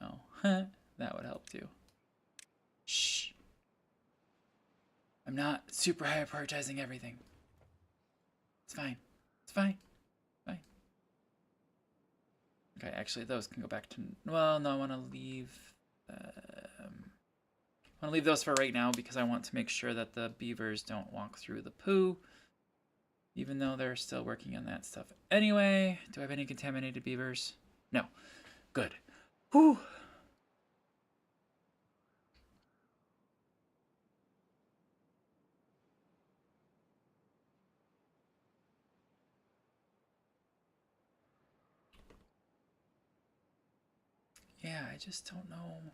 Oh, that would help too. Shh. I'm not super high prioritizing everything. It's fine. It's fine. Fine. Okay, actually, those can go back to... Well, no, I want to leave... I want to leave those for right now because I want to make sure that the beavers don't walk through the poo. Even though they're still working on that stuff. Anyway, do I have any contaminated beavers? No. Good. Whew. Yeah, I just don't know.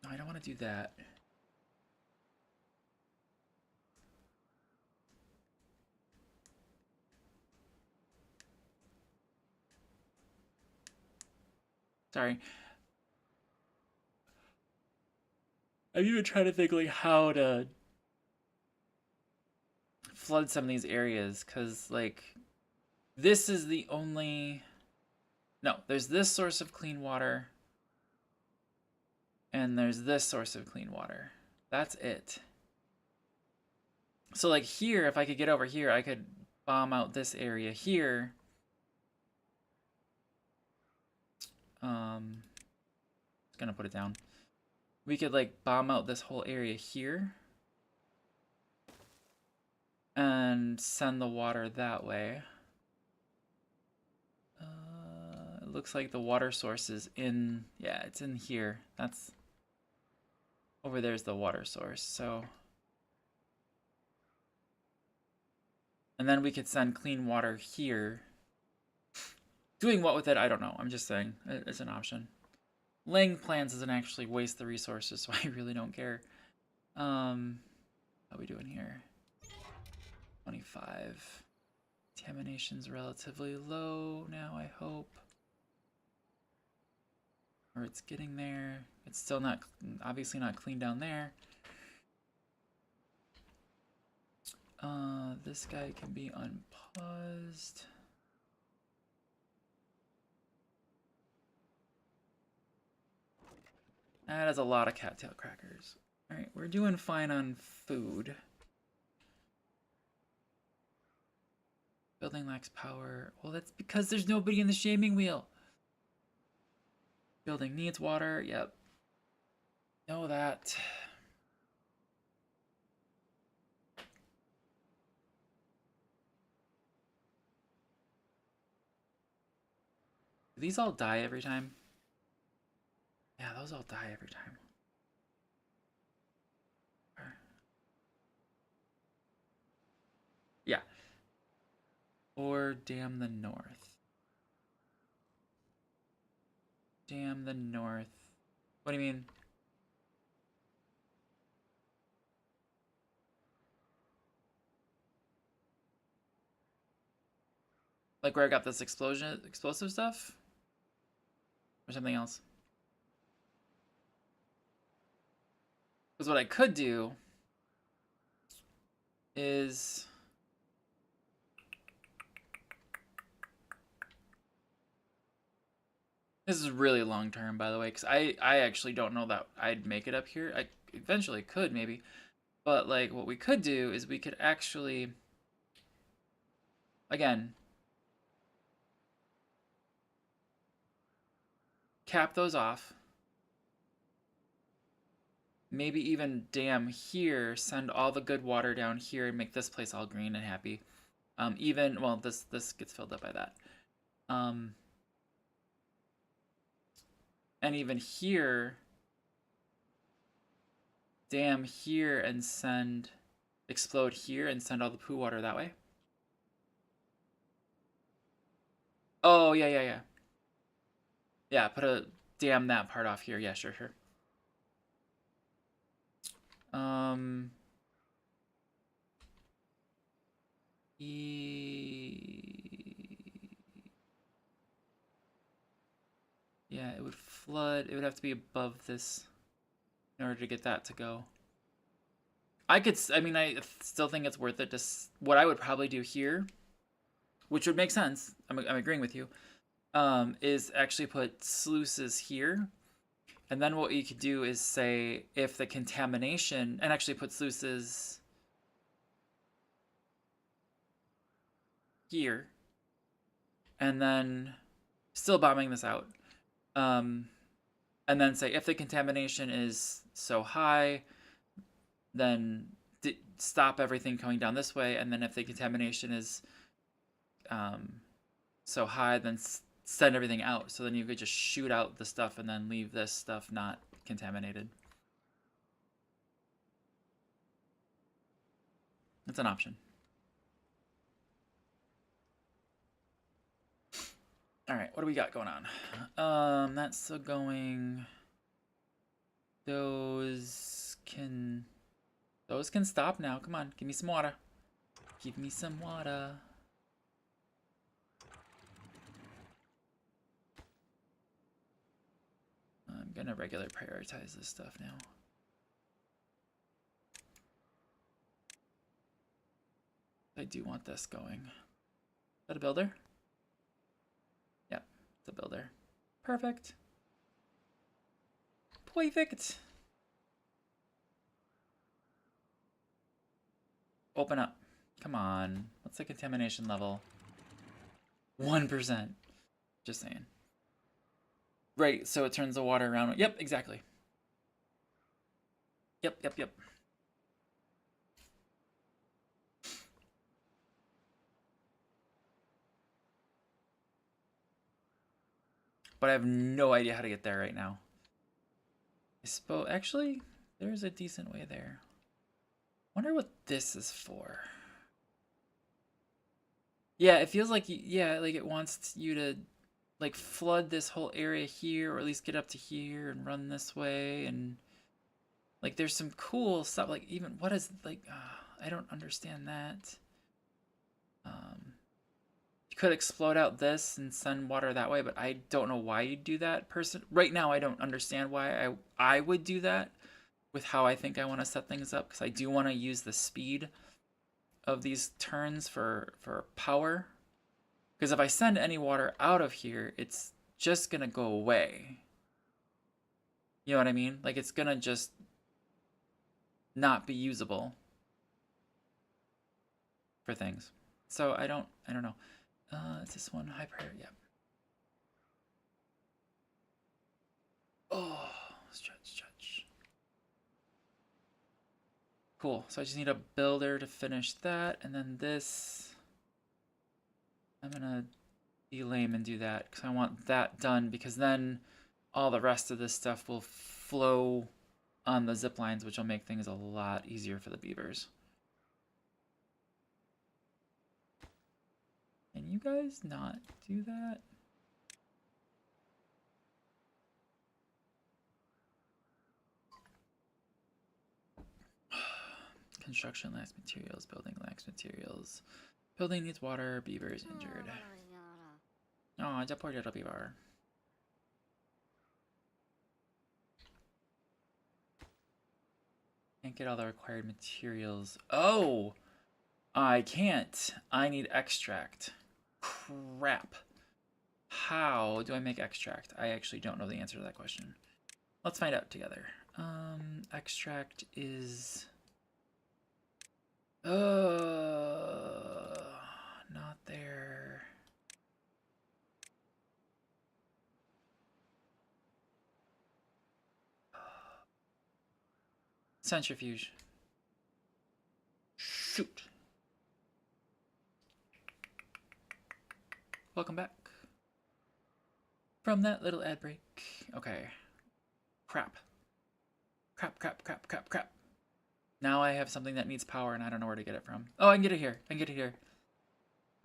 No, I don't want to do that. Sorry. I'm even trying to think like how to flood some of these areas, because like this is the only... No, there's this source of clean water. And there's this source of clean water. That's it. So like here, if I could get over here, I could bomb out this area here. Just gonna put it down. We could like bomb out this whole area here. And send the water that way. It looks like the water source is in... Yeah, it's in here. That's... Over there's the water source, so... And then we could send clean water here. Doing what with it, I don't know. I'm just saying. It's an option. Laying plans doesn't actually waste the resources, so I really don't care. How are we doing here? 25. Contamination's relatively low now, I hope. Or it's getting there. It's still not, obviously not clean down there. This guy can be unpaused. That is a lot of cattail crackers. Alright, we're doing fine on food. Building lacks power. Well, that's because there's nobody in the shaming wheel. Building needs water. Yep. Know that. Do these all die every time? Yeah, those all die every time. Yeah. Or dam the north. Dam the north. What do you mean? Like where I got this explosive stuff? Or something else? Because what I could do is... This is really long term, by the way, because I actually don't know that I'd make it up here. I eventually could, maybe. But, like, what we could do is we could actually... Again... Cap those off. Maybe even dam here, send all the good water down here and make this place all green and happy. Well, this gets filled up by that. And even here, dam here and explode here and send all the poo water that way. Oh, yeah. Yeah, put a dam that part off here. Yeah, sure. Yeah, it would flood. It would have to be above this in order to get that to go. I still think it's worth it. What I would probably do here, which would make sense, I'm agreeing with you, is actually put sluices here. And then what you could do is say if the contamination, and actually put sluices here. And then still bombing this out. And then say if the contamination is so high, then stop everything coming down this way. And then if the contamination is so high, then send everything out. So then you could just shoot out the stuff and then leave this stuff not contaminated. That's an option. All right, what do we got going on? That's still going. Those can stop now. Come on, give me some water. Give me some water. I'm gonna regular prioritize this stuff now. I do want this going. Is that a builder? Yep, it's a builder. Perfect. Perfect. Open up. Come on. What's the contamination level? 1%. Just saying. Right, so it turns the water around. Yep, exactly. Yep. But I have no idea how to get there right now. I suppose, actually, there's a decent way there. Wonder what this is for. Yeah, it feels like, like it wants you to, like, flood this whole area here, or at least get up to here and run this way, and Like, there's some cool stuff. Like, even what is like? I don't understand that. You could explode out this and send water that way, but I don't know why you'd do that. Right now, I don't understand why I would do that with how I think I want to set things up, because I do want to use the speed of these turns for power. Because if I send any water out of here, it's just gonna go away. You know what I mean? Like, it's gonna just not be usable for things. So I don't know. Is this one high priority? Yeah. Oh, stretch. Cool. So I just need a builder to finish that, and then this. I'm gonna be lame and do that because I want that done, because then all the rest of this stuff will flow on the zip lines, which will make things a lot easier for the beavers. Can you guys not do that? Construction lacks materials, building lacks materials. Building needs water, beaver is injured. Oh, the poor little beaver. Can't get all the required materials. Oh! I can't. I need extract. Crap. How do I make extract? I actually don't know the answer to that question. Let's find out together. Extract is... not there. Centrifuge. Shoot. Welcome back from that little ad break. Okay. Crap. Now I have something that needs power and I don't know where to get it from. Oh, I can get it here.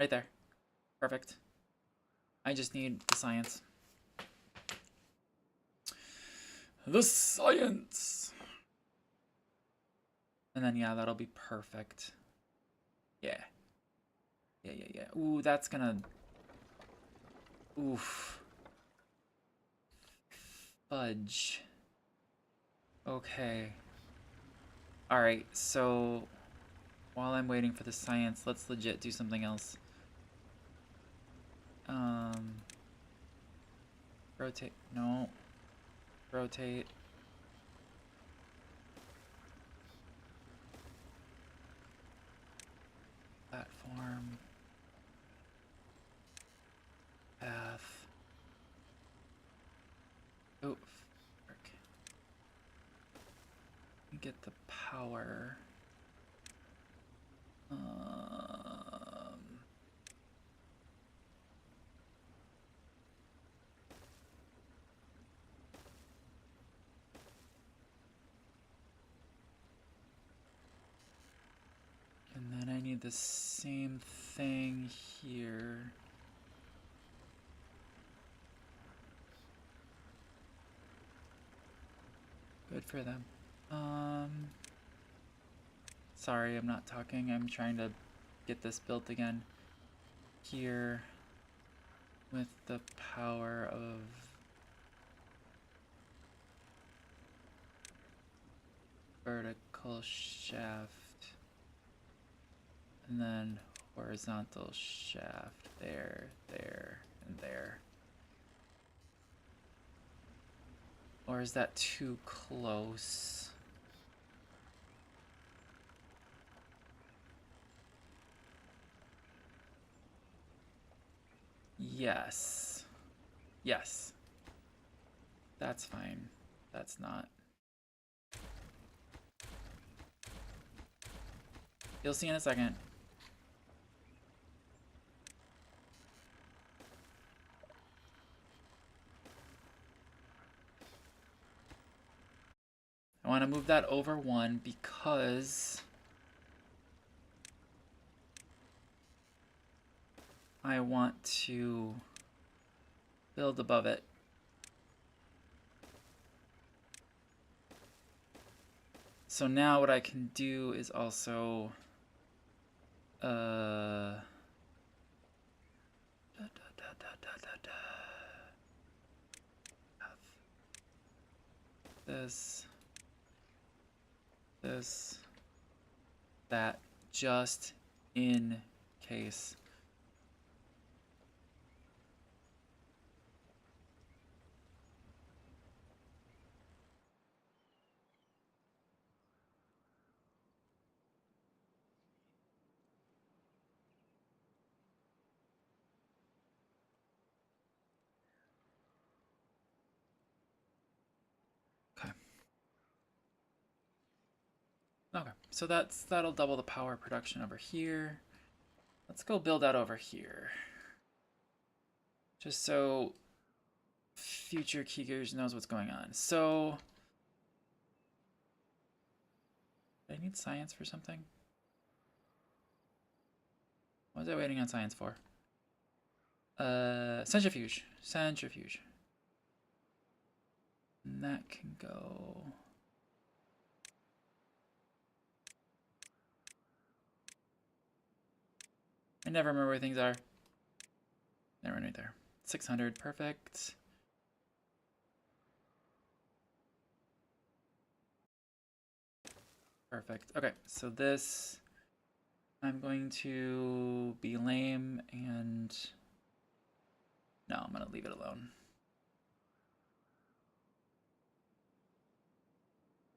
Right there. Perfect. I just need the science. The science! And then, yeah, that'll be perfect. Yeah. Ooh, that's gonna... Oof. Fudge. Okay. Alright, so... While I'm waiting for the science, let's legit do something else. Rotate. No. Rotate. Platform. Path. Oh, frick. Get the power. And then I need the same thing here. Good for them. Sorry, I'm not talking. I'm trying to get this built again. Here, with the power of vertical shaft, and then horizontal shaft there, and there. Or is that too close? Yes. Yes. That's fine. That's not. You'll see in a second. I want to move that over one because I want to build above it. So now what I can do is also have this, that, just in case. Okay. Okay, so that'll double the power production over here. Let's go build out over here. Just so future Keegers knows what's going on. So, do I need science for something? What was I waiting on science for? Centrifuge. Centrifuge. And that can go... I never remember where things are. Never right there. 600, perfect. Perfect. Okay, so this... I'm going to be lame and... No, I'm going to leave it alone.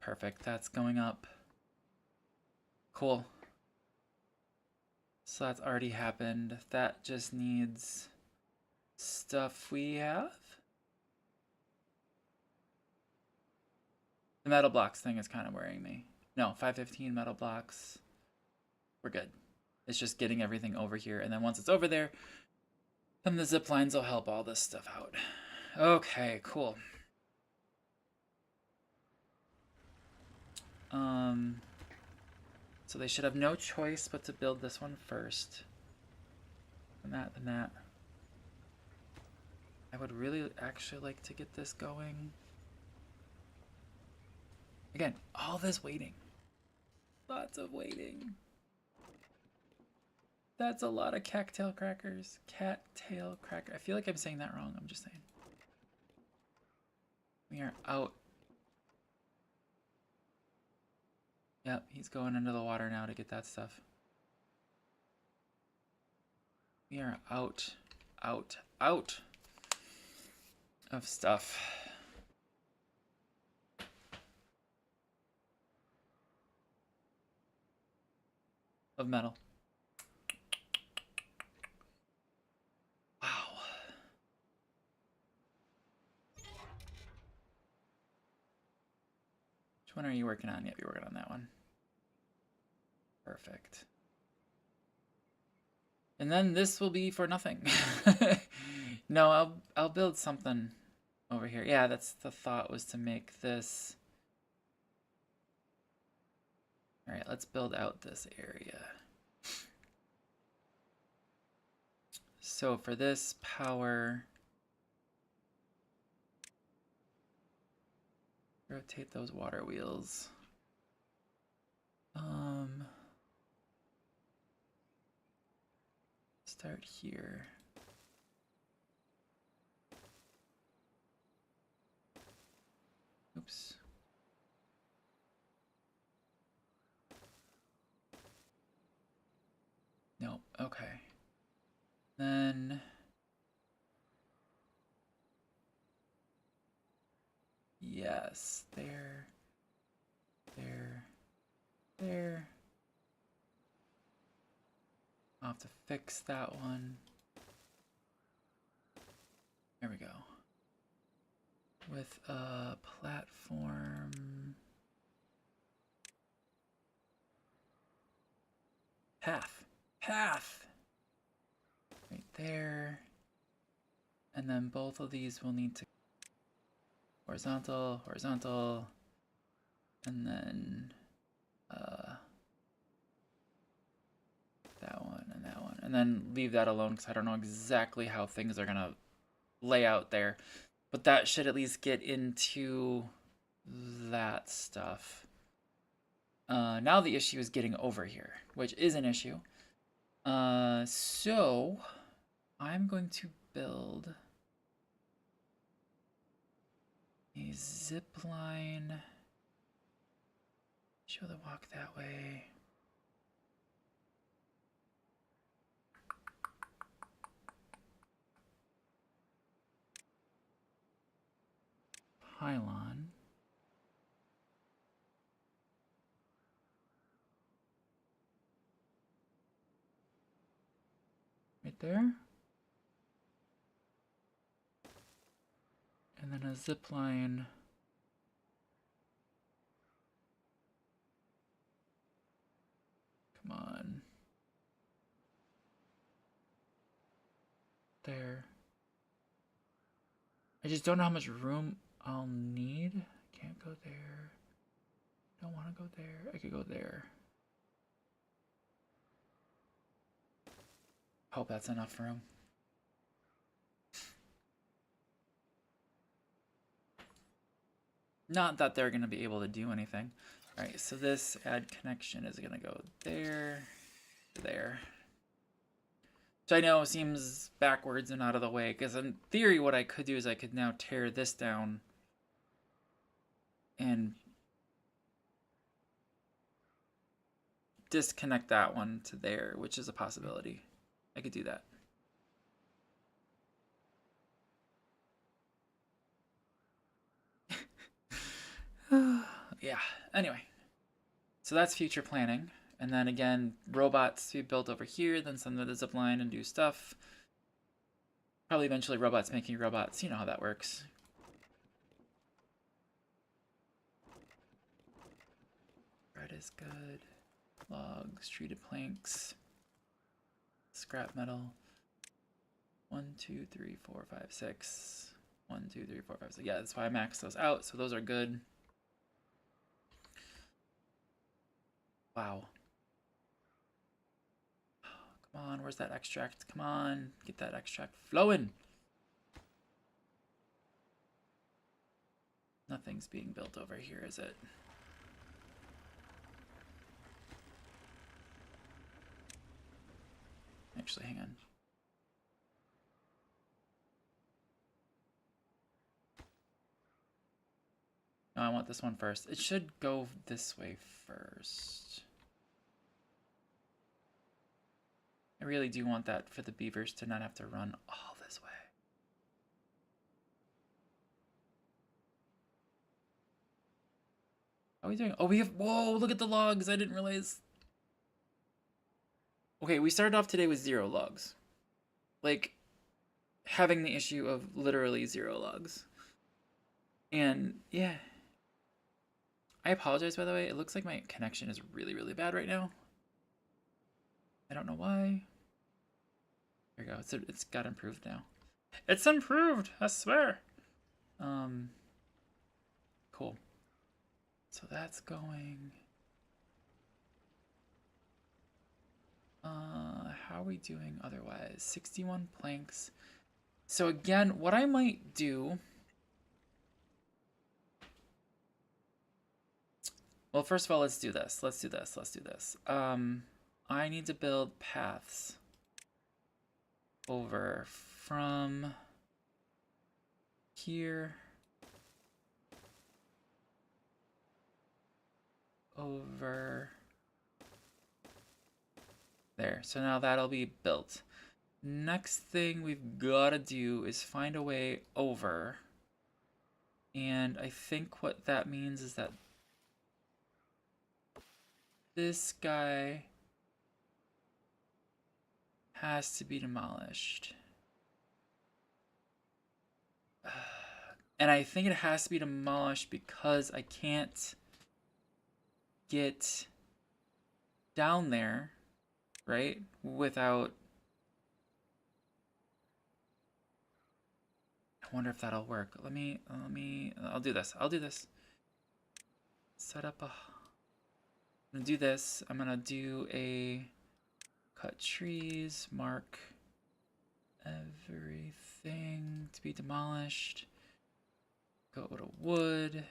Perfect, that's going up. Cool. So that's already happened. That just needs stuff we have. The metal blocks thing is kind of worrying me. No, 515 metal blocks. We're good. It's just getting everything over here. And then once it's over there, then the zip lines will help all this stuff out. Okay, cool. So they should have no choice but to build this one first. Then that, then that. I would really actually like to get this going. Again, all this waiting. Lots of waiting. That's a lot of cattail crackers. Cattail cracker. I feel like I'm saying that wrong. I'm just saying. We are out. Yep, he's going into the water now to get that stuff. We are out of stuff. Of metal. Wow. Which one are you working on? Yep, you're working on that one. Perfect. And then this will be for nothing. No, I'll build something over here. Yeah, that's the thought, was to make this. All right, let's build out this area. So for this power, rotate those water wheels. Start here. Oops. Nope, okay. Then yes, there. I'll have to fix that one. There we go. With a platform. Path. Right there. And then both of these will need to horizontal, and then that one and that one, and then leave that alone because I don't know exactly how things are gonna lay out there, but that should at least get into that stuff. Now the issue is getting over here, which is an issue. So I'm going to build a zip line. Show the walk that way. Pylon. Right there. And then a zip line. Come on. There. I just don't know how much room I'll need. Can't go there. Don't want to go there. I could go there. Hope that's enough room. Not that they're going to be able to do anything. Alright, so this add connection is going to go there, there. Which I know seems backwards and out of the way, because in theory what I could do is I could now tear this down and disconnect that one to there, which is a possibility. I could do that. Yeah, anyway. So that's future planning. And then again, robots to be built over here, then send them to the zip line and do stuff. Probably eventually robots making robots. You know how that works. Red is good. Logs, treated planks. Scrap metal. 1, 2, 3, 4, 5, 6. 1, 2, 3, 4, 5, 6. Yeah, that's why I maxed those out, so those are good. Wow. Come on, where's that extract? Come on, get that extract flowing. Nothing's being built over here, is it? Actually, hang on. No, I want this one first. It should go this way first. I really do want that for the beavers to not have to run all this way. How are we doing? Oh, we have... Whoa, look at the logs. I didn't realize. Okay, we started off today with 0 logs. Like, having the issue of literally 0 logs. And, yeah. I apologize, by the way. It looks like my connection is really, really bad right now. I don't know why. There we go. It's got improved now. It's improved, I swear. Cool. So that's going. How are we doing otherwise? 61 planks. So again, what I might do. Well, first of all, let's do this. Let's do this. I need to build paths over from here over there. So now that'll be built. Next thing we've got to do is find a way over. And I think what that means is that this guy has to be demolished. And I think it has to be demolished because I can't get down there, right? Without... I wonder if that'll work. I'll do this. Set up a... I'm gonna do this. I'm gonna do a cut trees, mark everything to be demolished. Go to wood,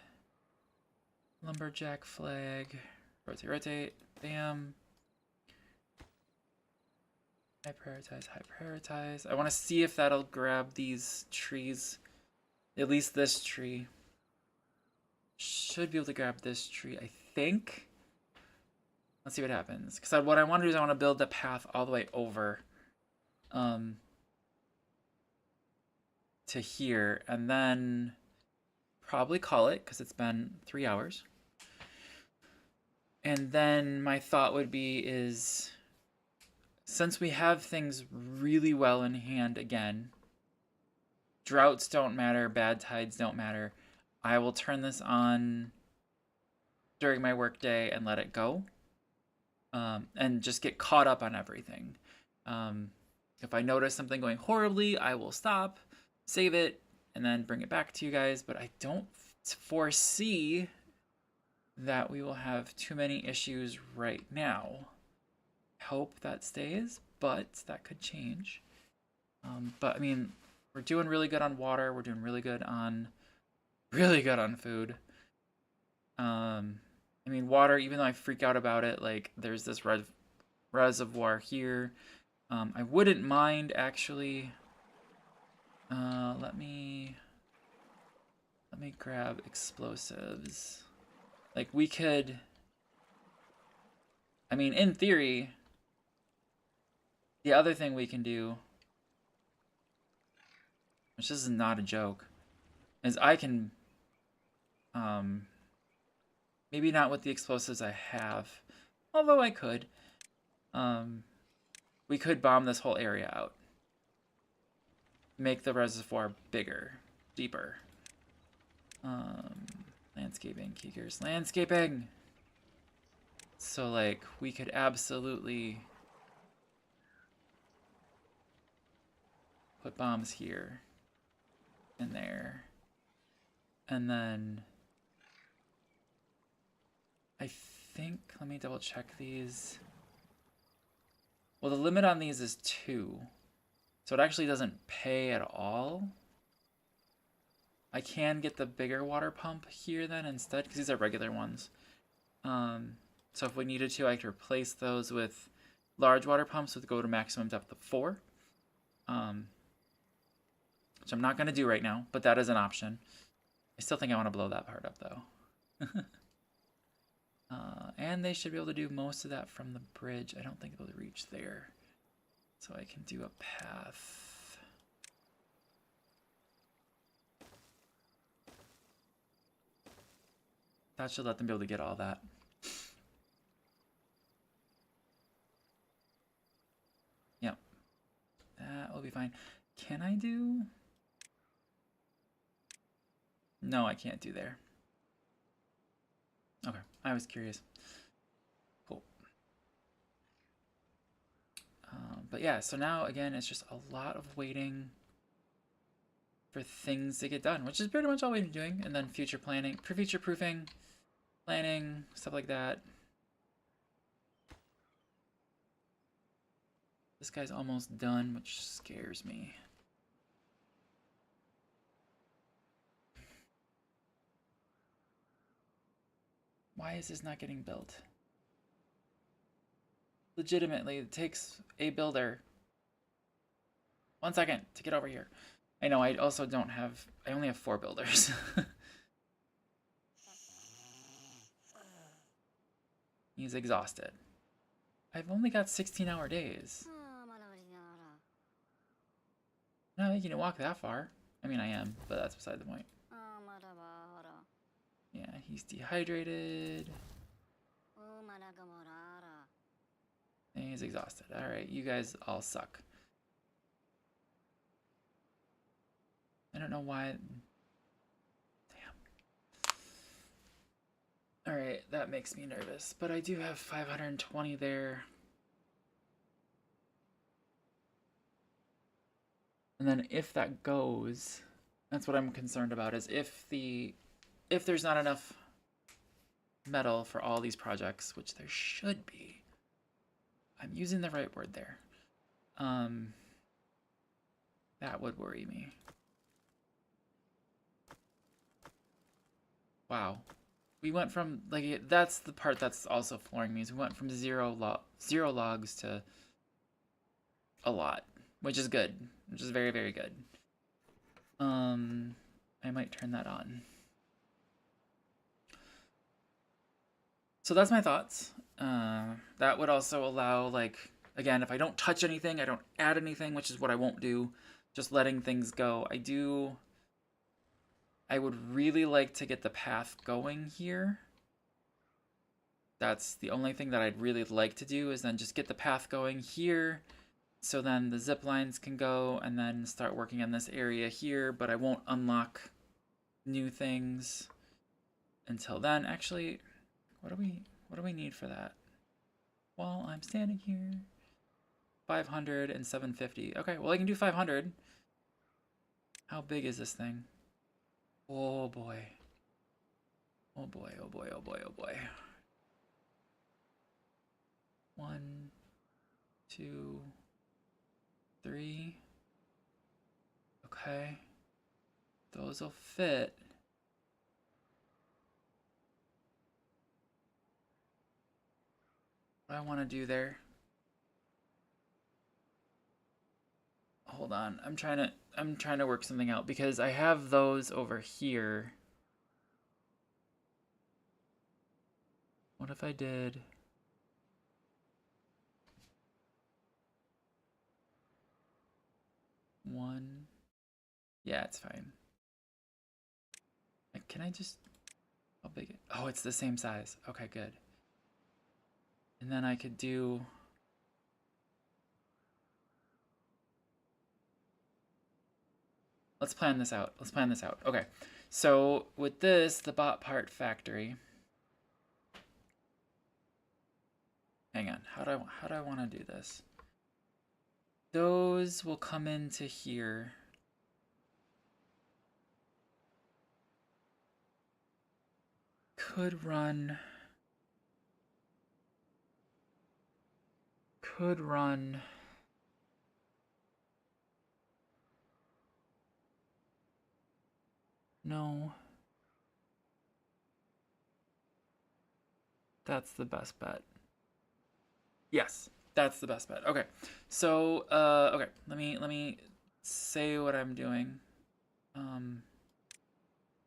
lumberjack flag, Rotate, rotate. Bam. High prioritize, high prioritize. I want to see if that'll grab these trees. At least this tree. Should be able to grab this tree, I think. Let's see what happens. Because what I want to do is I want to build the path all the way over to here. And then probably call it, because it's been 3 hours. And then my thought would be is, since we have things really well in hand again, droughts don't matter, bad tides don't matter, I will turn this on during my workday and let it go. And just get caught up on everything. If I notice something going horribly, I will stop, save it, and then bring it back to you guys. But I don't foresee that we will have too many issues right now. Hope that stays, but that could change. But I mean, we're doing really good on water. We're doing really good on food. I mean, water, even though I freak out about it, like, there's this reservoir here. I wouldn't mind, actually. Let me grab explosives. Like, we could... I mean, in theory, the other thing we can do, which this is not a joke, is I can... maybe not with the explosives I have, although I could. We could bomb this whole area out. Make the reservoir bigger, deeper. Landscaping, Keegers, landscaping! So, like, we could absolutely put bombs here and there. And then I think, let me double check these. Well, the limit on these is 2. So it actually doesn't pay at all. I can get the bigger water pump here then instead, because these are regular ones. So if we needed to, I could replace those with large water pumps with go to maximum depth of 4. Which I'm not going to do right now, but that is an option. I still think I want to blow that part up though. And they should be able to do most of that from the bridge. I don't think they'll be able to reach there. So I can do a path. That should let them be able to get all that. Yep. That will be fine. Can I do? No, I can't do there. Okay, I was curious. Cool. But yeah, so now again, it's just a lot of waiting for things to get done, which is pretty much all we've been doing. And then future planning, future proofing, planning, stuff like that. This guy's almost done, which scares me. Why is this not getting built? Legitimately, it takes a builder 1 second to get over here. I know, I also don't have... I only have 4 builders. He's exhausted. I've only got 16-hour days. I'm not making it walk that far. I mean, I am, but that's beside the point. Yeah, he's dehydrated. And he's exhausted. Alright, you guys all suck. I don't know why... Damn. Alright, that makes me nervous. But I do have 520 there. And then if that goes... That's what I'm concerned about, is if there's not enough metal for all these projects, which there should be. I'm using the right word there. That would worry me. Wow. we went from, like, that's the part that's also flooring me, is we went from zero logs to a lot, which is good, which is very, very good. I might turn that on. So that's my thoughts. That would also allow, like, again, if I don't touch anything, I don't add anything, which is what I won't do, just letting things go. I would really like to get the path going here. That's the only thing that I'd really like to do, is then just get the path going here, so then the zip lines can go, and then start working on this area here, but I won't unlock new things until then. Actually, what do we need for that? While I'm standing here, 500 and 750. Okay, well I can do 500. How big is this thing? Oh boy. Oh boy, oh boy, oh boy, oh boy. 1, 2, 3. Okay. Those will fit. What I want to do there. Hold on. I'm trying to work something out, because I have those over here. What if I did 1? Yeah, it's fine. Can I just, how big? Oh, it's the same size. Okay, good. And then I could do, let's plan this out. Let's plan this out. Okay. So with this, the bot part factory. Hang on. How do I want to do this? Those will come into here. Could run. No. That's the best bet. Yes, that's the best bet. Okay. So, okay, let me say what I'm doing.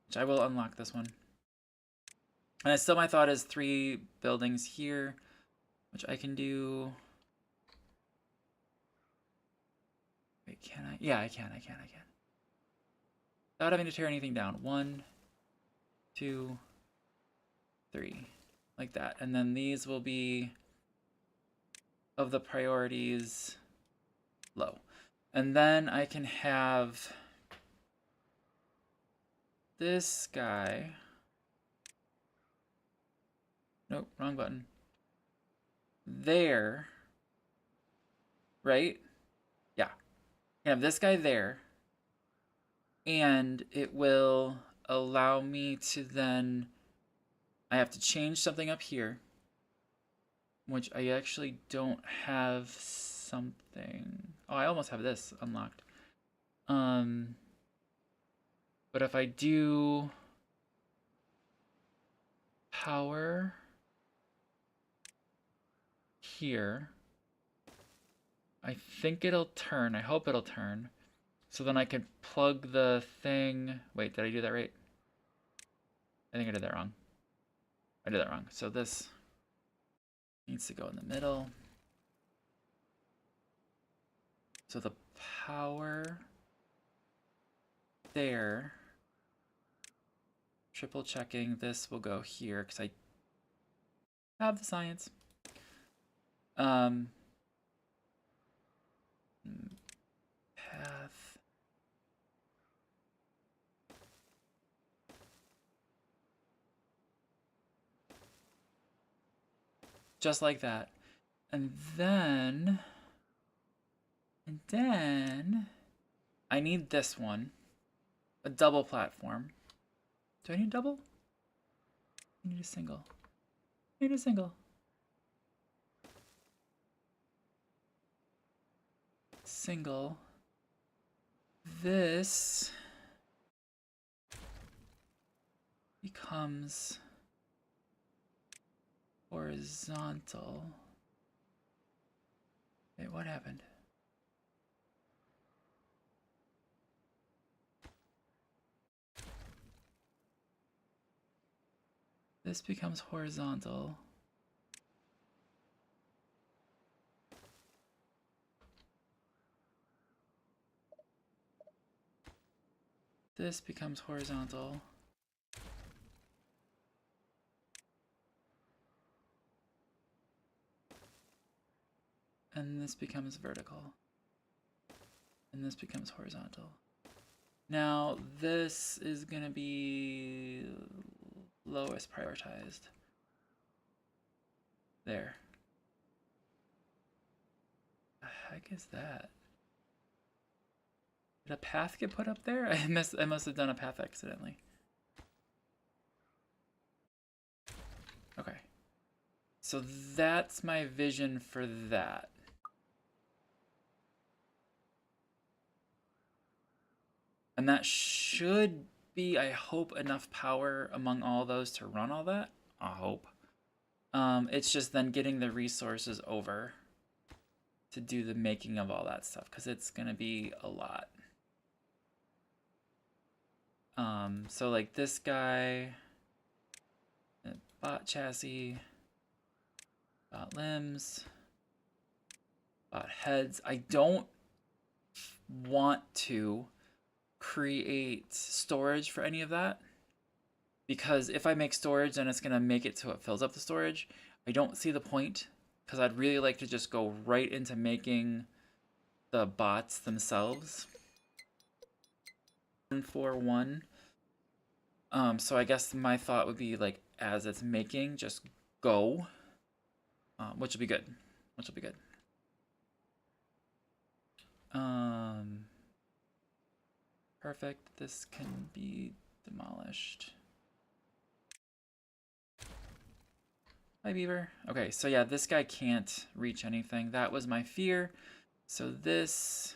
Which I will unlock this one. And still my thought is 3 buildings here, which I can do. Wait, can I? Yeah, I can. Without having to tear anything down. 1, 2, 3. Like that. And then these will be of the priorities low. And then I can have this guy. Nope, wrong button. There. Right? Yeah. I have this guy there. And it will allow me to then, I have to change something up here, which I actually don't have something. Oh, I almost have this unlocked. But if I do power here, I think it'll turn. I hope it'll turn. So then I can plug the thing. Wait, did I do that right? I think I did that wrong. I did that wrong. So this needs to go in the middle. So the power there. Triple checking. This will go here because I have the science. Path. Just like that. And then I need this one. A double platform. Do I need double? I need a single. I need a single. Single. This becomes horizontal. Wait, what happened? This becomes horizontal. This becomes horizontal. And this becomes vertical. And this becomes horizontal. Now, this is gonna be lowest prioritized. There. The heck is that? Did a path get put up there? I must have done a path accidentally. Okay. So that's my vision for that. And that should be, I hope, enough power among all those to run all that. I hope. It's just then getting the resources over to do the making of all that stuff, because it's gonna be a lot. So like this guy, bot chassis, bot limbs, bot heads. I don't want to create storage for any of that, because if I make storage, then it's gonna make it so it fills up the storage. I don't see the point, because I'd really like to just go right into making the bots themselves. 141. So I guess my thought would be, like, as it's making, just go, which will be good. Which will be good. Perfect. This can be demolished. Hi, Beaver. Okay, so yeah, this guy can't reach anything. That was my fear. So this,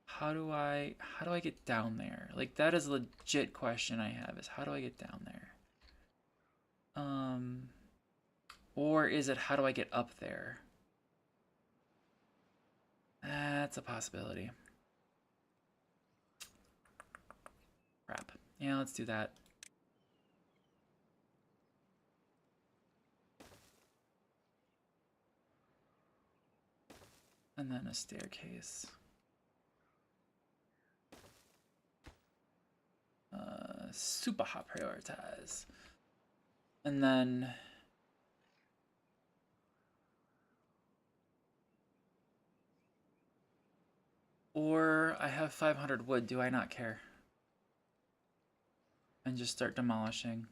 how do I get down there? Like, that is a legit question I have, is how do I get down there? Or is it how do I get up there? That's a possibility. Crap. Yeah, let's do that. And then a staircase. Super hot prioritize. And then or I have 500 wood, do I not care? And just start demolishing.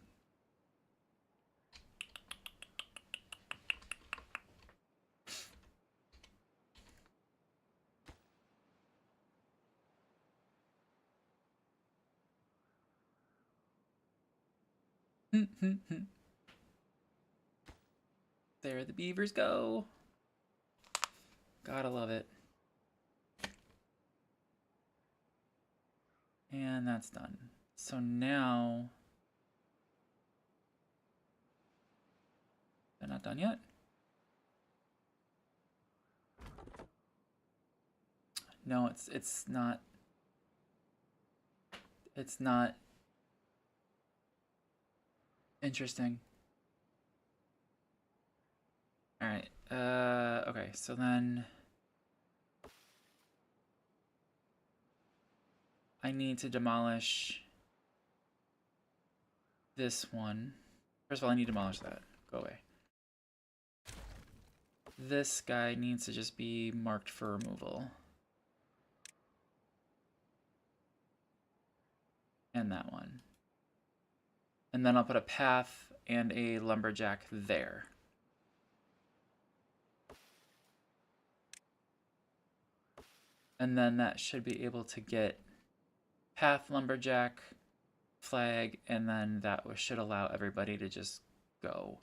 There the beavers go. Gotta love it. And that's done. So now, they're not done yet. No, it's not. It's not interesting. All right. Okay. So then I need to demolish this one. First of all, I need to demolish that. Go away. This guy needs to just be marked for removal. And that one. And then I'll put a path and a lumberjack there. And then that should be able to get path, lumberjack, flag, and then that should allow everybody to just go.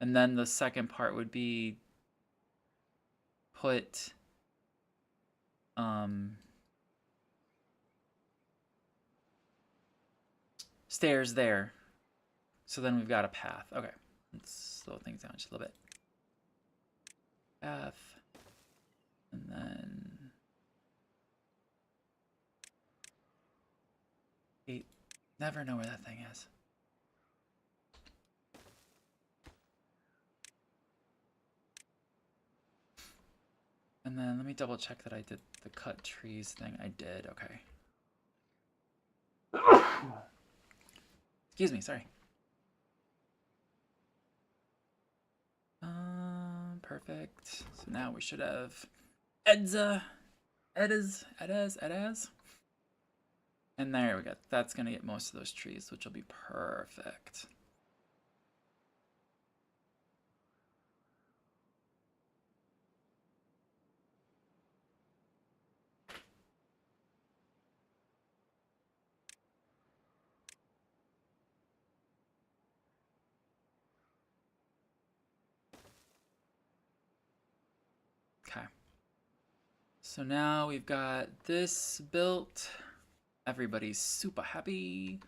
And then the second part would be put stairs there. So then we've got a path. Okay. Let's slow things down just a little bit. F. And then 8. Never know where that thing is. And then let me double check that I did the cut trees thing. I did, okay. Excuse me, sorry. Perfect. So now we should have Edza. Edaz. And there we go. That's gonna get most of those trees, which will be perfect. Okay. So now we've got this built. Everybody's super happy.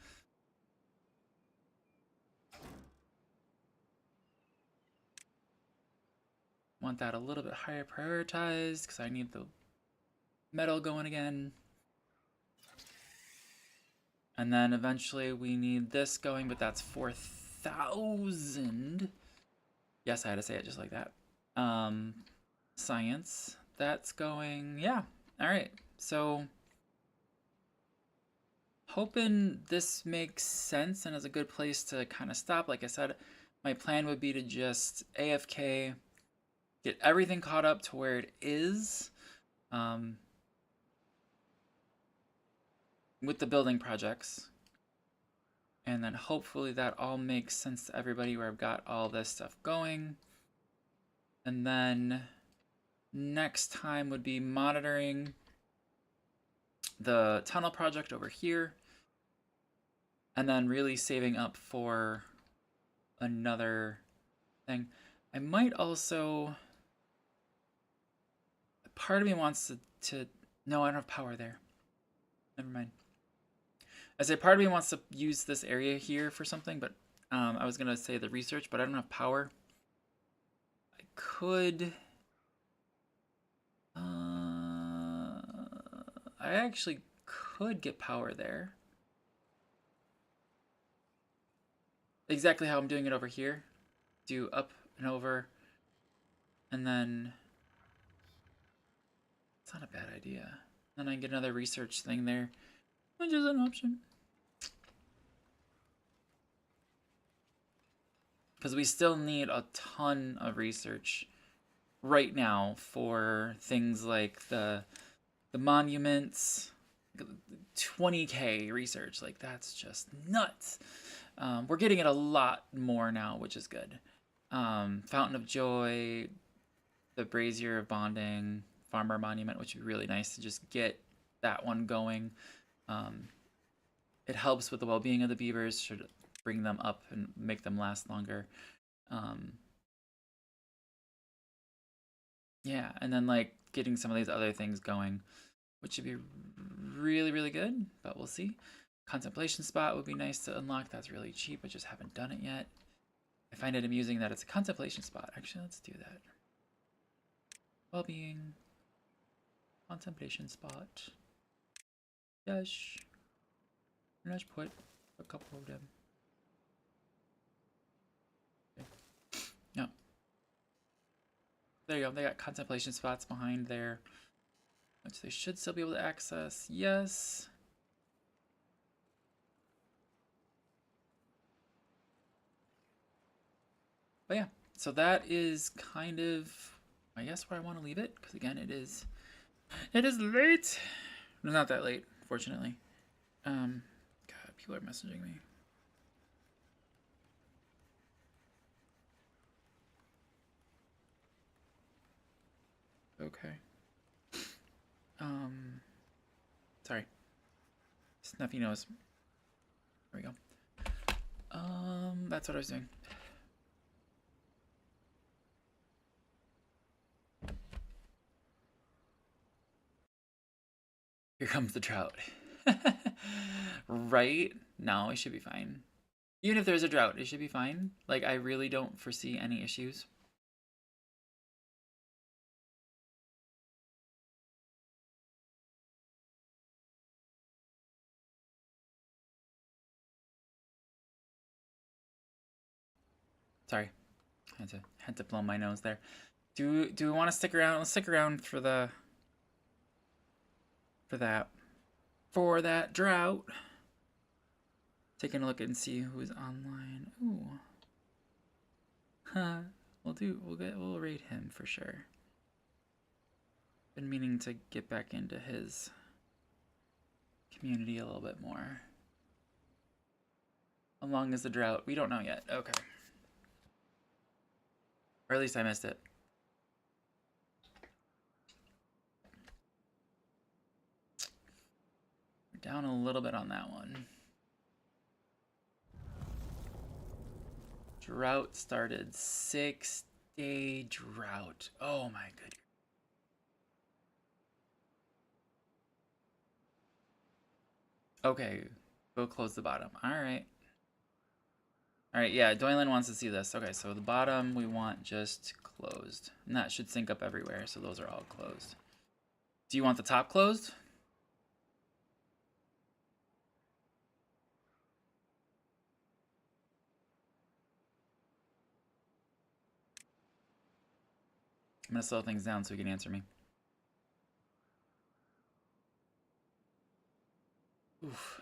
Want that a little bit higher prioritized because I need the metal going again. And then eventually we need this going, but that's 4,000. Yes, I had to say it just like that. Science. That's going, yeah. All right. So hoping this makes sense and is a good place to kind of stop. Like I said, my plan would be to just AFK, get everything caught up to where it is. With the building projects. And then hopefully that all makes sense to everybody where I've got all this stuff going. And then next time would be monitoring the tunnel project over here. And then really saving up for another thing. I might also... Part of me wants to... No, I don't have power there. Never mind. I say part of me wants to use this area here for something, but I was going to say the research, but I don't have power. I could... I actually could get power there. Exactly how I'm doing it over here. Do up and over, and then... It's not a bad idea. Then I can get another research thing there, which is an option. Because we still need a ton of research right now for things like the monuments, 20K research. Like, that's just nuts. We're getting it a lot more now, which is good. Fountain of Joy, the Brazier of Bonding, Farmer Monument, which would be really nice to just get that one going. It helps with the well-being of the beavers, should bring them up and make them last longer. Yeah, and then like getting some of these other things going, which would be really, really good, but we'll see. Contemplation spot would be nice to unlock. That's really cheap. I just haven't done it yet. I find it amusing that it's a contemplation spot. Actually, let's do that. Well-being. Contemplation spot. Yes. Let's put a couple of them. Okay. No. There you go. They got contemplation spots behind there, which they should still be able to access. Yes. But yeah, so that is kind of, I guess, where I want to leave it, because again, it is late. It's not that late, fortunately. God, people are messaging me. Okay. Sorry. Snuffy nose. There we go. That's what I was doing. Here comes the trout. Right? No, we should be fine. Even if there's a drought, it should be fine. Like, I really don't foresee any issues. Sorry, had to blow my nose there. Do we want to stick around? Let's stick around for that drought. Taking a look and see who's online. Ooh. Huh. We'll rate him for sure. Been meaning to get back into his community a little bit more. How long is the drought? We don't know yet. Okay. Or at least I missed it. We're down a little bit on that one. Drought started. 6-day drought. Oh my goodness. Okay, go close the bottom. Alright. Alright, yeah, Doylan wants to see this. Okay, so the bottom we want just closed. And that should sync up everywhere, so those are all closed. Do you want the top closed? I'm gonna slow things down so he can answer me. Oof.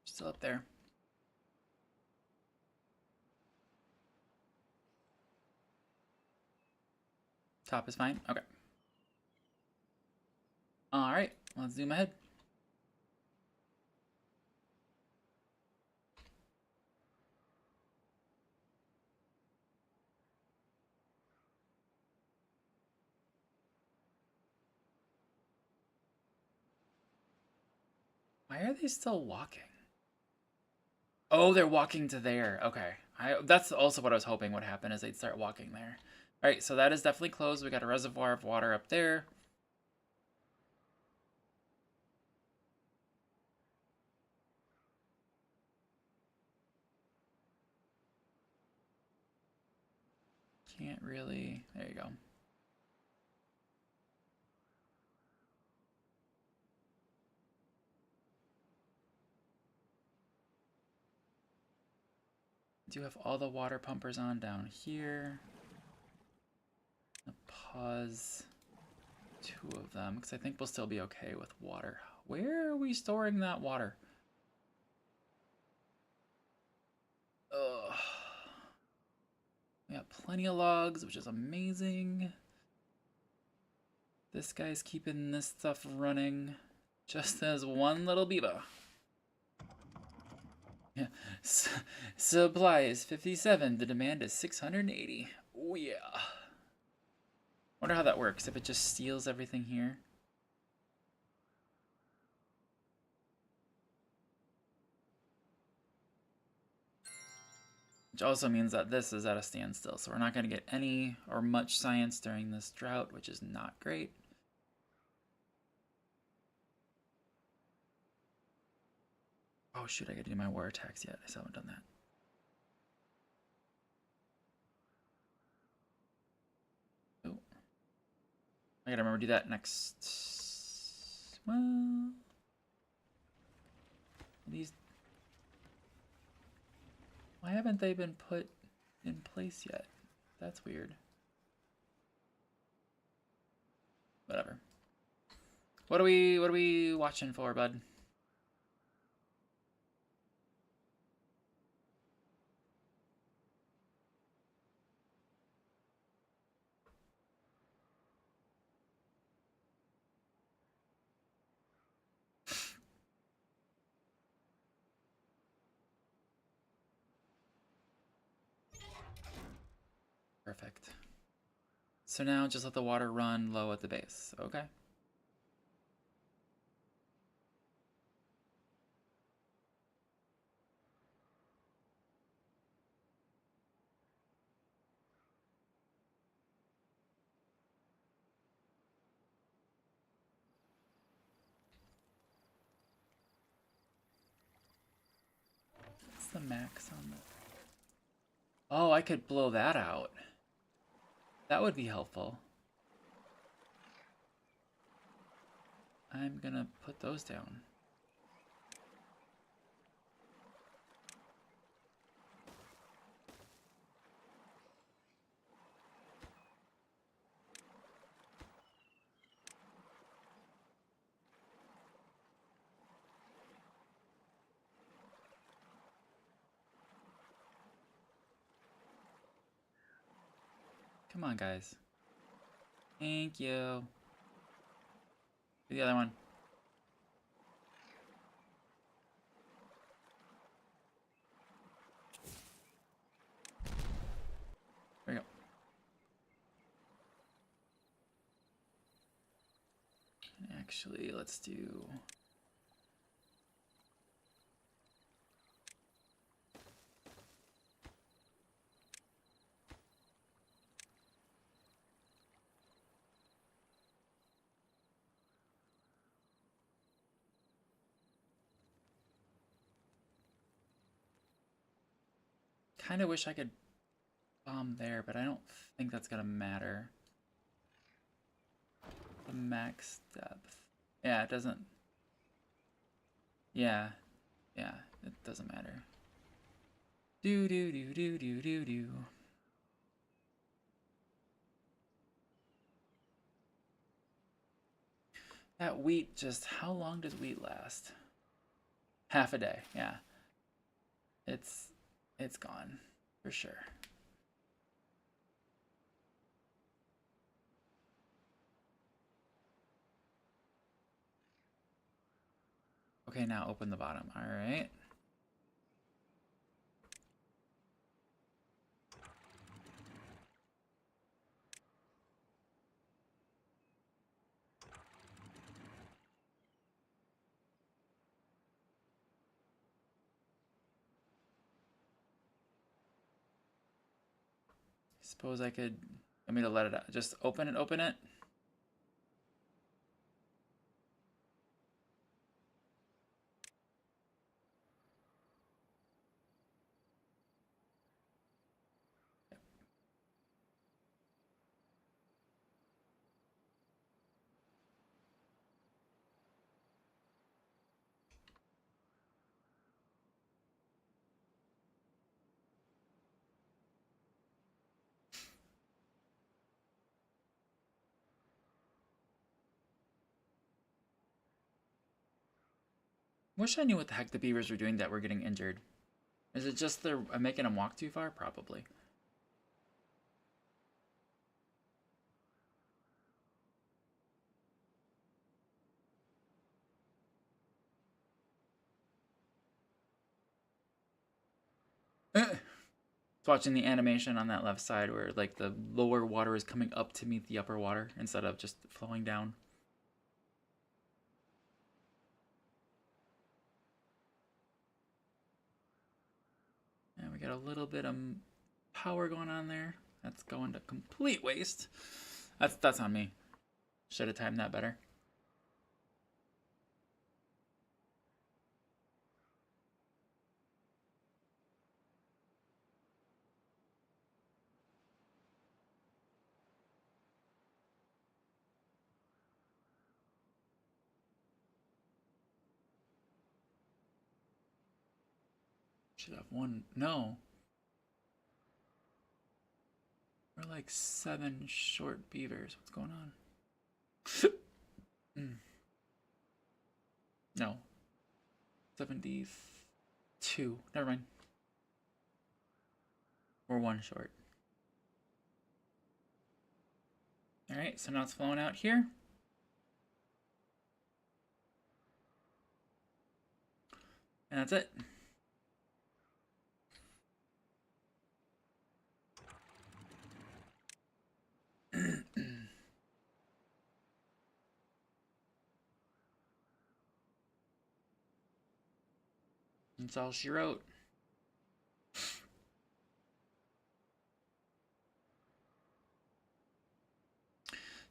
Still up there. Top is fine? Okay. Alright, let's zoom ahead. Why are they still walking? Oh, they're walking to there. Okay. That's also what I was hoping would happen, is they'd start walking there. Alright, so that is definitely closed. We got a reservoir of water up there. Can't really... There you go. Do have all the water pumpers on down here. Pause 2 of them, because I think we'll still be okay with water. Where are we storing that water? Ugh. We got plenty of logs, which is amazing. This guy's keeping this stuff running just as one little beaver. Yeah. Supply is 57. The demand is 680. Oh yeah. Wonder how that works. If it just steals everything here. Which also means that this is at a standstill. So we're not going to get any or much science during this drought, which is not great. Oh shoot, I gotta do my war attacks yet. I still haven't done that. Oh. I gotta remember to do that next. Well, these. Why haven't they been put in place yet? That's weird. Whatever. What are we watching for, bud? Perfect. So now just let the water run low at the base. Okay. What's the max on that? Oh, I could blow that out. That would be helpful. I'm gonna put those down. Come on, guys. Thank you. Do the other one. There we go. And actually, let's do... Kind of wish I could bomb there, but I don't think that's gonna matter. The max depth. Yeah, it doesn't... Yeah. Yeah, it doesn't matter. Do do do do do do do. That wheat just... How long does wheat last? Half a day, yeah. It's gone, for sure. Okay, now open the bottom. All right. Suppose I could... I mean to let it out. Just open it, open it. Wish I knew what the heck the beavers were doing that were getting injured. Is it just they're making them walk too far? Probably. It's watching the animation on that left side where like the lower water is coming up to meet the upper water instead of just flowing down. And we got a little bit of power going on there. That's going to complete waste. That's on me. Should have timed that better. Should have one. No. We're like 7 short beavers. What's going on? No. 72. Never mind. We're 1 short. Alright, so now it's flowing out here. And that's it. That's all she wrote.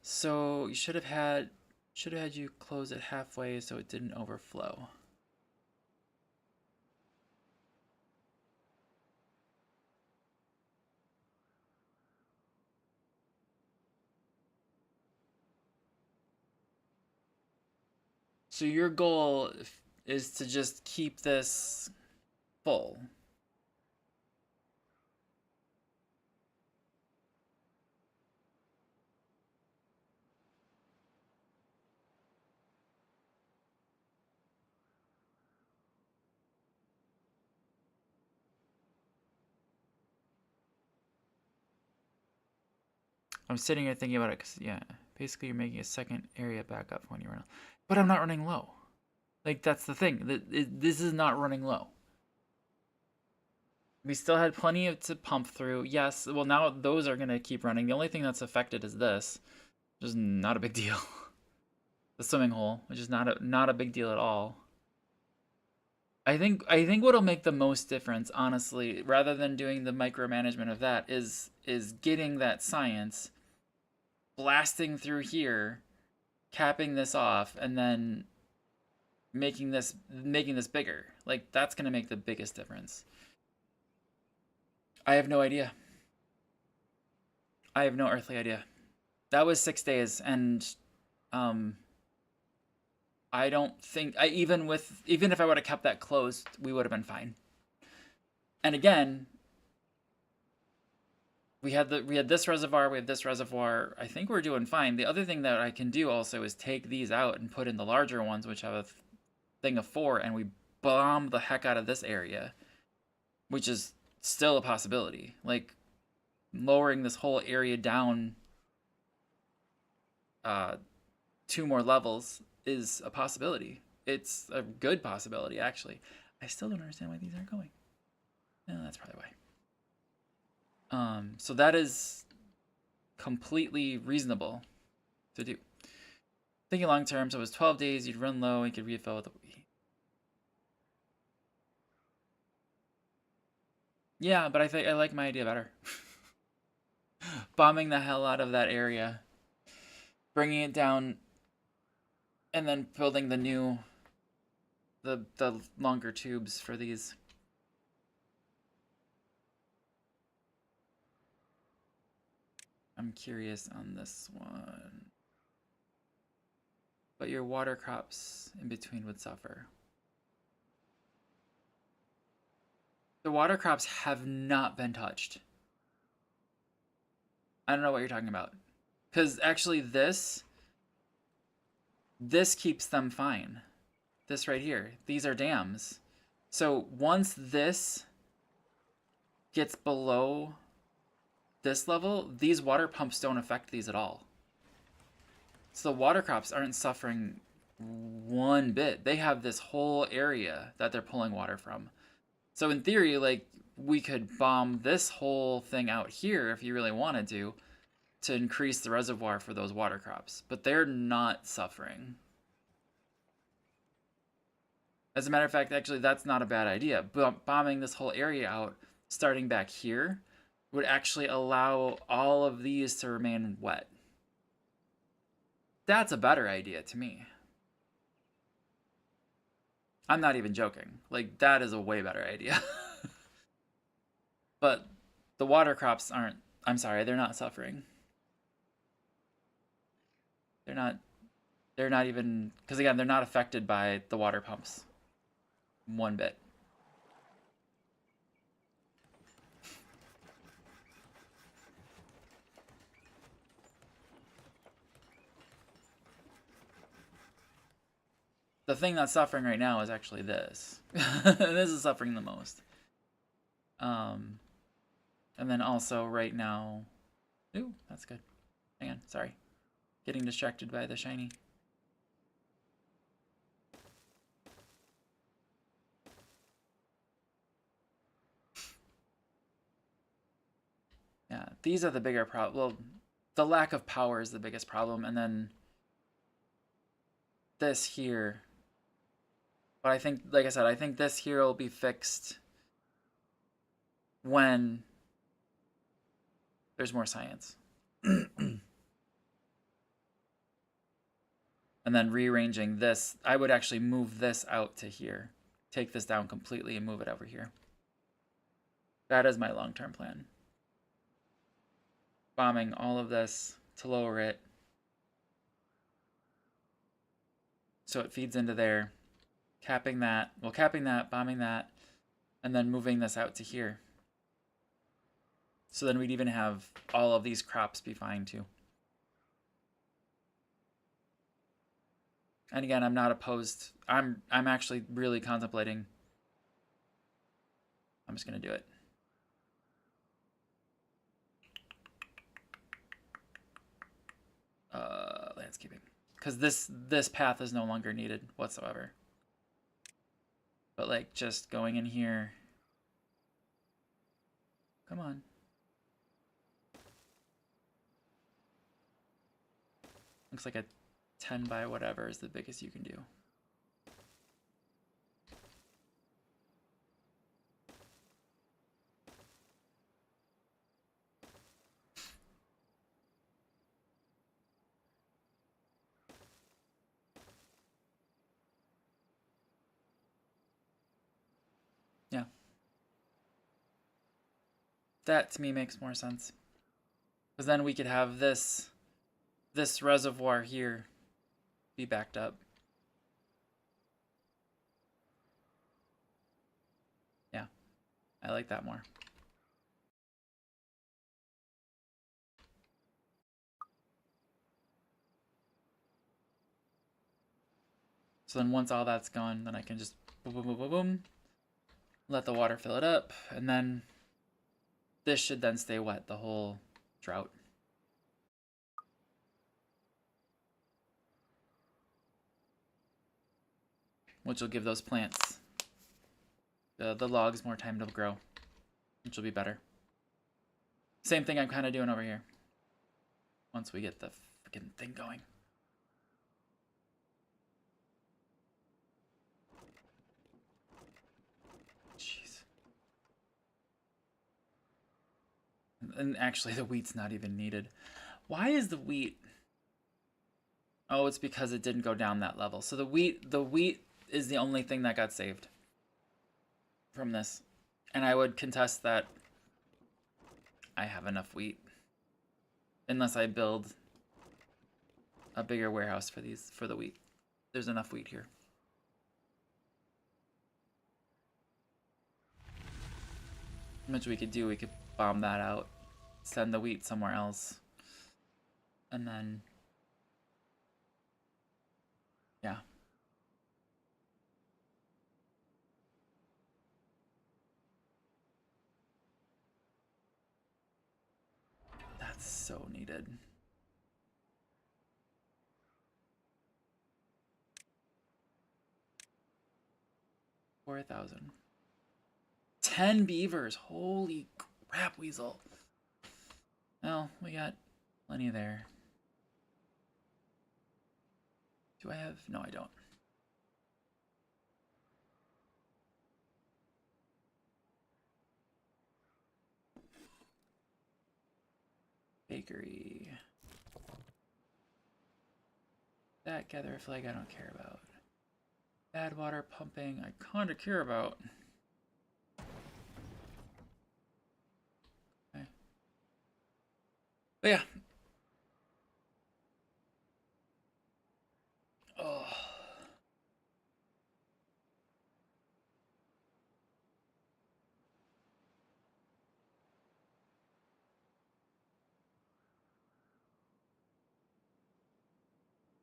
So you should have had you close it halfway so it didn't overflow. So your goal is to just keep this full. I'm sitting here thinking about it because, yeah, basically you're making a second area back up when you run. But I'm not running low. Like, that's the thing. This is not running low. We still had plenty of to pump through. Yes, well, now those are going to keep running. The only thing that's affected is this, which is not a big deal. The swimming hole, which is not a big deal at all. I think what'll make the most difference, honestly, rather than doing the micromanagement of that, is getting that science, blasting through here, capping this off, and then making this bigger. Like, that's gonna make the biggest difference. I have no idea. I have no earthly idea. That was 6 days, and I don't think even if I would have kept that closed, we would have been fine. And again, we had this reservoir, we have this reservoir. I think we're doing fine. The other thing that I can do also is take these out and put in the larger ones, which have a thing of 4, and we bomb the heck out of this area, which is still a possibility. Like, lowering this whole area down 2 more levels is a possibility. It's a good possibility, actually. I still don't understand why these aren't going. No, that's probably why. So that is completely reasonable to do. Thinking long term, so it was 12 days, you'd run low, and you could refill with the... Yeah, but I like my idea better. Bombing the hell out of that area, bringing it down, and then building the new, the longer tubes for these. I'm curious on this one. But your water crops in between would suffer. The water crops have not been touched. I don't know what you're talking about. Because actually this keeps them fine. This right here. These are dams. So once this gets below this level, these water pumps don't affect these at all. So the water crops aren't suffering one bit. They have this whole area that they're pulling water from. So in theory, like, we could bomb this whole thing out here if you really wanted to increase the reservoir for those water crops. But they're not suffering. As a matter of fact, actually, that's not a bad idea. Bombing this whole area out, starting back here, would actually allow all of these to remain wet. That's a better idea to me. I'm not even joking. Like, that is a way better idea. But the water crops aren't... I'm sorry, they're not suffering. They're not even... Because, again, they're not affected by the water pumps. One bit. The thing that's suffering right now is actually this. This is suffering the most. And then also right now... Ooh, that's good. Hang on, sorry. Getting distracted by the shiny. Yeah, these are the bigger problem. Well, the lack of power is the biggest problem, and then this here But I think, like I said, I think this here will be fixed when there's more science. And then rearranging this, I would actually move this out to here. Take this down completely and move it over here. That is my long-term plan. Bombing all of this to lower it. So it feeds into there. Capping that, bombing that, and then moving this out to here. So then we'd even have all of these crops be fine too. And again, I'm not opposed. I'm actually really contemplating. I'm just gonna do it. Landscaping, because this path is no longer needed whatsoever. But like just going in here. Come on. Looks like a 10 by whatever is the biggest you can do. Yeah. That to me makes more sense. Because then we could have this reservoir here be backed up. Yeah, I like that more. So then once all that's gone, then I can just boom, boom, boom, boom, boom, let the water fill it up, and then this should then stay wet the whole drought. Which will give those plants, the logs, more time to grow, which will be better. Same thing I'm kind of doing over here. Once we get the freaking thing going. Jeez. And actually, the wheat's not even needed. Why is the wheat? Oh, it's because it didn't go down that level. So the wheat is the only thing that got saved from this. And I would contest that I have enough wheat. Unless I build a bigger warehouse for the wheat. There's enough wheat here. Which we could do, we could bomb that out, send the wheat somewhere else, and then, yeah. That's so needed. $4,000. 10 beavers. Holy crap, Weasel. Well, we got plenty there. Do I have? No, I don't. Bakery. That gather a flag I don't care about. Bad water pumping I kinda care about. Okay. But yeah. Oh.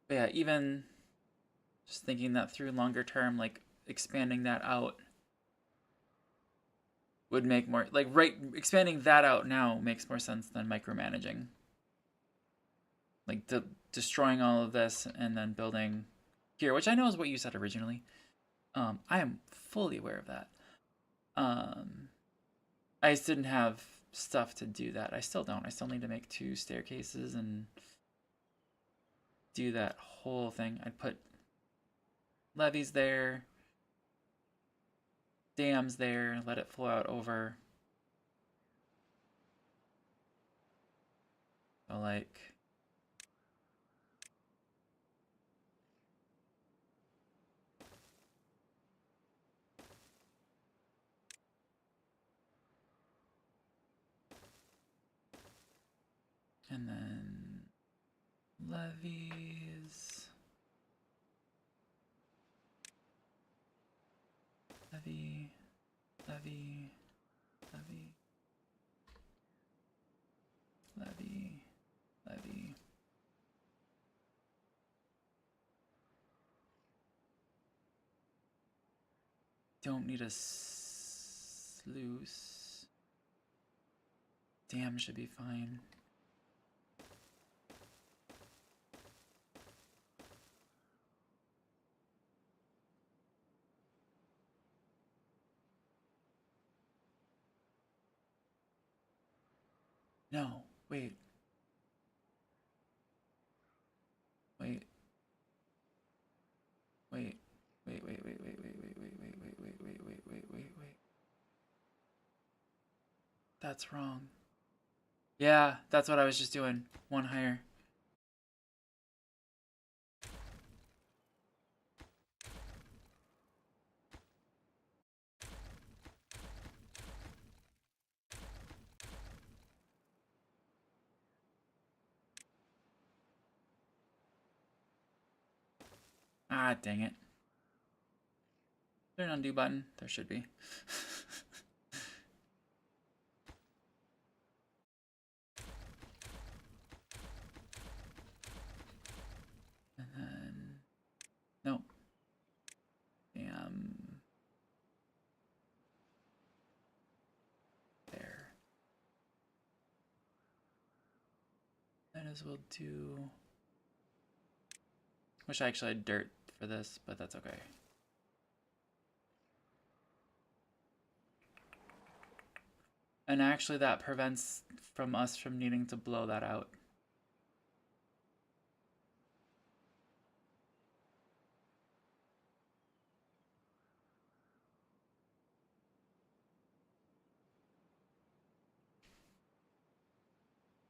But yeah, even just thinking that through longer term, like expanding that out would make more, like, expanding that out now makes more sense than micromanaging. Like destroying all of this and then building here, which I know is what you said originally. I am fully aware of that. I just didn't have stuff to do that. I still don't. I still need to make 2 staircases and do that whole thing. I'd put levees there, dams there, let it flow out over. So like, and then levees. Levy, levy, levy, levy, levy. Don't need a sluice. Dam should be fine. No, wait. Wait. Wait. Wait, wait, wait, wait, wait, wait, wait, wait, wait, wait, wait, wait, wait, wait, wait. That's wrong. Yeah, that's what I was just doing. One higher. Ah, dang it. Is there an undo button? There should be. And then... Nope. Damn. There. Might as well do... Wish I actually had dirt for this, but that's okay. And actually that prevents from us from needing to blow that out.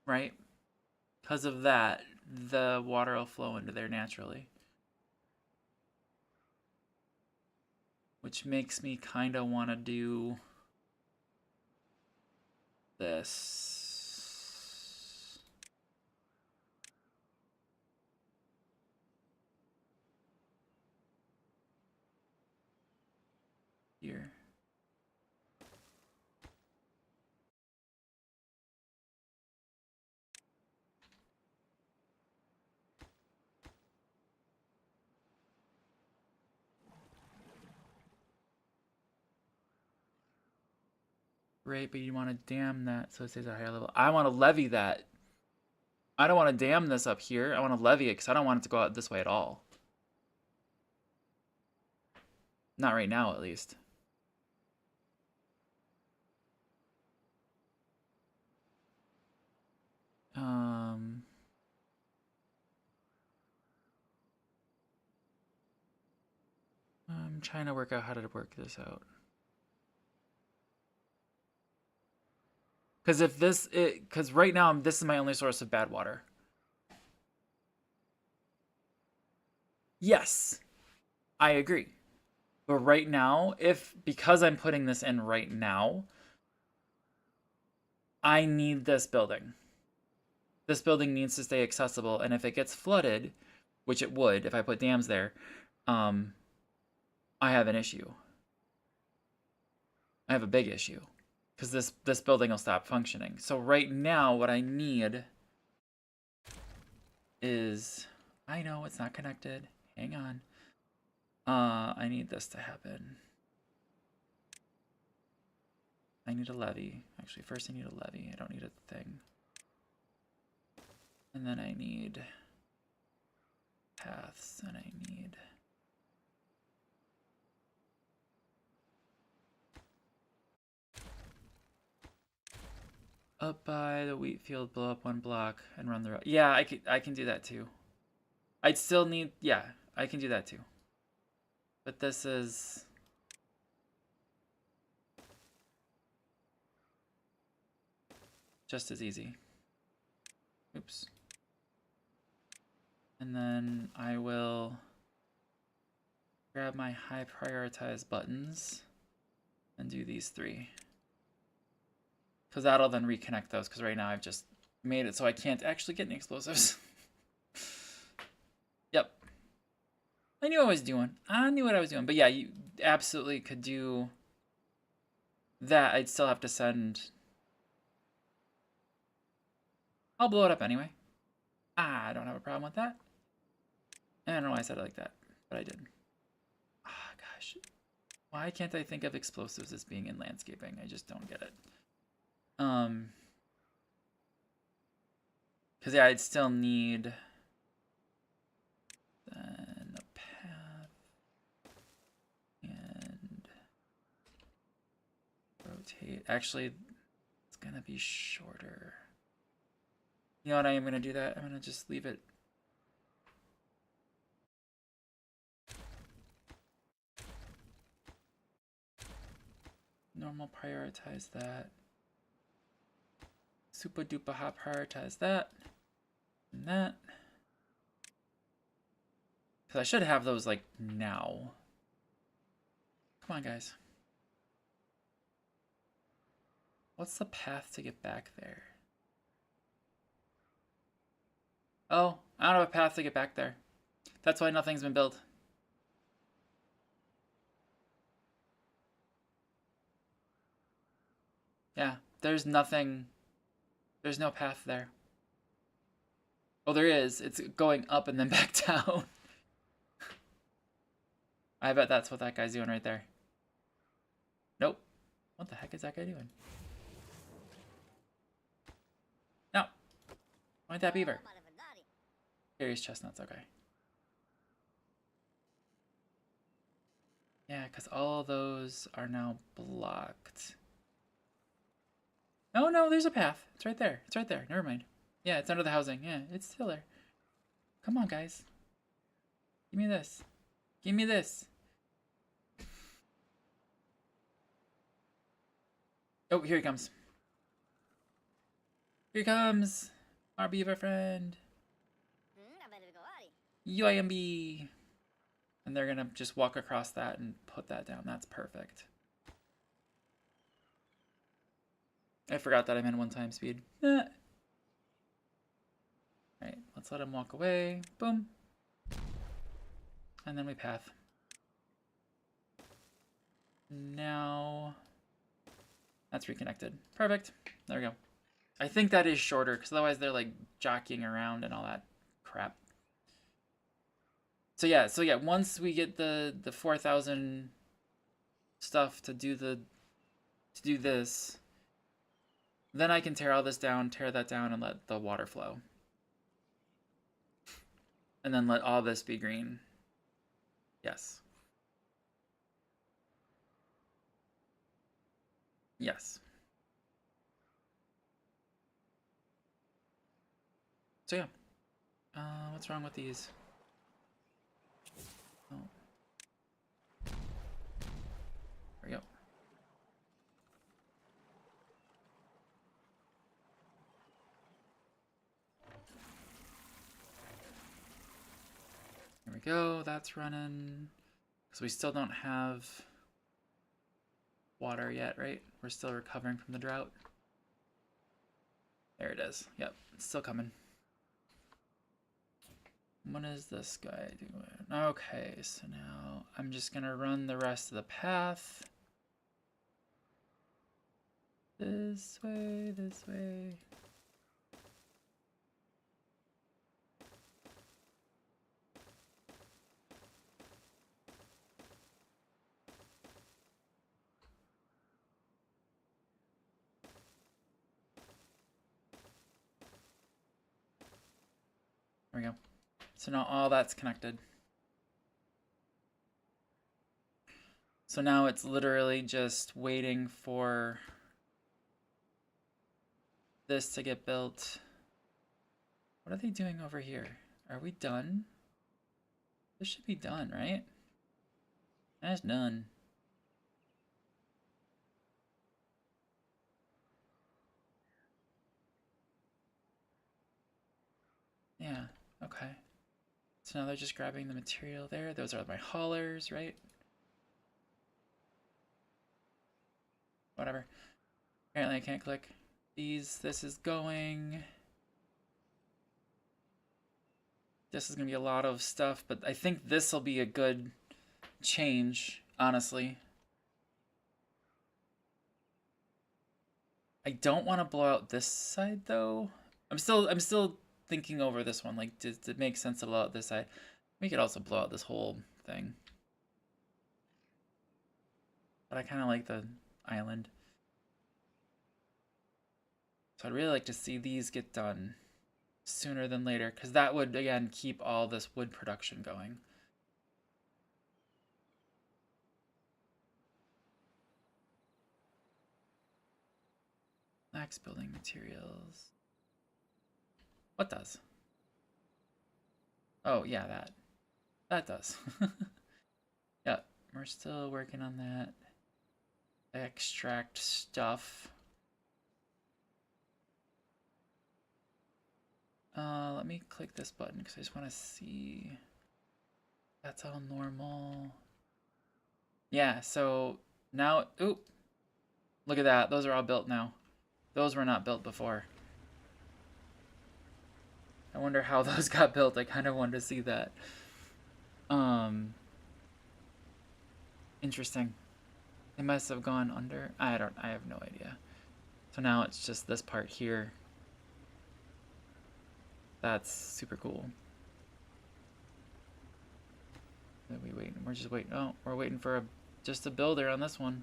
Right? Because of that, the water will flow into there naturally. Which makes me kind of want to do this. Here. Right, but you want to dam that so it stays at a higher level. I want to levy that. I don't want to dam this up here. I want to levy it because I don't want it to go out this way at all. Not right now, at least. I'm trying to work out how to work this out. Because if this, because right now this is my only source of bad water. Yes, I agree. But right now, because I'm putting this in right now, I need this building. This building needs to stay accessible, and if it gets flooded, which it would if I put dams there, I have an issue. I have a big issue. Because this building will stop functioning. So right now, what I need is... I know it's not connected. Hang on. I need this to happen. I need a levee. Actually, first I need a levee. I don't need a thing. And then I need paths, and I need... Up by the wheat field, blow up one block, and run the road. Yeah, I can do that too. I'd still need... Yeah, I can do that too. But this is... just as easy. Oops. And then I will grab my high prioritized buttons and do these 3. Because that'll then reconnect those, because right now I've just made it so I can't actually get any explosives. Yep. I knew what I was doing. I knew what I was doing. But yeah, you absolutely could do that. I'd still have to send... I'll blow it up anyway. I don't have a problem with that. I don't know why I said it like that, but I did. Ah, gosh. Why can't I think of explosives as being in landscaping? I just don't get it. Because yeah, I'd still need then a path and rotate. Actually, it's gonna be shorter. You know what? I am gonna do that. I'm gonna just leave it. Normal prioritize that. Super duper hot prioritize that. And that. Because I should have those like now. Come on, guys. What's the path to get back there? Oh, I don't have a path to get back there. That's why nothing's been built. Yeah, there's nothing. There's no path there. Well, there is. It's going up and then back down. I bet that's what that guy's doing right there. Nope. What the heck is that guy doing? No. Why that beaver? Curious chestnuts, okay. Yeah, because all those are now blocked. Oh, no, there's a path. It's right there. It's right there. Never mind. Yeah, it's under the housing. Yeah, it's still there. Come on, guys. Give me this. Give me this. Oh, here he comes. Here he comes. Our beaver friend. UIMB. And they're going to just walk across that and put that down. That's perfect. I forgot that I'm in 1x speed. Alright, let's let him walk away. Boom. And then we path. Now... That's reconnected. Perfect. There we go. I think that is shorter, because otherwise they're like jockeying around and all that crap. So yeah, once we get the 4,000 stuff to do this, then I can tear all this down, tear that down, and let the water flow. And then let all this be green. Yes. Yes. So yeah. What's wrong with these? Oh. There we go. There we go. That's running. Because we still don't have water yet, right? We're still recovering from the drought. There it is. Yep, it's still coming. What is this guy doing? Okay, so now I'm just gonna run the rest of the path. This way, this way. There we go. So now all that's connected. So now it's literally just waiting for this to get built. What are they doing over here? Are we done? This should be done, right? That's done. Yeah, okay. So now they're just grabbing the material there. Those are my haulers, right? Whatever. Apparently I can't click these. This is going. This is going to be a lot of stuff, but I think this will be a good change, honestly. I don't want to blow out this side though. I'm still thinking over this one. Like, does it make sense to blow out this side? We could also blow out this whole thing. But I kind of like the island. So I'd really like to see these get done sooner than later, because that would, again, keep all this wood production going. Max building materials. What does? Oh, yeah, that. That does. Yeah, we're still working on that. Extract stuff. Let me click this button because I just want to see. That's all normal. Yeah, so now, oop, look at that. Those are all built now. Those were not built before. I wonder how those got built. I kind of wanted to see that. Interesting. They must have gone under. I have no idea. So now it's just this part here. That's super cool. Are we waiting? We're just waiting. Oh, we're waiting for just a builder on this one.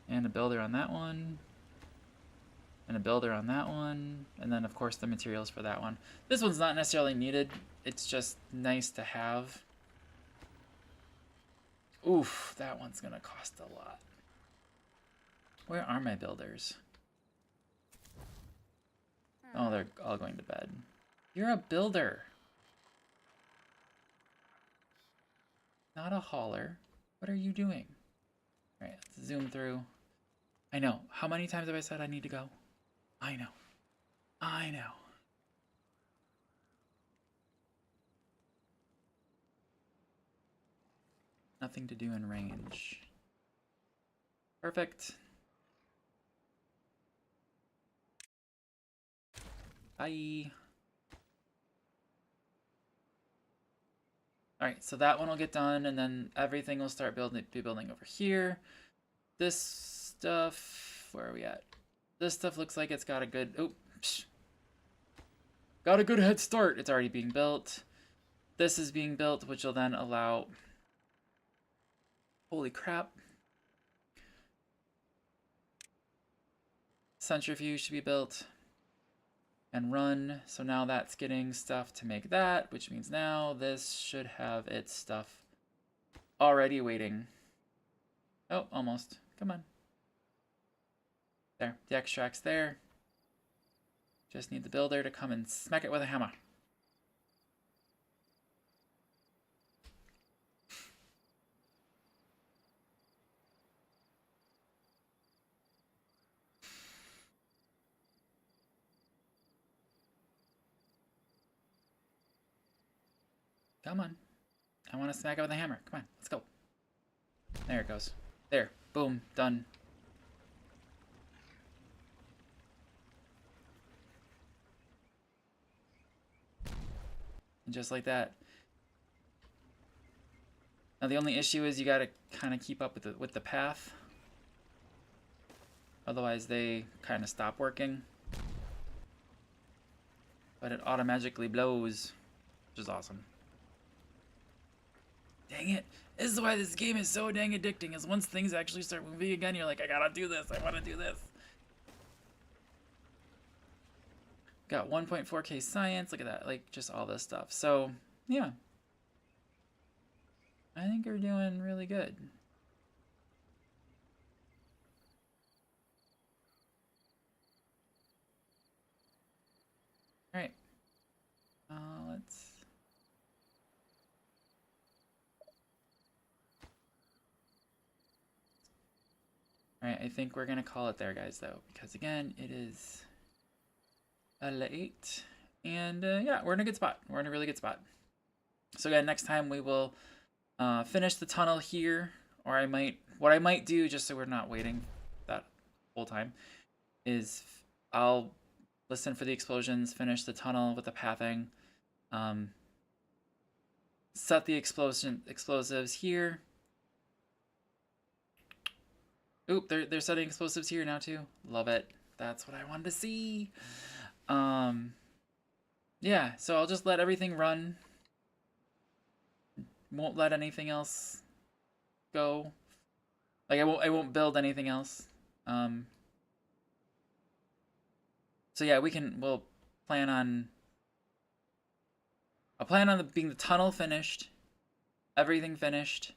And a builder on that one. And a builder on that one. And then, of course, the materials for that one. This one's not necessarily needed. It's just nice to have. Oof, that one's going to cost a lot. Where are my builders? Oh, they're all going to bed. You're a builder. Not a hauler. What are you doing? All right, let's zoom through. I know. How many times have I said I need to go? I know. I know. Nothing to do in range. Perfect. Bye. Alright, so that one will get done, and then everything will start be building over here. This stuff, where are we at? This stuff looks like it's got a good, got a good head start. It's already being built. This is being built, which will then allow, holy crap. Centrifuge should be built and run. So now that's getting stuff to make that, which means now this should have its stuff already waiting. Oh, almost. Come on. There, the extract's there. Just need the builder to come and smack it with a hammer. Come on. I want to smack it with a hammer. Come on, let's go. There it goes. There. Boom. Done. And just like that. Now the only issue is you gotta kind of keep up with the path. Otherwise they kind of stop working. But it automatically blows, which is awesome. Dang it. This is why this game is so dang addicting, is once things actually start moving again, you're like, I gotta do this, I wanna do this. Got 1.4K science, look at that, like, just all this stuff. So, yeah. I think we're doing really good. Alright. Let's... Alright, I think we're gonna call it there, guys, though, because again, it is late, And yeah, we're in a good spot. We're in a really good spot. So again, next time we will finish the tunnel here, or what I might do, just so we're not waiting that whole time, is I'll listen for the explosions, finish the tunnel with the pathing, set the explosives here. Oop, they're setting explosives here now too. Love it. That's what I wanted to see. Yeah, so I'll just let everything run. Won't let anything else go. Like I won't build anything else. So yeah, we'll plan on I'll plan on being the tunnel finished, everything finished,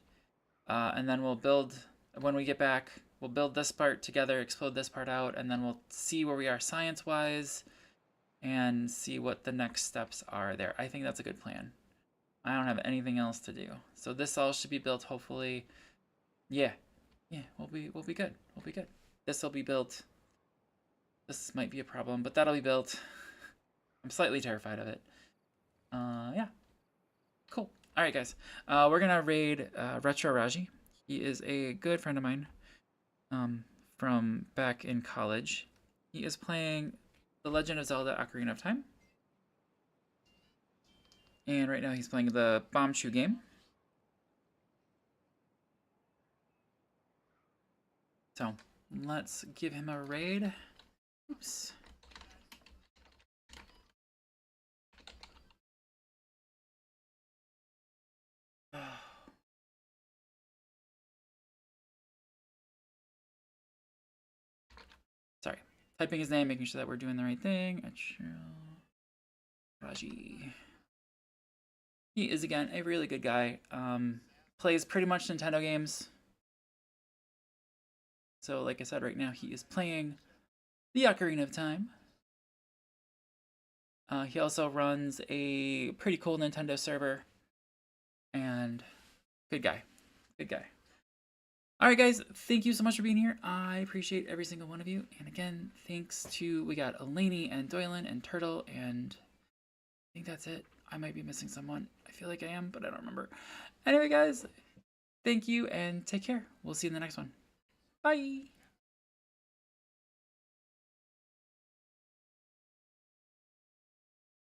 and then we'll build when we get back. We'll build this part together, explode this part out, and then we'll see where we are science-wise and see what the next steps are there. I think that's a good plan. I don't have anything else to do. So this all should be built hopefully. Yeah. Yeah, we'll be good. We'll be good. This will be built. This might be a problem, but that'll be built. I'm slightly terrified of it. Yeah. Cool. All right, guys. We're gonna raid Retro Raji. He is a good friend of mine from back in college. He is playing The Legend of Zelda Ocarina of Time. And right now he's playing the Bombchu game. So let's give him a raid. Oops. Sorry. Typing his name, making sure that we're doing the right thing. Raji. He is, again, a really good guy. Plays pretty much Nintendo games. So, like I said, right now he is playing the Ocarina of Time. He also runs a pretty cool Nintendo server. And good guy. Good guy. Alright guys, thank you so much for being here. I appreciate every single one of you. And again, thanks to, we got Elaney and Doylan and Turtle, and I think that's it. I might be missing someone. I feel like I am, but I don't remember. Anyway guys, thank you and take care. We'll see you in the next one. Bye!